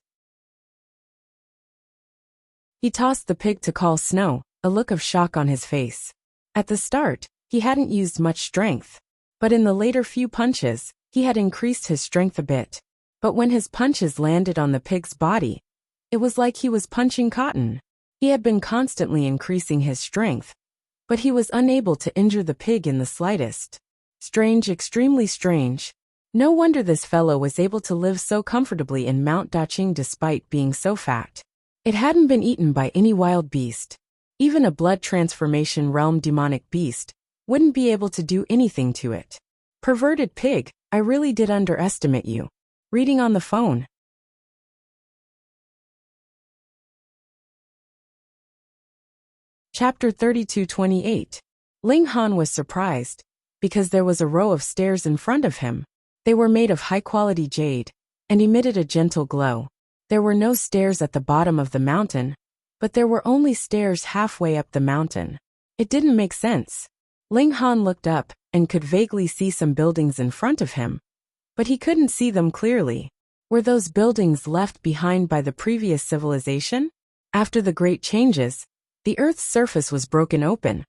He tossed the pig to Call Snow, a look of shock on his face. At the start, he hadn't used much strength, but in the later few punches, he had increased his strength a bit. But when his punches landed on the pig's body, it was like he was punching cotton. He had been constantly increasing his strength, but he was unable to injure the pig in the slightest. Strange, extremely strange. No wonder this fellow was able to live so comfortably in Mount Daqing despite being so fat. It hadn't been eaten by any wild beast. Even a blood transformation realm demonic beast wouldn't be able to do anything to it. Perverted pig, I really did underestimate you. Reading on the phone. Chapter 32:28. Ling Han was surprised, because there was a row of stairs in front of him. They were made of high-quality jade, and emitted a gentle glow. There were no stairs at the bottom of the mountain, but there were only stairs halfway up the mountain. It didn't make sense. Ling Han looked up, and could vaguely see some buildings in front of him, but he couldn't see them clearly. Were those buildings left behind by the previous civilization? After the great changes, the Earth's surface was broken open,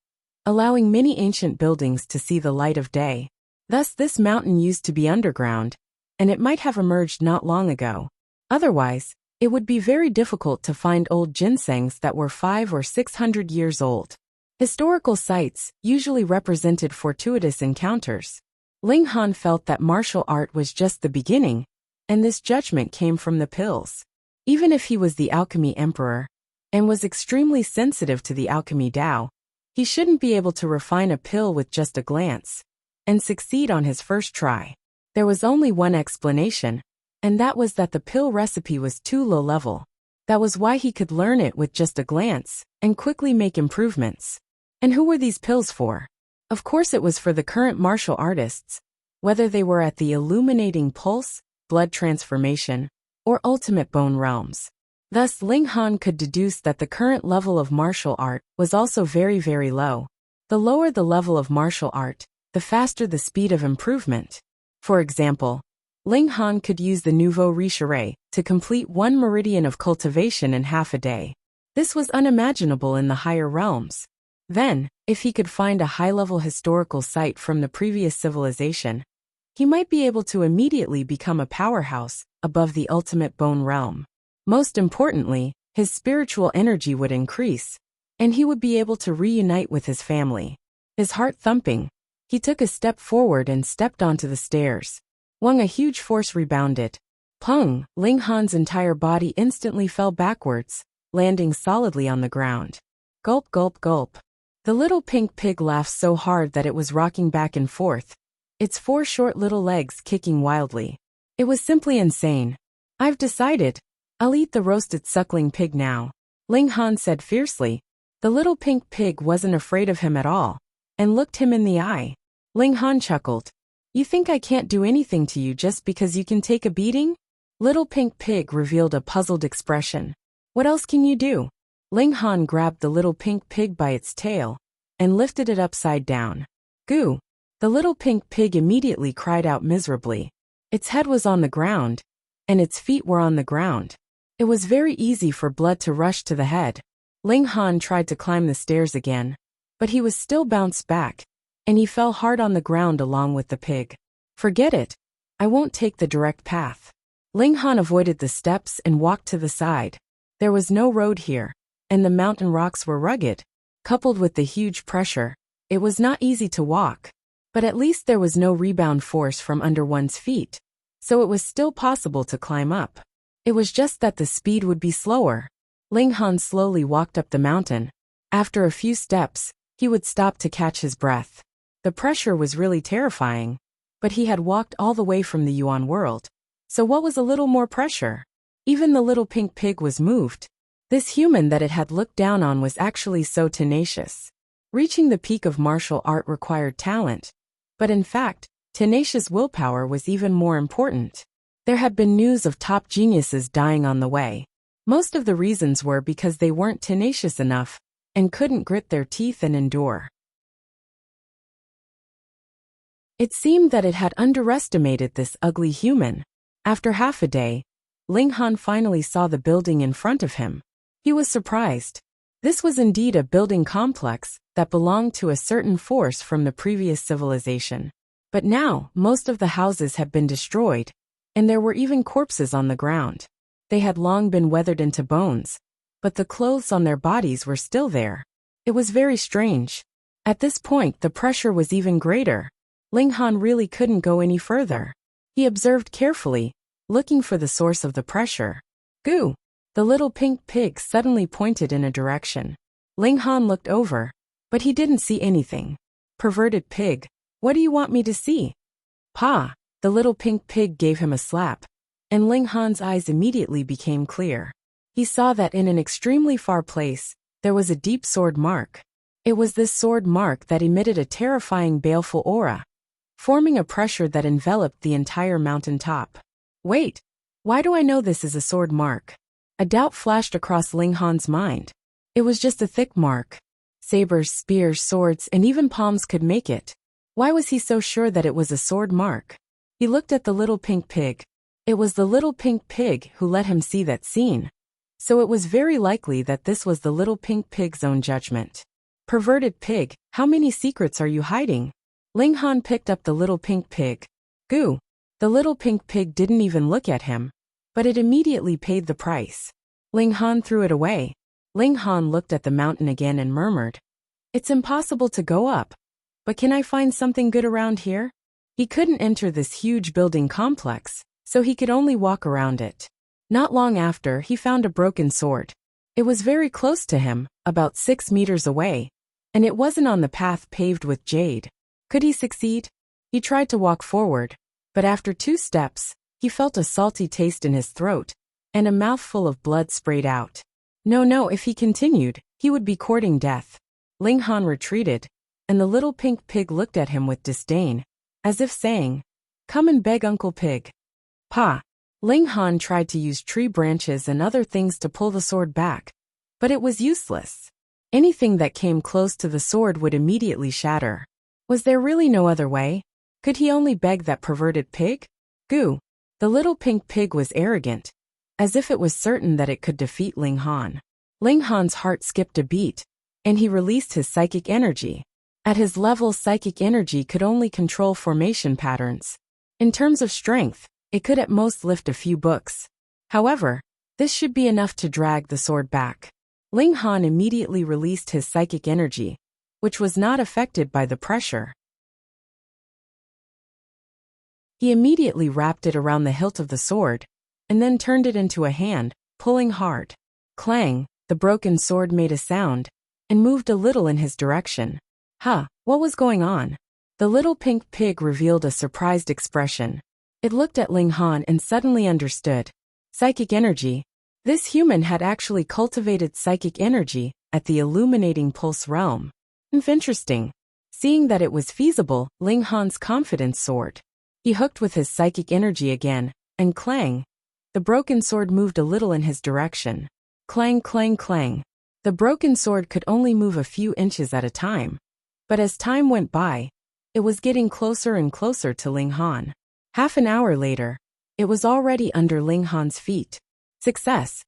allowing many ancient buildings to see the light of day. Thus this mountain used to be underground, and it might have emerged not long ago. Otherwise, it would be very difficult to find old ginsengs that were 500 or 600 years old. Historical sites usually represented fortuitous encounters. Ling Han felt that martial art was just the beginning, and this judgment came from the pills. Even if he was the alchemy emperor, and was extremely sensitive to the alchemy Tao. He shouldn't be able to refine a pill with just a glance and succeed on his first try. There was only one explanation, and that was that the pill recipe was too low level. That was why he could learn it with just a glance and quickly make improvements. And who were these pills for? Of course it was for the current martial artists, whether they were at the illuminating pulse, blood transformation, or ultimate bone realms. Thus Ling Han could deduce that the current level of martial art was also very, very low. The lower the level of martial art, the faster the speed of improvement. For example, Ling Han could use the nouveau riche to complete 1 meridian of cultivation in half a day. This was unimaginable in the higher realms. Then, if he could find a high-level historical site from the previous civilization, he might be able to immediately become a powerhouse above the ultimate bone realm. Most importantly, his spiritual energy would increase, and he would be able to reunite with his family. His heart thumping, he took a step forward and stepped onto the stairs. A huge force rebounded. Pung! Ling Han's entire body instantly fell backwards, landing solidly on the ground. Gulp, gulp, gulp. The little pink pig laughed so hard that it was rocking back and forth, its 4 short little legs kicking wildly. It was simply insane. I've decided. I'll eat the roasted suckling pig now, Ling Han said fiercely. The little pink pig wasn't afraid of him at all, and looked him in the eye. Ling Han chuckled. You think I can't do anything to you just because you can take a beating? Little pink pig revealed a puzzled expression. What else can you do? Ling Han grabbed the little pink pig by its tail and lifted it upside down. Goo! The little pink pig immediately cried out miserably. Its head was on the ground, and its feet were on the ground. It was very easy for blood to rush to the head. Ling Han tried to climb the stairs again, but he was still bounced back, and he fell hard on the ground along with the pig. Forget it. I won't take the direct path. Ling Han avoided the steps and walked to the side. There was no road here, and the mountain rocks were rugged. Coupled with the huge pressure, it was not easy to walk. But at least there was no rebound force from under one's feet, so it was still possible to climb up. It was just that the speed would be slower. Ling Han slowly walked up the mountain. After a few steps, he would stop to catch his breath. The pressure was really terrifying, but he had walked all the way from the Yuan world. So what was a little more pressure? Even the little pink pig was moved. This human that it had looked down on was actually so tenacious. Reaching the peak of martial art required talent. But in fact, tenacious willpower was even more important. There had been news of top geniuses dying on the way. Most of the reasons were because they weren't tenacious enough and couldn't grit their teeth and endure. It seemed that it had underestimated this ugly human. After half a day, Ling Han finally saw the building in front of him. He was surprised. This was indeed a building complex that belonged to a certain force from the previous civilization. But now, most of the houses had been destroyed, and there were even corpses on the ground. They had long been weathered into bones, but the clothes on their bodies were still there. It was very strange. At this point, the pressure was even greater. Ling Han really couldn't go any further. He observed carefully, looking for the source of the pressure. Goo! The little pink pig suddenly pointed in a direction. Ling Han looked over, but he didn't see anything. Perverted pig, what do you want me to see? Pa! The little pink pig gave him a slap, and Ling Han's eyes immediately became clear. He saw that in an extremely far place, there was a deep sword mark. It was this sword mark that emitted a terrifying baleful aura, forming a pressure that enveloped the entire mountain top. Wait, why do I know this is a sword mark? A doubt flashed across Ling Han's mind. It was just a thick mark. Sabers, spears, swords, and even palms could make it. Why was he so sure that it was a sword mark? He looked at the little pink pig. It was the little pink pig who let him see that scene. So it was very likely that this was the little pink pig's own judgment. Perverted pig, how many secrets are you hiding? Ling Han picked up the little pink pig. Goo! The little pink pig didn't even look at him, but it immediately paid the price. Ling Han threw it away. Ling Han looked at the mountain again and murmured, "It's impossible to go up. But can I find something good around here?" He couldn't enter this huge building complex, so he could only walk around it. Not long after, he found a broken sword. It was very close to him, about 6 meters away, and it wasn't on the path paved with jade. Could he succeed? He tried to walk forward, but after 2 steps, he felt a salty taste in his throat, and a mouthful of blood sprayed out. No, if he continued, he would be courting death. Ling Han retreated, and the little pink pig looked at him with disdain, as if saying, "Come and beg Uncle Pig." Pa! Ling Han tried to use tree branches and other things to pull the sword back, but it was useless. Anything that came close to the sword would immediately shatter. Was there really no other way? Could he only beg that perverted pig? Goo! The little pink pig was arrogant, as if it was certain that it could defeat Ling Han. Ling Han's heart skipped a beat, and he released his psychic energy. At his level, psychic energy could only control formation patterns. In terms of strength, it could at most lift a few books. However, this should be enough to drag the sword back. Ling Han immediately released his psychic energy, which was not affected by the pressure. He immediately wrapped it around the hilt of the sword, and then turned it into a hand, pulling hard. Clang, the broken sword made a sound, and moved a little in his direction. What was going on? The little pink pig revealed a surprised expression. It looked at Ling Han and suddenly understood. Psychic energy. This human had actually cultivated psychic energy at the illuminating pulse realm. Interesting. Seeing that it was feasible, Ling Han's confidence soared. He hooked with his psychic energy again, and clang! The broken sword moved a little in his direction. Clang, clang, clang. The broken sword could only move a few inches at a time. But as time went by, it was getting closer and closer to Ling Han. Half an hour later, it was already under Ling Han's feet. Success!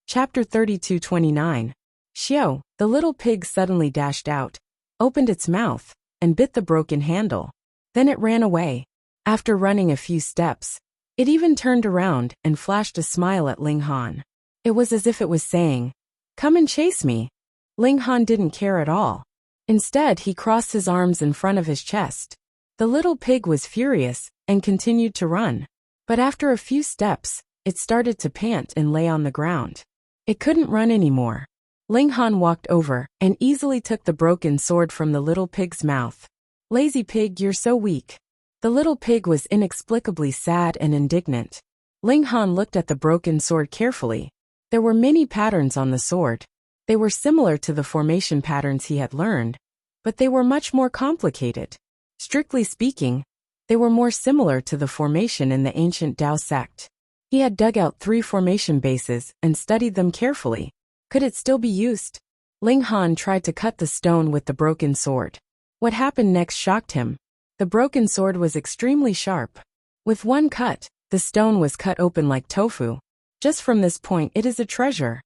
Chapter 32:29. Xiao, the little pig suddenly dashed out, opened its mouth, and bit the broken handle. Then it ran away. After running a few steps, it even turned around and flashed a smile at Ling Han. It was as if it was saying, "Come and chase me." Ling Han didn't care at all. Instead, he crossed his arms in front of his chest. The little pig was furious and continued to run. But after a few steps, it started to pant and lay on the ground. It couldn't run anymore. Ling Han walked over and easily took the broken sword from the little pig's mouth. "Lazy pig, you're so weak." The little pig was inexplicably sad and indignant. Ling Han looked at the broken sword carefully. There were many patterns on the sword. They were similar to the formation patterns he had learned, but they were much more complicated. Strictly speaking, they were more similar to the formation in the ancient Tao sect. He had dug out 3 formation bases and studied them carefully. Could it still be used? Ling Han tried to cut the stone with the broken sword. What happened next shocked him. The broken sword was extremely sharp. With one cut, the stone was cut open like tofu. Just from this point, it is a treasure.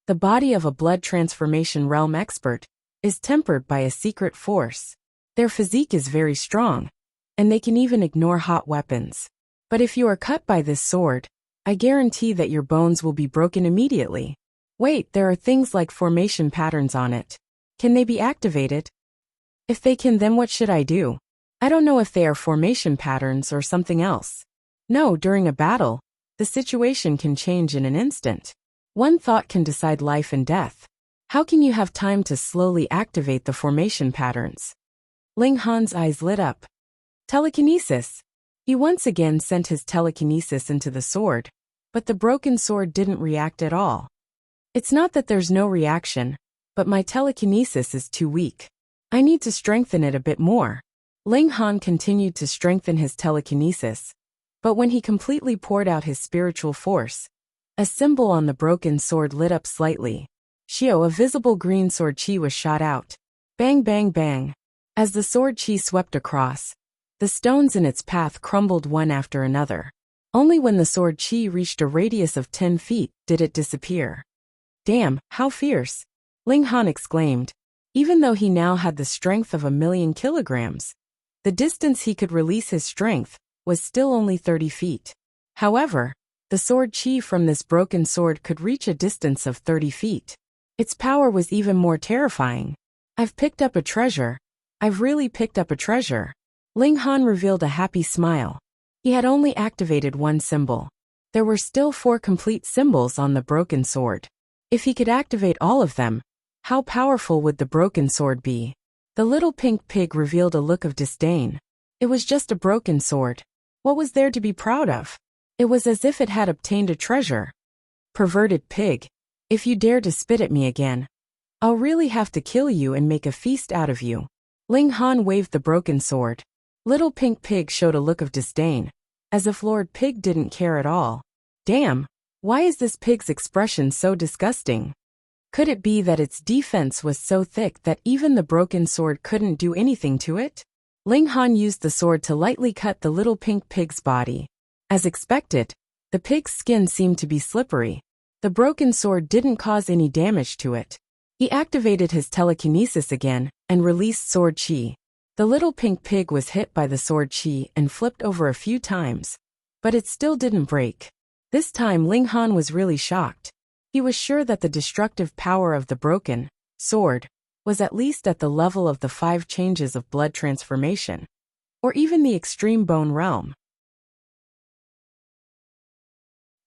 The body of a blood transformation realm expert is tempered by a secret force. Their physique is very strong, and they can even ignore hot weapons. But if you are cut by this sword, I guarantee that your bones will be broken immediately. Wait, there are things like formation patterns on it. Can they be activated? If they can, then what should I do? I don't know if they are formation patterns or something else. No, during a battle, the situation can change in an instant. One thought can decide life and death. How can you have time to slowly activate the formation patterns? Ling Han's eyes lit up. Telekinesis. He once again sent his telekinesis into the sword, but the broken sword didn't react at all. It's not that there's no reaction, but my telekinesis is too weak. I need to strengthen it a bit more. Ling Han continued to strengthen his telekinesis, but when he completely poured out his spiritual force, a symbol on the broken sword lit up slightly. Xiao, a visible green sword chi was shot out. Bang, bang, bang. As the sword chi swept across, the stones in its path crumbled one after another. Only when the sword chi reached a radius of 10 feet did it disappear. Damn, how fierce! Ling Han exclaimed. Even though he now had the strength of 1,000,000 kilograms, the distance he could release his strength was still only 30 feet. However, the sword chi from this broken sword could reach a distance of 30 feet. Its power was even more terrifying. I've picked up a treasure. I've really picked up a treasure. Ling Han revealed a happy smile. He had only activated one symbol. There were still 4 complete symbols on the broken sword. If he could activate all of them, how powerful would the broken sword be? The little pink pig revealed a look of disdain. It was just a broken sword. What was there to be proud of? It was as if it had obtained a treasure. Perverted pig. If you dare to spit at me again, I'll really have to kill you and make a feast out of you. Ling Han waved the broken sword. Little pink pig showed a look of disdain, as if Lord Pig didn't care at all. Damn, why is this pig's expression so disgusting? Could it be that its defense was so thick that even the broken sword couldn't do anything to it? Ling Han used the sword to lightly cut the little pink pig's body. As expected, the pig's skin seemed to be slippery. The broken sword didn't cause any damage to it. He activated his telekinesis again and released sword chi. The little pink pig was hit by the sword chi and flipped over a few times, but it still didn't break. This time Ling Han was really shocked. He was sure that the destructive power of the broken sword was at least at the level of the 5 changes of blood transformation, or even the extreme bone realm.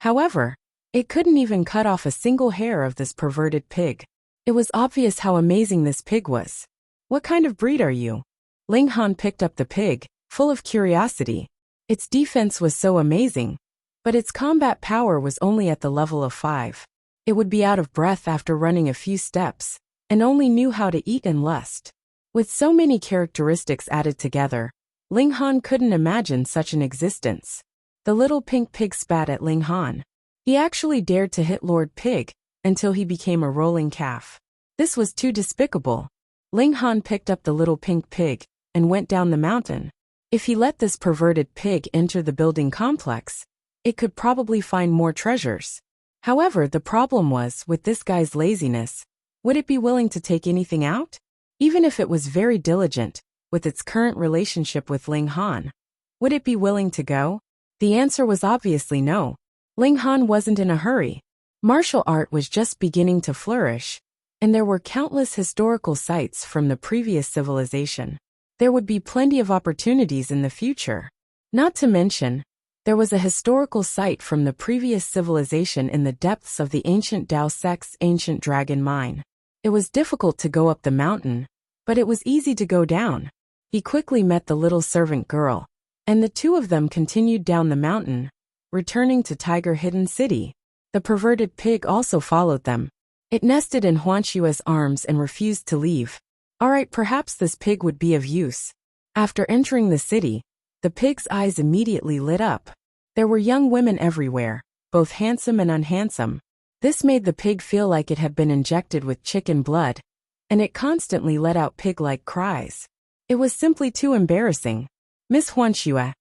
However, it couldn't even cut off a single hair of this perverted pig. It was obvious how amazing this pig was. What kind of breed are you? Ling Han picked up the pig, full of curiosity. Its defense was so amazing, but its combat power was only at the level of 5. It would be out of breath after running a few steps, and only knew how to eat and lust. With so many characteristics added together, Ling Han couldn't imagine such an existence. The little pink pig spat at Ling Han. He actually dared to hit Lord Pig until he became a rolling calf. This was too despicable. Ling Han picked up the little pink pig and went down the mountain. If he let this perverted pig enter the building complex, it could probably find more treasures. However, the problem was, with this guy's laziness, would it be willing to take anything out? Even if it was very diligent, with its current relationship with Ling Han, would it be willing to go? The answer was obviously no. Ling Han wasn't in a hurry. Martial art was just beginning to flourish, and there were countless historical sites from the previous civilization. There would be plenty of opportunities in the future. Not to mention, there was a historical site from the previous civilization in the depths of the ancient Dao sect's ancient dragon mine. It was difficult to go up the mountain, but it was easy to go down. He quickly met the little servant girl, and the two of them continued down the mountain, returning to Tiger Hidden City. The perverted pig also followed them. It nested in Huanshua's arms and refused to leave. Alright, perhaps this pig would be of use. After entering the city, the pig's eyes immediately lit up. There were young women everywhere, both handsome and unhandsome. This made the pig feel like it had been injected with chicken blood, and it constantly let out pig-like cries. It was simply too embarrassing. Miss Huanxue.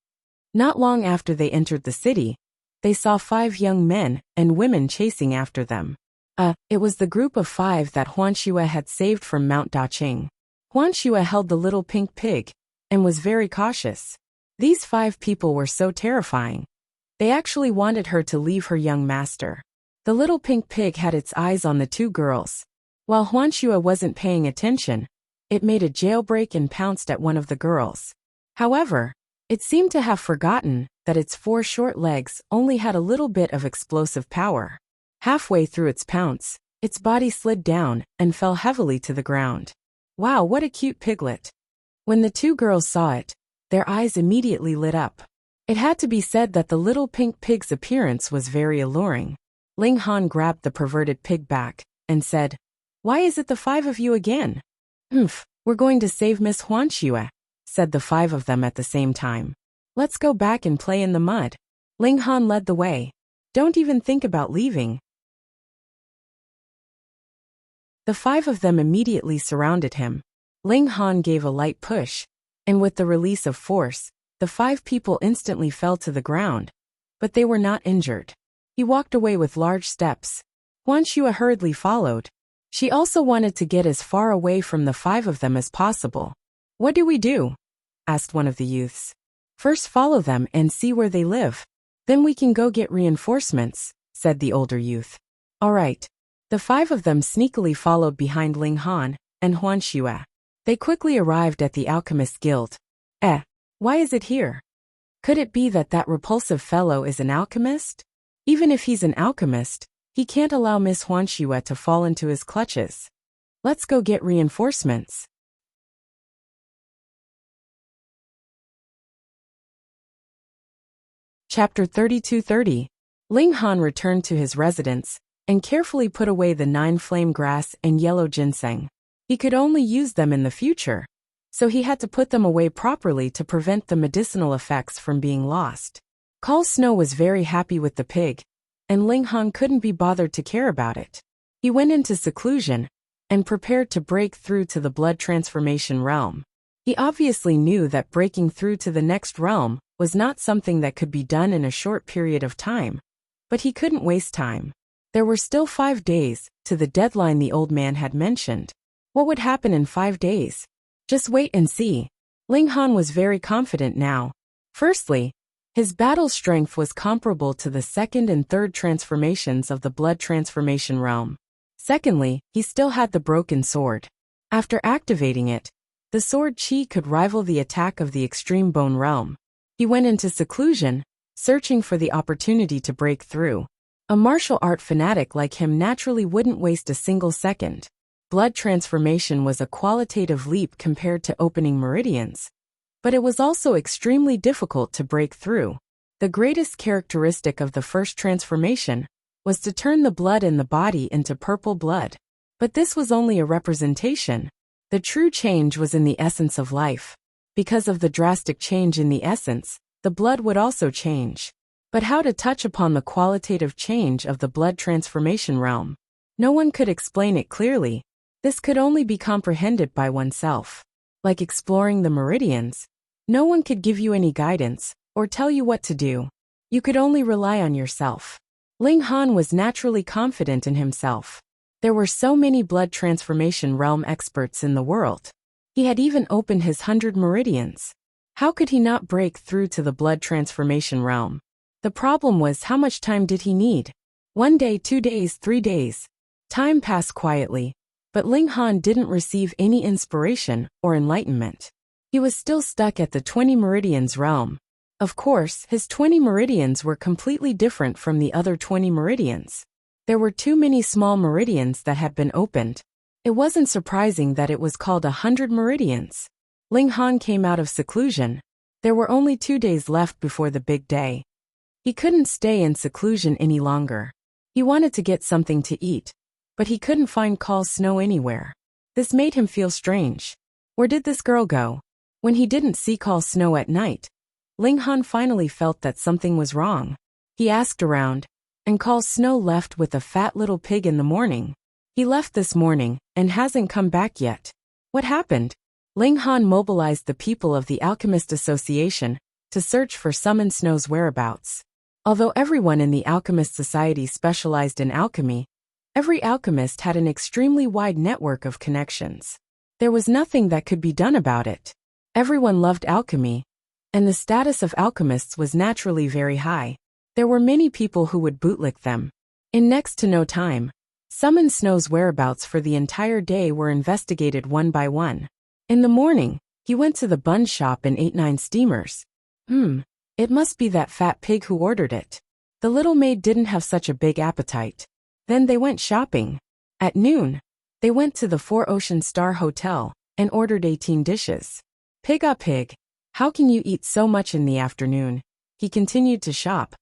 Not long after they entered the city, they saw 5 young men and women chasing after them. It was the group of 5 that Huanxue had saved from Mount Daqing. Huanxue held the little pink pig and was very cautious. These 5 people were so terrifying. They actually wanted her to leave her young master. The little pink pig had its eyes on the 2 girls. While Huanxue wasn't paying attention, it made a jailbreak and pounced at one of the girls. However, it seemed to have forgotten that its 4 short legs only had a little bit of explosive power. Halfway through its pounce, its body slid down and fell heavily to the ground. Wow, what a cute piglet. When the 2 girls saw it, their eyes immediately lit up. It had to be said that the little pink pig's appearance was very alluring. Ling Han grabbed the perverted pig back and said, "Why is it the 5 of you again?" We're going to save Miss Huanxue," said the 5 of them at the same time. "Let's go back and play in the mud." Ling Han led the way. "Don't even think about leaving." The 5 of them immediately surrounded him. Ling Han gave a light push, and with the release of force, the 5 people instantly fell to the ground, but they were not injured. He walked away with large steps. Huanxue hurriedly followed. She also wanted to get as far away from the 5 of them as possible. "What do we do?" asked one of the youths. "First follow them and see where they live. Then we can go get reinforcements," said the older youth. All right. The 5 of them sneakily followed behind Ling Han and Huanxue. They quickly arrived at the Alchemist Guild. Why is it here?" Could it be that that repulsive fellow is an alchemist? Even if he's an alchemist, he can't allow Miss Wuxia to fall into his clutches. Let's go get reinforcements. Chapter 3230. Ling Han returned to his residence and carefully put away the 9 flame grass and yellow ginseng. He could only use them in the future, so he had to put them away properly to prevent the medicinal effects from being lost. Call Snow was very happy with the pig, and Ling Han couldn't be bothered to care about it. He went into seclusion and prepared to break through to the blood transformation realm. He obviously knew that breaking through to the next realm was not something that could be done in a short period of time, but he couldn't waste time. There were still 5 days to the deadline the old man had mentioned. What would happen in 5 days? Just wait and see. Ling Han was very confident now. Firstly, his battle strength was comparable to the 2nd and 3rd transformations of the blood transformation realm. Secondly, he still had the broken sword. After activating it, the sword chi could rival the attack of the extreme bone realm. He went into seclusion, searching for the opportunity to break through. A martial art fanatic like him naturally wouldn't waste a single second. Blood transformation was a qualitative leap compared to opening meridians, but it was also extremely difficult to break through. The greatest characteristic of the first transformation was to turn the blood in the body into purple blood. But this was only a representation. The true change was in the essence of life. Because of the drastic change in the essence, the blood would also change. But how to touch upon the qualitative change of the blood transformation realm? No one could explain it clearly. This could only be comprehended by oneself. Like exploring the meridians, no one could give you any guidance or tell you what to do. You could only rely on yourself. Ling Han was naturally confident in himself. There were so many blood transformation realm experts in the world. He had even opened his 100 meridians. How could he not break through to the blood transformation realm? The problem was, how much time did he need? 1 day, 2 days, 3 days. Time passed quietly, but Ling Han didn't receive any inspiration or enlightenment. He was still stuck at the 20 meridians realm. Of course, his 20 meridians were completely different from the other 20 meridians. There were too many small meridians that had been opened. It wasn't surprising that it was called 100 meridians. Ling Han came out of seclusion. There were only 2 days left before the big day. He couldn't stay in seclusion any longer. He wanted to get something to eat, but he couldn't find Call Snow anywhere. This made him feel strange. Where did this girl go? When he didn't see Call Snow at night, Ling Han finally felt that something was wrong. He asked around, and Call Snow left with a fat little pig in the morning. He left this morning and hasn't come back yet. What happened? Ling Han mobilized the people of the Alchemist Association to search for Summon Snow's whereabouts. Although everyone in the Alchemist Society specialized in alchemy, every alchemist had an extremely wide network of connections. There was nothing that could be done about it. Everyone loved alchemy, and the status of alchemists was naturally very high. There were many people who would bootlick them. In next to no time, Summon Snow's whereabouts for the entire day were investigated one by one. In the morning, he went to the bun shop and ate 9 steamers. It must be that fat pig who ordered it. The little maid didn't have such a big appetite. Then they went shopping. At noon, they went to the 4 Ocean Star Hotel and ordered 18 dishes. Pig, how can you eat so much in the afternoon? He continued to shop.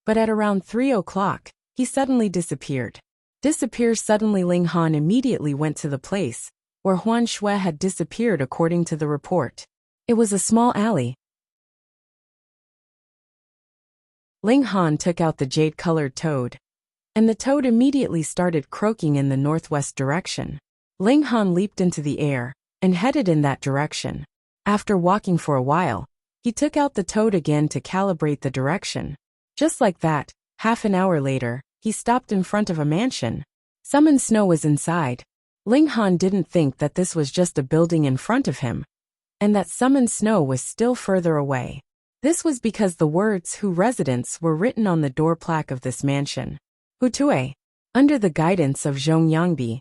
But at around 3 o'clock, he suddenly disappeared. Suddenly. Ling Han immediately went to the place where Huan Shui had disappeared according to the report. It was a small alley. Ling Han took out the jade-colored toad, and the toad immediately started croaking in the northwest direction. Ling Han leaped into the air and headed in that direction. After walking for a while, he took out the toad again to calibrate the direction. Just like that, half an hour later, he stopped in front of a mansion. Summon Snow was inside. Ling Han didn't think that this was just a building in front of him, and that Summon Snow was still further away. This was because the words "Hu Residence" were written on the door plaque of this mansion. Hutue. Under the guidance of Zhong Yangbi,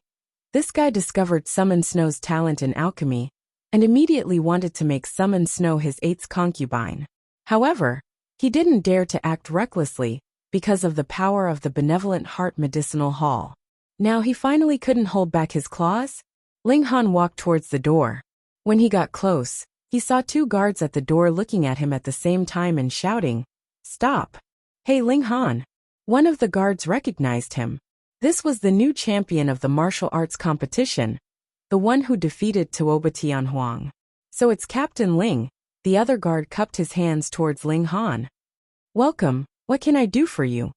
this guy discovered Summon Snow's talent in alchemy, and immediately wanted to make Summon Snow his 8th concubine. However, He didn't dare to act recklessly because of the power of the benevolent heart medicinal hall. Now he finally couldn't hold back his claws. Ling Han walked towards the door. When he got close, he saw 2 guards at the door looking at him at the same time and shouting, "Stop! Hey Ling Han!" One of the guards recognized him. This was the new champion of the martial arts competition, the one who defeated Tuoba Tianhuang. "So it's Captain Ling." The other guard cupped his hands towards Ling Han. "Welcome, what can I do for you?"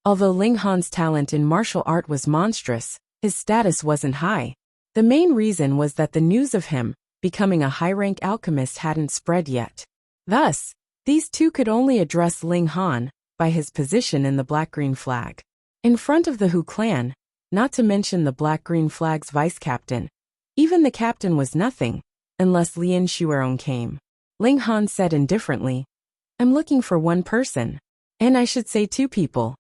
Although Ling Han's talent in martial art was monstrous, his status wasn't high. The main reason was that the news of him becoming a high-rank alchemist hadn't spread yet. Thus, these 2 could only address Ling Han by his position in the black-green flag. In front of the Hu clan, not to mention the black-green flag's vice-captain. Even the captain was nothing, unless Lin Shuerong came. Ling Han said indifferently, "I'm looking for 1 person. And I should say 2 people.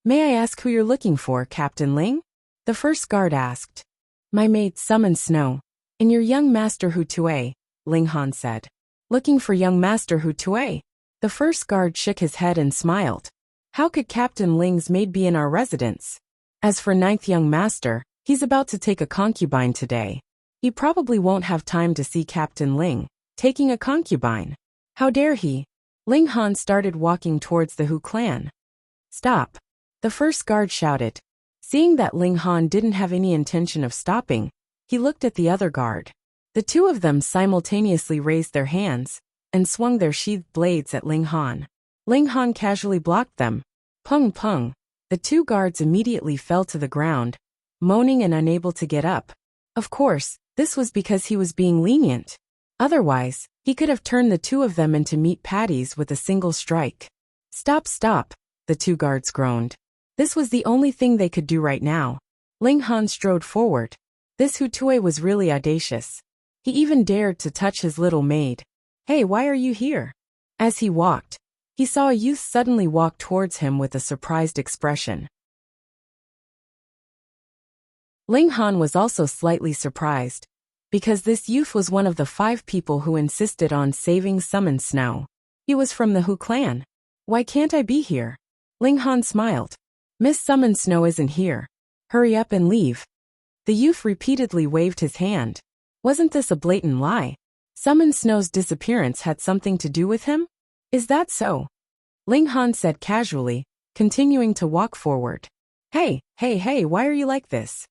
May I ask who you're looking for, Captain Ling?" The first guard asked. "My maid Summon Snow, and your young master Hu Tue," Ling Han said. "Looking for young master Hu Tue?" The first guard shook his head and smiled. "How could Captain Ling's maid be in our residence? As for 9th young master, he's about to take a concubine today. He probably won't have time to see Captain Ling taking a concubine. How dare he?" Ling Han started walking towards the Hu clan. "Stop!" the first guard shouted. Seeing that Ling Han didn't have any intention of stopping, he looked at the other guard. The 2 of them simultaneously raised their hands and swung their sheathed blades at Ling Han. Ling Han casually blocked them. Pung pung! The 2 guards immediately fell to the ground, moaning and unable to get up. Of course, this was because he was being lenient. Otherwise, he could have turned the 2 of them into meat patties with a single strike. "Stop, stop!" the 2 guards groaned. This was the only thing they could do right now. Ling Han strode forward. This Hu Tue was really audacious. He even dared to touch his little maid. "Hey, why are you here?" As he walked, he saw a youth suddenly walk towards him with a surprised expression. Ling Han was also slightly surprised, because this youth was one of the 5 people who insisted on saving Summon Snow. He was from the Hu clan. "Why can't I be here?" Ling Han smiled. "Miss Summon Snow isn't here. Hurry up and leave." The youth repeatedly waved his hand. Wasn't this a blatant lie? Summon Snow's disappearance had something to do with him? "Is that so?" Ling Han said casually, continuing to walk forward. Hey, why are you like this?"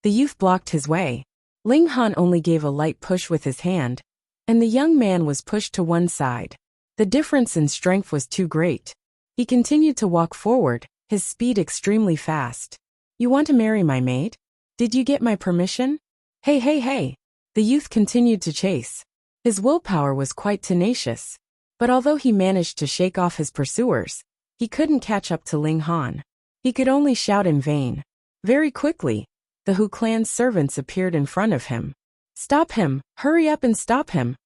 The youth blocked his way. Ling Han only gave a light push with his hand, and the young man was pushed to one side. The difference in strength was too great. He continued to walk forward, his speed extremely fast. "You want to marry my maid? Did you get my permission?" Hey. The youth continued to chase. His willpower was quite tenacious. But although he managed to shake off his pursuers, he couldn't catch up to Ling Han. He could only shout in vain. Very quickly, the Hu clan's servants appeared in front of him. "Stop him! Hurry up and stop him!"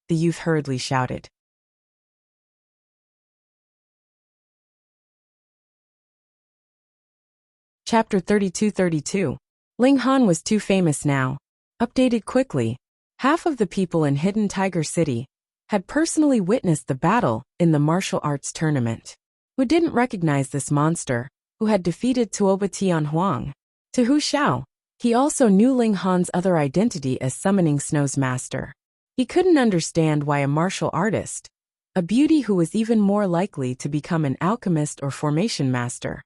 the youth hurriedly shouted. Chapter 32. Ling Han was too famous now. Updated quickly. Half of the people in Hidden Tiger City had personally witnessed the battle in the martial arts tournament. Who didn't recognize this monster, who had defeated Tuoba Tianhuang? To Hu Xiao, he also knew Ling Han's other identity as Summoning Snow's master. He couldn't understand why a martial artist, a beauty who was even more likely to become an alchemist or formation master,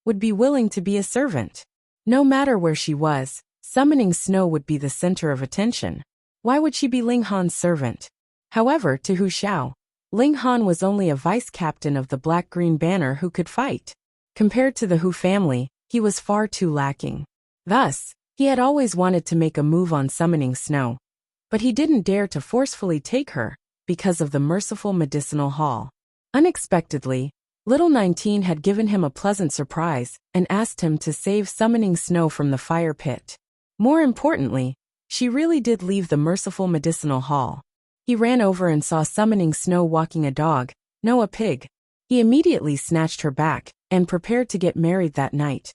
would be willing to be a servant. No matter where she was, Summoning Snow would be the center of attention. Why would she be Ling Han's servant? However, to Hu Xiao, Ling Han was only a vice-captain of the black-green banner who could fight. Compared to the Hu family, he was far too lacking. Thus, he had always wanted to make a move on Summoning Snow. But he didn't dare to forcefully take her, because of the merciful medicinal hall. Unexpectedly, Little 19 had given him a pleasant surprise and asked him to save Summoning Snow from the fire pit. More importantly, she really did leave the merciful medicinal hall. He ran over and saw Summoning Snow walking a dog, no a pig. He immediately snatched her back and prepared to get married that night,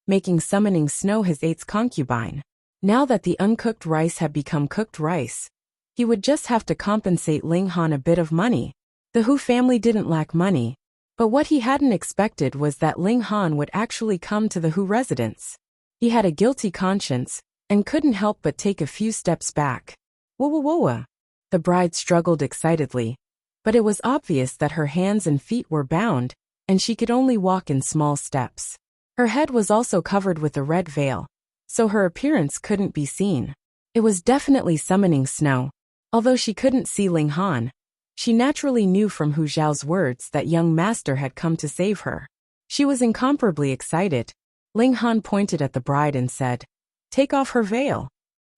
making Summoning Snow his 8th concubine. Now that the uncooked rice had become cooked rice, he would just have to compensate Ling Han a bit of money. The Hu family didn't lack money, but what he hadn't expected was that Ling Han would actually come to the Hu residence. He had a guilty conscience and couldn't help but take a few steps back. Whoa. The bride struggled excitedly, but it was obvious that her hands and feet were bound, and she could only walk in small steps. Her head was also covered with a red veil, so her appearance couldn't be seen. It was definitely summoning snow. Although she couldn't see Ling Han, she naturally knew from Hu Zhao's words that young master had come to save her. She was incomparably excited. Ling Han pointed at the bride and said, "Take off her veil."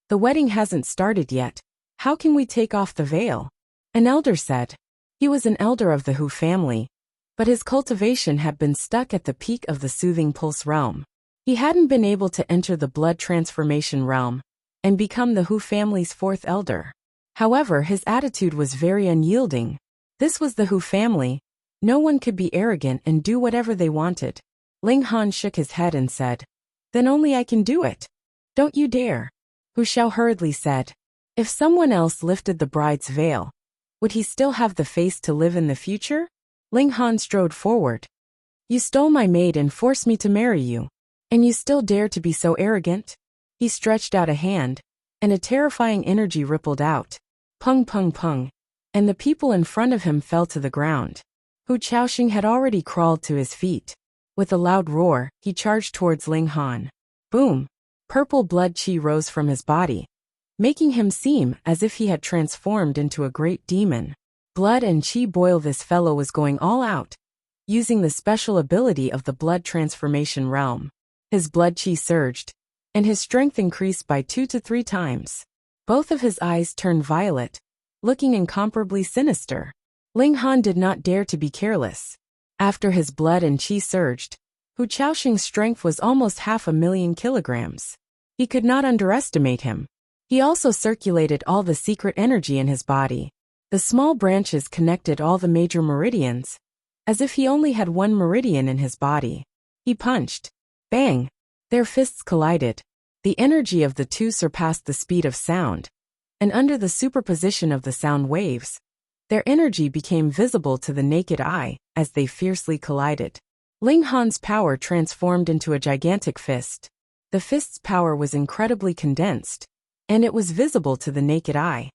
"The wedding hasn't started yet. How can we take off the veil?" An elder said. He was an elder of the Hu family, but his cultivation had been stuck at the peak of the soothing pulse realm. He hadn't been able to enter the blood transformation realm and become the Hu family's fourth elder. However, his attitude was very unyielding. This was the Hu family. No one could be arrogant and do whatever they wanted. Ling Han shook his head and said, "Then only I can do it." "Don't you dare," Hu Xiao hurriedly said. If someone else lifted the bride's veil, would he still have the face to live in the future? Ling Han strode forward. "You stole my maid and forced me to marry you, and you still dare to be so arrogant?" He stretched out a hand, and a terrifying energy rippled out. Pung pung pung, and the people in front of him fell to the ground. Hu Chaoxing had already crawled to his feet. With a loud roar, he charged towards Ling Han. Boom! Purple blood qi rose from his body, making him seem as if he had transformed into a great demon. Blood and qi boil. This fellow was going all out, using the special ability of the blood transformation realm. His blood qi surged, and his strength increased by 2 to 3 times. Both of his eyes turned violet, looking incomparably sinister. Ling Han did not dare to be careless. After his blood and qi surged, Hu Chaoxing's strength was almost 500,000 kilograms. He could not underestimate him. He also circulated all the secret energy in his body. The small branches connected all the major meridians, as if he only had one meridian in his body. He punched. Bang! Their fists collided. The energy of the two surpassed the speed of sound, and under the superposition of the sound waves, their energy became visible to the naked eye as they fiercely collided. Ling Han's power transformed into a gigantic fist. The fist's power was incredibly condensed, and it was visible to the naked eye.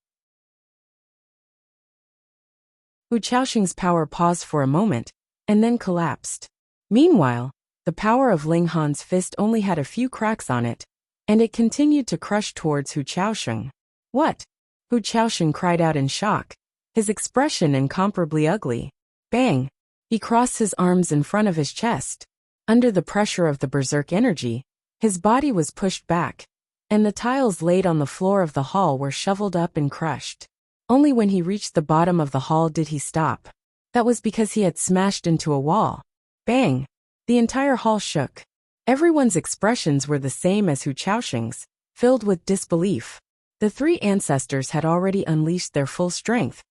Hu Chaoxing's power paused for a moment, and then collapsed. Meanwhile, the power of Ling Han's fist only had a few cracks on it, and it continued to crush towards Hu Chaoxing. What? Hu Chaoxing cried out in shock, his expression incomparably ugly. Bang! He crossed his arms in front of his chest. Under the pressure of the berserk energy, his body was pushed back, and the tiles laid on the floor of the hall were shoveled up and crushed. Only when he reached the bottom of the hall did he stop. That was because he had smashed into a wall. Bang! The entire hall shook. Everyone's expressions were the same as Hu Chaoxing's, filled with disbelief. The 3 ancestors had already unleashed their full strength,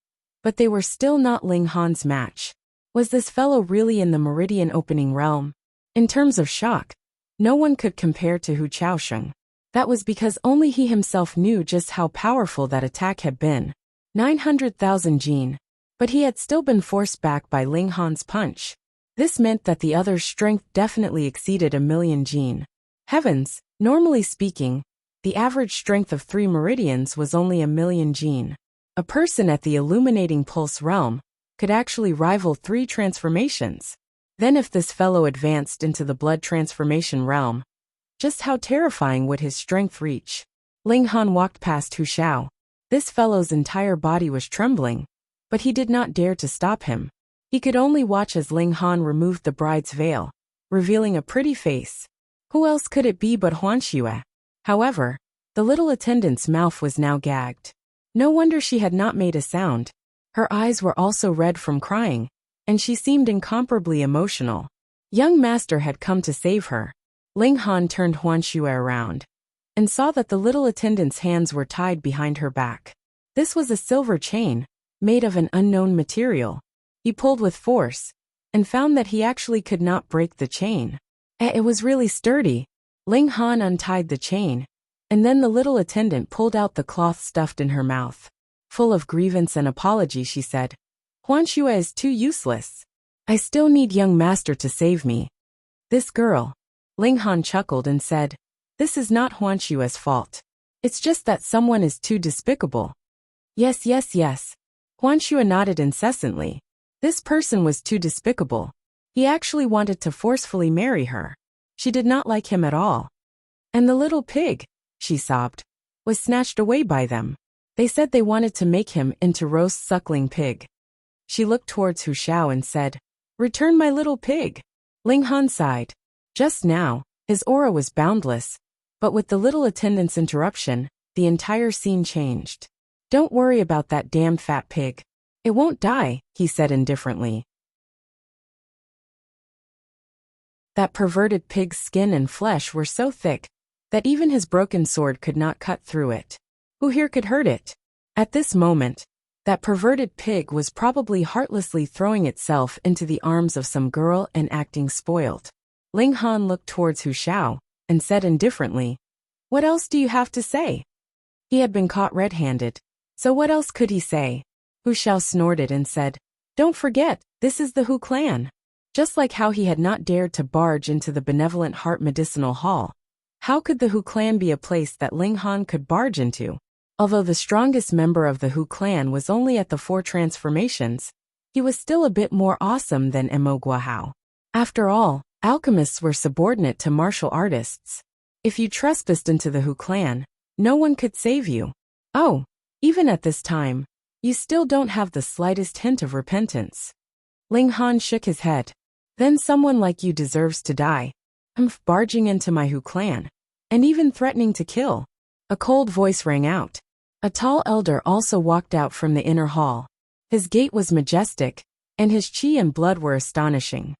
but they were still not Ling Han's match. Was this fellow really in the meridian opening realm? In terms of shock, no one could compare to Hu Chaoxing. That was because only he himself knew just how powerful that attack had been. 900,000 jin. But he had still been forced back by Ling Han's punch. This meant that the other's strength definitely exceeded 1,000,000 jin. Heavens, normally speaking, the average strength of 3 meridians was only 1,000,000 jin. A person at the illuminating pulse realm could actually rival 3 transformations. Then if this fellow advanced into the blood transformation realm, just how terrifying would his strength reach? Ling Han walked past Hu Xiao. This fellow's entire body was trembling, but he did not dare to stop him. He could only watch as Ling Han removed the bride's veil, revealing a pretty face. Who else could it be but Huanxue? However, the little attendant's mouth was now gagged. No wonder she had not made a sound. Her eyes were also red from crying, and she seemed incomparably emotional. Young master had come to save her. Ling Han turned Huanxue around, and saw that the little attendant's hands were tied behind her back. This was a silver chain, made of an unknown material. He pulled with force, and found that he actually could not break the chain. It was really sturdy. Ling Han untied the chain, and then the little attendant pulled out the cloth stuffed in her mouth. Full of grievance and apology, she said, Huanxue is too useless. I still need young master to save me. This girl. Ling Han chuckled and said, this is not Huanxue's fault. It's just that someone is too despicable. Yes. Huanxue nodded incessantly. This person was too despicable. He actually wanted to forcefully marry her. She did not like him at all. And the little pig, she sobbed, was snatched away by them. They said they wanted to make him into roast suckling pig. She looked towards Hu Xiao and said, return my little pig. Ling Han sighed. Just now, his aura was boundless, but with the little attendant's interruption, the entire scene changed. Don't worry about that damn fat pig. It won't die, he said indifferently. That perverted pig's skin and flesh were so thick that even his broken sword could not cut through it. Who here could hurt it? At this moment, that perverted pig was probably heartlessly throwing itself into the arms of some girl and acting spoiled. Ling Han looked towards Hu Xiao and said indifferently, what else do you have to say? He had been caught red-handed, so what else could he say? Hu Xiao snorted and said, don't forget, this is the Hu clan. Just like how he had not dared to barge into the benevolent heart medicinal hall, how could the Hu clan be a place that Ling Han could barge into? Although the strongest member of the Hu clan was only at the 4 transformations, he was still a bit more awesome than Mo Guahao. After all, alchemists were subordinate to martial artists. If you trespassed into the Hu clan, no one could save you. Oh, even at this time, you still don't have the slightest hint of repentance. Ling Han shook his head. Then someone like you deserves to die. Barging into my Hu clan, and even threatening to kill. A cold voice rang out. A tall elder also walked out from the inner hall. His gait was majestic, and his chi and blood were astonishing.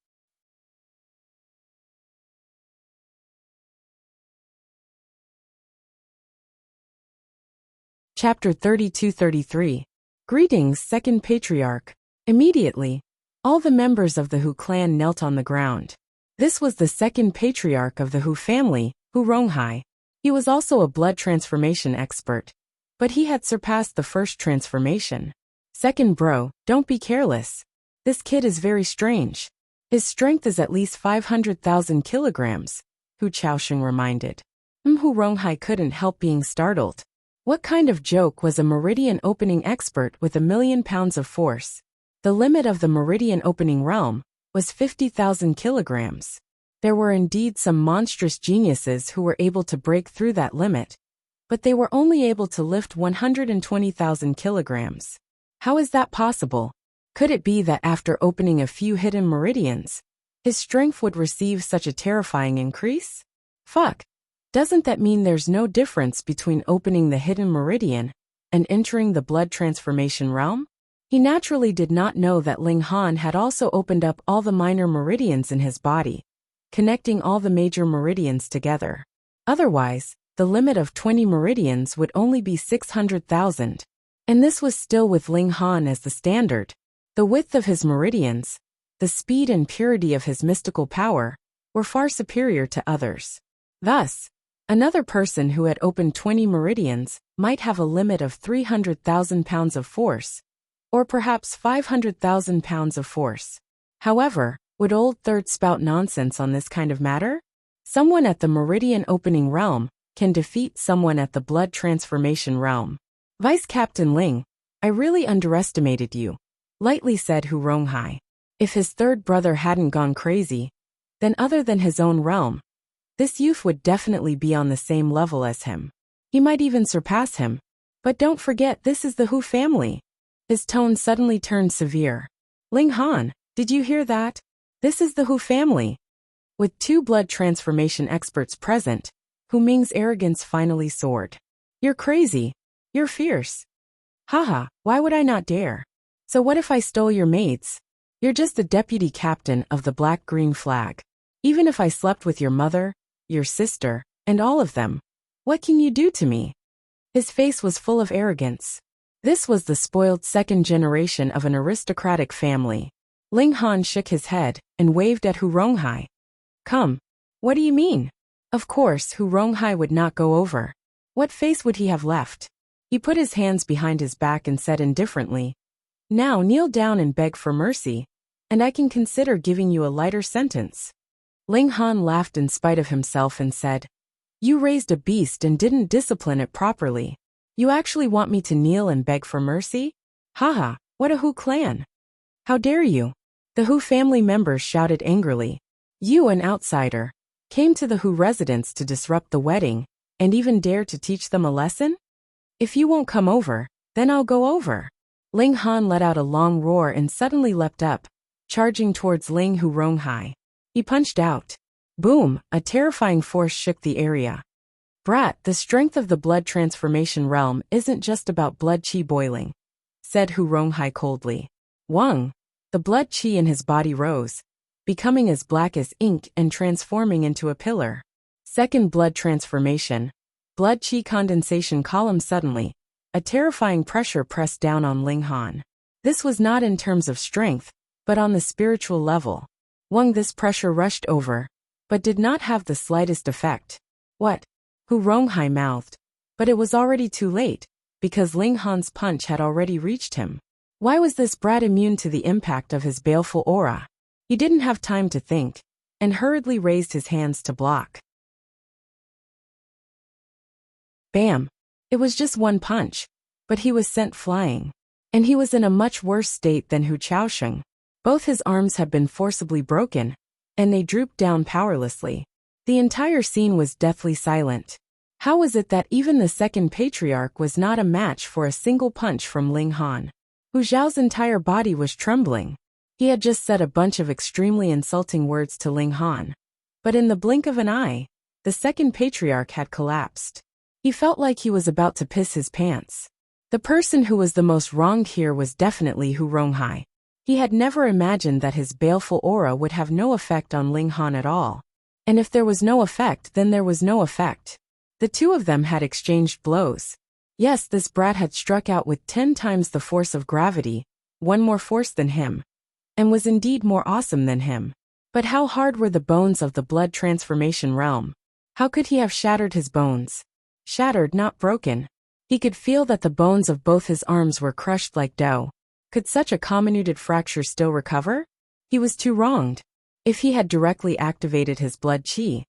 Chapter 32-33. Greetings, Second Patriarch. Immediately, all the members of the Hu clan knelt on the ground. This was the second patriarch of the Hu family, Hu Ronghai. He was also a blood transformation expert, but he had surpassed the first transformation. Second bro, don't be careless. This kid is very strange. His strength is at least 500,000 kilograms, Hu Chaosheng reminded. Hu Ronghai couldn't help being startled. What kind of joke was a meridian opening expert with 1,000,000 pounds of force? The limit of the meridian opening realm was 50,000 kilograms. There were indeed some monstrous geniuses who were able to break through that limit, but they were only able to lift 120,000 kilograms. How is that possible? Could it be that after opening a few hidden meridians, his strength would receive such a terrifying increase? Fuck. Doesn't that mean there's no difference between opening the hidden meridian and entering the blood transformation realm? He naturally did not know that Ling Han had also opened up all the minor meridians in his body, connecting all the major meridians together. Otherwise, the limit of 20 meridians would only be 600,000. And this was still with Ling Han as the standard. The width of his meridians, the speed and purity of his mystical power, were far superior to others. Thus, another person who had opened 20 meridians might have a limit of 300,000 pounds of force, or perhaps 500,000 pounds of force. However, would old third spout nonsense on this kind of matter? Someone at the meridian opening realm can defeat someone at the blood transformation realm. Vice Captain Ling, I really underestimated you, lightly said Hu Ronghai. If his third brother hadn't gone crazy, then other than his own realm, this youth would definitely be on the same level as him. He might even surpass him. But don't forget, this is the Hu family. His tone suddenly turned severe. Ling Han, did you hear that? This is the Hu family. With 2 blood transformation experts present, Hu Ming's arrogance finally soared. You're crazy. You're fierce. Haha, why would I not dare? So what if I stole your mates? You're just the deputy captain of the black-green flag. Even if I slept with your mother, your sister, and all of them, what can you do to me? His face was full of arrogance. This was the spoiled second generation of an aristocratic family. Ling Han shook his head and waved at Hu Ronghai. Come. What do you mean? Of course, Hu Ronghai would not go over. What face would he have left? He put his hands behind his back and said indifferently, Now kneel down and beg for mercy, and I can consider giving you a lighter sentence." Ling Han laughed in spite of himself and said, "You raised a beast and didn't discipline it properly. You actually want me to kneel and beg for mercy? Haha, what a Hu clan! How dare you?" The Hu family members shouted angrily. "You, an outsider, came to the Hu residence to disrupt the wedding, and even dare to teach them a lesson? If you won't come over, then I'll go over." Ling Han let out a long roar and suddenly leapt up, charging towards Ling Hu Ronghai. He punched out. Boom, a terrifying force shook the area. "Brat, the strength of the blood transformation realm isn't just about blood qi boiling," said Hu Ronghai coldly. Wang, the blood qi in his body rose, becoming as black as ink and transforming into a pillar. Second blood transformation. Blood qi condensation column. Suddenly, a terrifying pressure pressed down on Ling Han. This was not in terms of strength, but on the spiritual level. Wang, this pressure rushed over, but did not have the slightest effect. "What?" Hu Ronghai mouthed, but it was already too late, because Ling Han's punch had already reached him. Why was this brat immune to the impact of his baleful aura? He didn't have time to think, and hurriedly raised his hands to block. Bam! It was just one punch, but he was sent flying. And he was in a much worse state than Hu Chaosheng. Both his arms had been forcibly broken, and they drooped down powerlessly. The entire scene was deathly silent. How was it that even the second patriarch was not a match for a single punch from Ling Han? Hu Zhao's entire body was trembling. He had just said a bunch of extremely insulting words to Ling Han. But in the blink of an eye, the second patriarch had collapsed. He felt like he was about to piss his pants. The person who was the most wronged here was definitely Hu Ronghai. He had never imagined that his baleful aura would have no effect on Ling Han at all. And if there was no effect, then there was no effect. The two of them had exchanged blows. Yes, this brat had struck out with 10 times the force of gravity, one more force than him, and was indeed more awesome than him. But how hard were the bones of the blood transformation realm? How could he have shattered his bones? Shattered, not broken. He could feel that the bones of both his arms were crushed like dough. Could such a comminuted fracture still recover? He was too wronged. If he had directly activated his blood qi,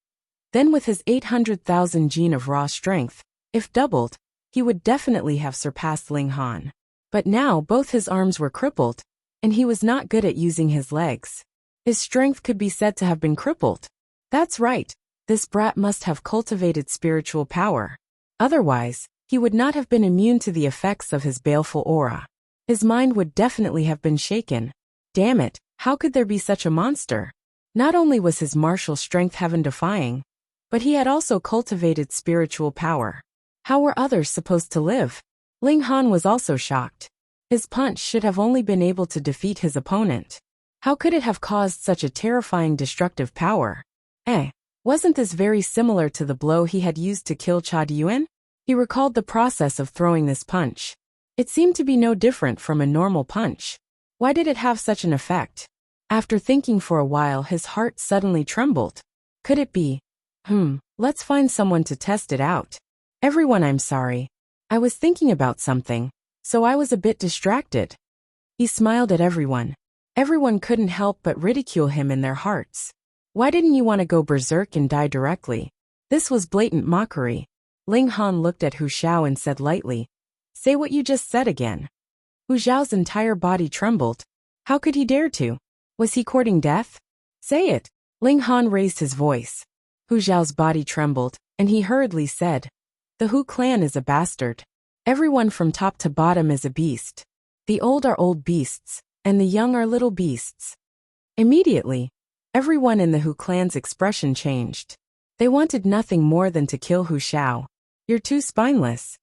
then with his 800,000 gene of raw strength, if doubled, he would definitely have surpassed Ling Han. But now both his arms were crippled, and he was not good at using his legs. His strength could be said to have been crippled. That's right, this brat must have cultivated spiritual power. Otherwise, he would not have been immune to the effects of his baleful aura. His mind would definitely have been shaken. Damn it, how could there be such a monster? Not only was his martial strength heaven-defying, but he had also cultivated spiritual power. How were others supposed to live? Ling Han was also shocked. His punch should have only been able to defeat his opponent. How could it have caused such a terrifying destructive power? Wasn't this very similar to the blow he had used to kill Cha Yuan? He recalled the process of throwing this punch. It seemed to be no different from a normal punch. Why did it have such an effect? After thinking for a while, his heart suddenly trembled. Could it be? Let's find someone to test it out. Everyone, I'm sorry. I was thinking about something, so I was a bit distracted. He smiled at everyone. Everyone couldn't help but ridicule him in their hearts. Why didn't you want to go berserk and die directly? This was blatant mockery. Ling Han looked at Hu Xiao and said lightly, "Say what you just said again." Hu Xiao's entire body trembled. How could he dare to? Was he courting death? Say it. Ling Han raised his voice. Hu Xiao's body trembled, and he hurriedly said, "The Hu clan is a bastard. Everyone from top to bottom is a beast. The old are old beasts, and the young are little beasts." Immediately, everyone in the Hu clan's expression changed. They wanted nothing more than to kill Hu Xiao. You're too spineless.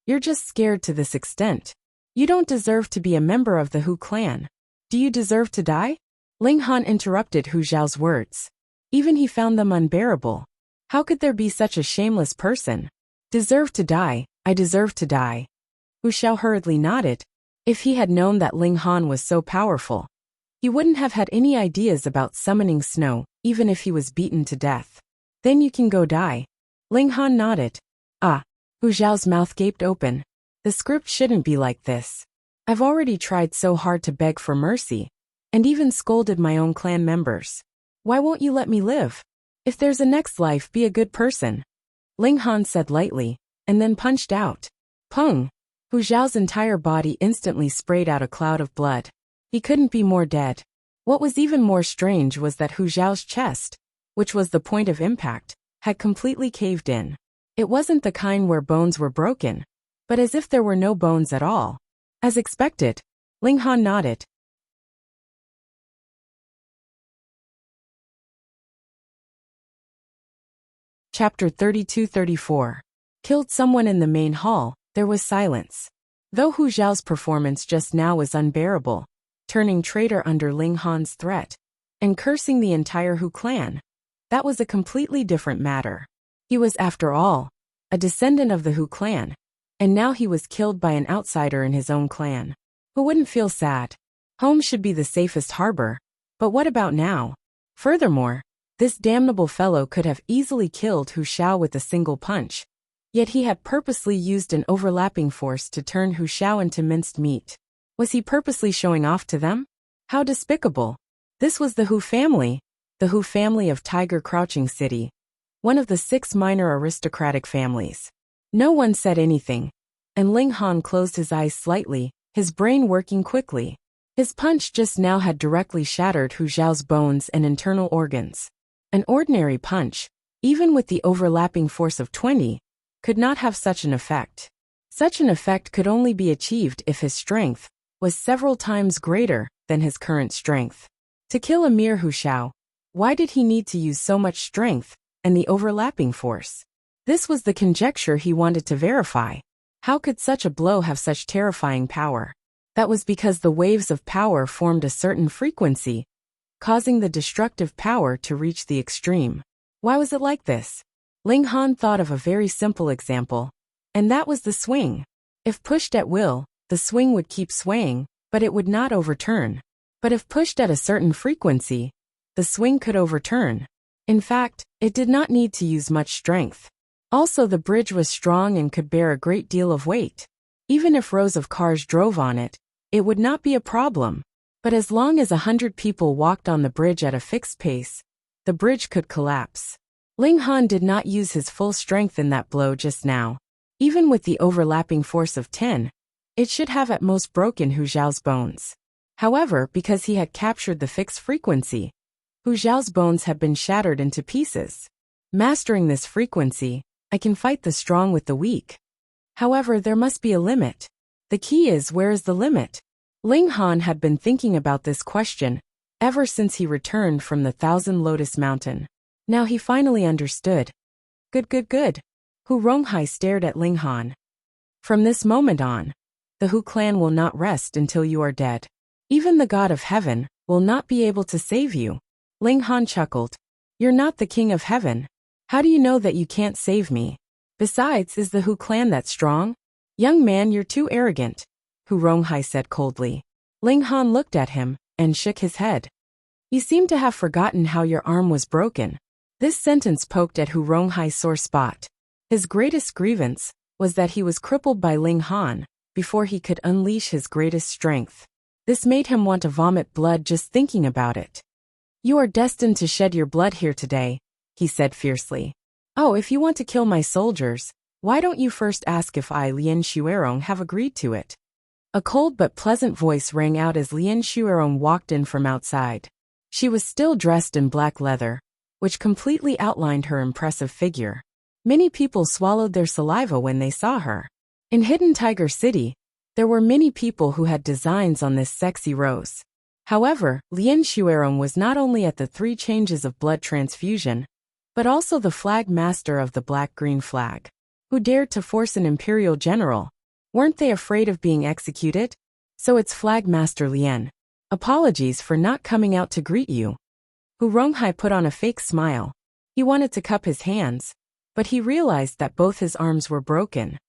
You're just scared to this extent. You don't deserve to be a member of the Hu clan. Do you deserve to die? Ling Han interrupted Hu Zhao's words. Even he found them unbearable. How could there be such a shameless person? Deserve to die, I deserve to die. Hu Xiao hurriedly nodded. If he had known that Ling Han was so powerful, he wouldn't have had any ideas about summoning snow, even if he was beaten to death. Then you can go die. Ling Han nodded. Hu Zhao's mouth gaped open. The script shouldn't be like this. I've already tried so hard to beg for mercy, and even scolded my own clan members. Why won't you let me live? If there's a next life, be a good person. Ling Han said lightly, and then punched out. Pung! Hu Zhao's entire body instantly sprayed out a cloud of blood. He couldn't be more dead. What was even more strange was that Hu Zhao's chest, which was the point of impact, had completely caved in. It wasn't the kind where bones were broken, but as if there were no bones at all. As expected, Ling Han nodded. Chapter 32-34. Killed someone in the main hall. There was silence. Though Hu Zhao's performance just now was unbearable, turning traitor under Ling Han's threat, and cursing the entire Hu clan, that was a completely different matter. He was, after all, a descendant of the Hu clan, and now he was killed by an outsider in his own clan. Who wouldn't feel sad? Home should be the safest harbor, but what about now? Furthermore, this damnable fellow could have easily killed Hu Zhao with a single punch. Yet he had purposely used an overlapping force to turn Hu Zhao into minced meat. Was he purposely showing off to them? How despicable. This was the Hu family of Tiger Crouching City, one of the 6 minor aristocratic families. No one said anything, and Ling Han closed his eyes slightly, his brain working quickly. His punch just now had directly shattered Hu Zhao's bones and internal organs. An ordinary punch, even with the overlapping force of 20, could not have such an effect. Such an effect could only be achieved if his strength was several times greater than his current strength. To kill a mere Hu Zhao, why did he need to use so much strength and the overlapping force? This was the conjecture he wanted to verify. How could such a blow have such terrifying power? That was because the waves of power formed a certain frequency, causing the destructive power to reach the extreme. Why was it like this? Ling Han thought of a very simple example, and that was the swing. If pushed at will, the swing would keep swaying, but it would not overturn. But if pushed at a certain frequency, the swing could overturn. In fact, it did not need to use much strength. Also, the bridge was strong and could bear a great deal of weight. Even if rows of cars drove on it, it would not be a problem. But as long as 100 people walked on the bridge at a fixed pace, the bridge could collapse. Ling Han did not use his full strength in that blow just now. Even with the overlapping force of 10, it should have at most broken Hu Zhao's bones. However, because he had captured the fixed frequency, Hu Zhao's bones had been shattered into pieces. Mastering this frequency, I can fight the strong with the weak. However, there must be a limit. The key is, where is the limit? Ling Han had been thinking about this question ever since he returned from the Thousand Lotus Mountain. Now he finally understood. Good. Hu Ronghai stared at Ling Han. From this moment on, the Hu clan will not rest until you are dead. Even the God of Heaven will not be able to save you. Ling Han chuckled. You're not the King of Heaven. How do you know that you can't save me? Besides, is the Hu clan that strong? Young man, you're too arrogant, Hu Ronghai said coldly. Ling Han looked at him and shook his head. You seem to have forgotten how your arm was broken. This sentence poked at Hu Ronghai's sore spot. His greatest grievance was that he was crippled by Ling Han before he could unleash his greatest strength. This made him want to vomit blood just thinking about it. You are destined to shed your blood here today, he said fiercely. Oh, if you want to kill my soldiers, why don't you first ask if I, Lien Xuerong, have agreed to it? A cold but pleasant voice rang out as Lien Xuerong walked in from outside. She was still dressed in black leather, which completely outlined her impressive figure. Many people swallowed their saliva when they saw her. In Hidden Tiger City, there were many people who had designs on this sexy rose. However, Lien Xuerong was not only at the 3 changes of blood transfusion, but also the flag master of the black-green flag. Who dared to force an imperial general? Weren't they afraid of being executed? So it's Flag Master Lien. Apologies for not coming out to greet you. Hu Ronghai put on a fake smile. He wanted to cup his hands, but he realized that both his arms were broken.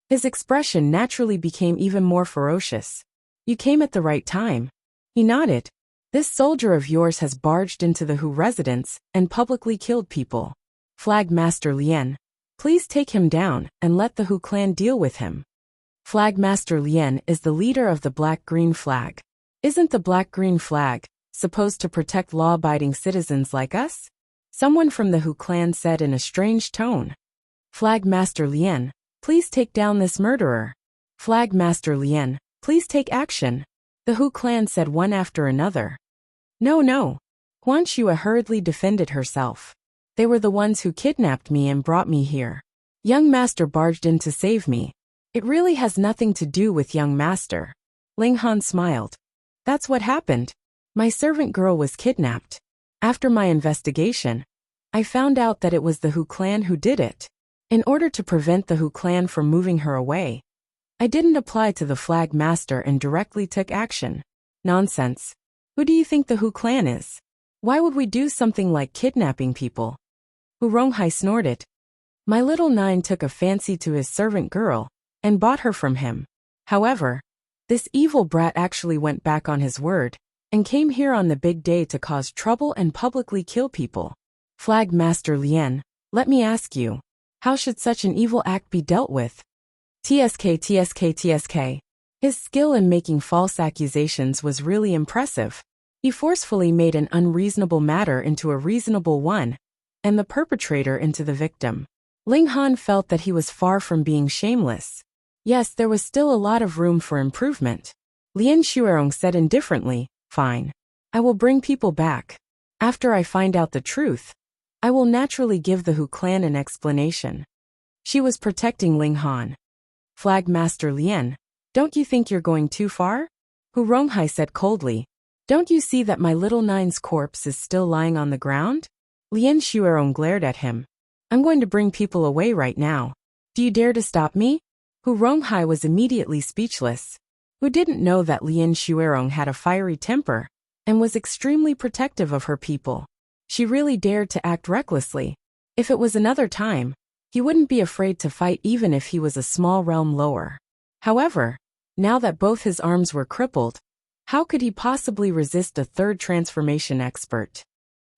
His expression naturally became even more ferocious. You came at the right time. He nodded. This soldier of yours has barged into the Hu residence and publicly killed people. Flag Master Lien, Please take him down and let the Hu clan deal with him. Flag Master Lien is the leader of the black-green flag. Isn't the black-green flag supposed to protect law-abiding citizens like us? Someone from the Hu clan said in a strange tone. Flag Master Lien, please take down this murderer. Flag Master Lien, please take action. The Hu clan said one after another. No. Huan Shua hurriedly defended herself. They were the ones who kidnapped me and brought me here. Young Master barged in to save me. It really has nothing to do with Young Master. Ling Han smiled. That's what happened. My servant girl was kidnapped. After my investigation, I found out that it was the Hu clan who did it. In order to prevent the Hu clan from moving her away, I didn't apply to the Flag Master and directly took action. Nonsense. Who do you think the Hu clan is? Why would we do something like kidnapping people? Hu Ronghai snorted. My little nine took a fancy to his servant girl and bought her from him. However, this evil brat actually went back on his word and came here on the big day to cause trouble and publicly kill people. Flag Master Lien, let me ask you, how should such an evil act be dealt with? TSK. His skill in making false accusations was really impressive. He forcefully made an unreasonable matter into a reasonable one, and the perpetrator into the victim. Ling Han felt that he was far from being shameless. Yes, there was still a lot of room for improvement. Lien Shuerong said indifferently, fine. I will bring people back. After I find out the truth, I will naturally give the Hu clan an explanation. She was protecting Ling Han. Flag Master Lien, don't you think you're going too far? Hu Ronghai said coldly. Don't you see that my little nine's corpse is still lying on the ground? Lien Shuerong glared at him. I'm going to bring people away right now. Do you dare to stop me? Hu Ronghai was immediately speechless. Who didn't know that Lien Shuerong had a fiery temper and was extremely protective of her people? She really dared to act recklessly. If it was another time, he wouldn't be afraid to fight even if he was a small realm lower. However, now that both his arms were crippled, how could he possibly resist a third transformation expert?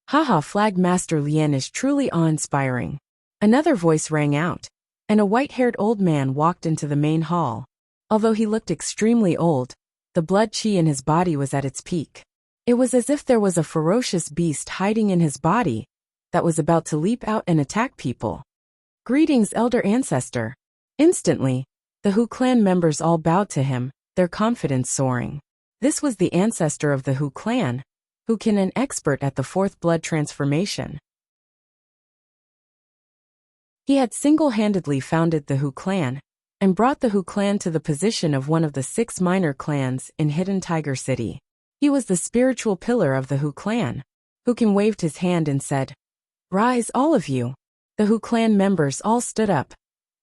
Haha, Flag Master Lien is truly awe-inspiring. Another voice rang out, and a white-haired old man walked into the main hall. Although he looked extremely old, the blood chi in his body was at its peak. It was as if there was a ferocious beast hiding in his body that was about to leap out and attack people. Greetings, Elder Ancestor. Instantly, the Hu clan members all bowed to him, their confidence soaring. This was the ancestor of the Hu clan, an expert at the fourth blood transformation. He had single-handedly founded the Hu clan and brought the Hu clan to the position of one of the 6 minor clans in Hidden Tiger City. He was the spiritual pillar of the Hu clan. Waved his hand and said, "Rise, all of you." The Hu clan members all stood up,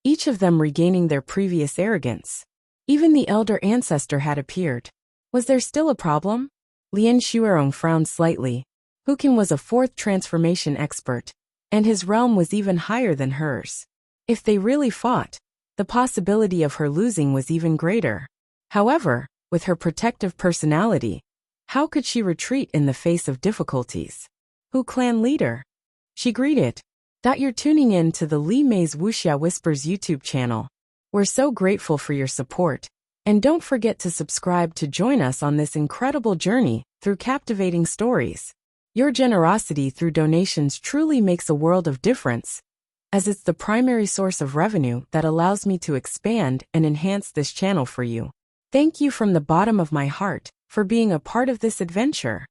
each of them regaining their previous arrogance. Even the elder ancestor had appeared. Was there still a problem? Lien Shuerong frowned slightly. Hu was a 4th transformation expert, and his realm was even higher than hers. If they really fought, the possibility of her losing was even greater. However, with her protective personality, how could she retreat in the face of difficulties? Hu clan leader. She greeted. You're tuning in to the Li Mei's Wuxia Whispers YouTube channel. We're so grateful for your support, and don't forget to subscribe to join us on this incredible journey through captivating stories. Your generosity through donations truly makes a world of difference, as it's the primary source of revenue that allows me to expand and enhance this channel for you. Thank you from the bottom of my heart for being a part of this adventure.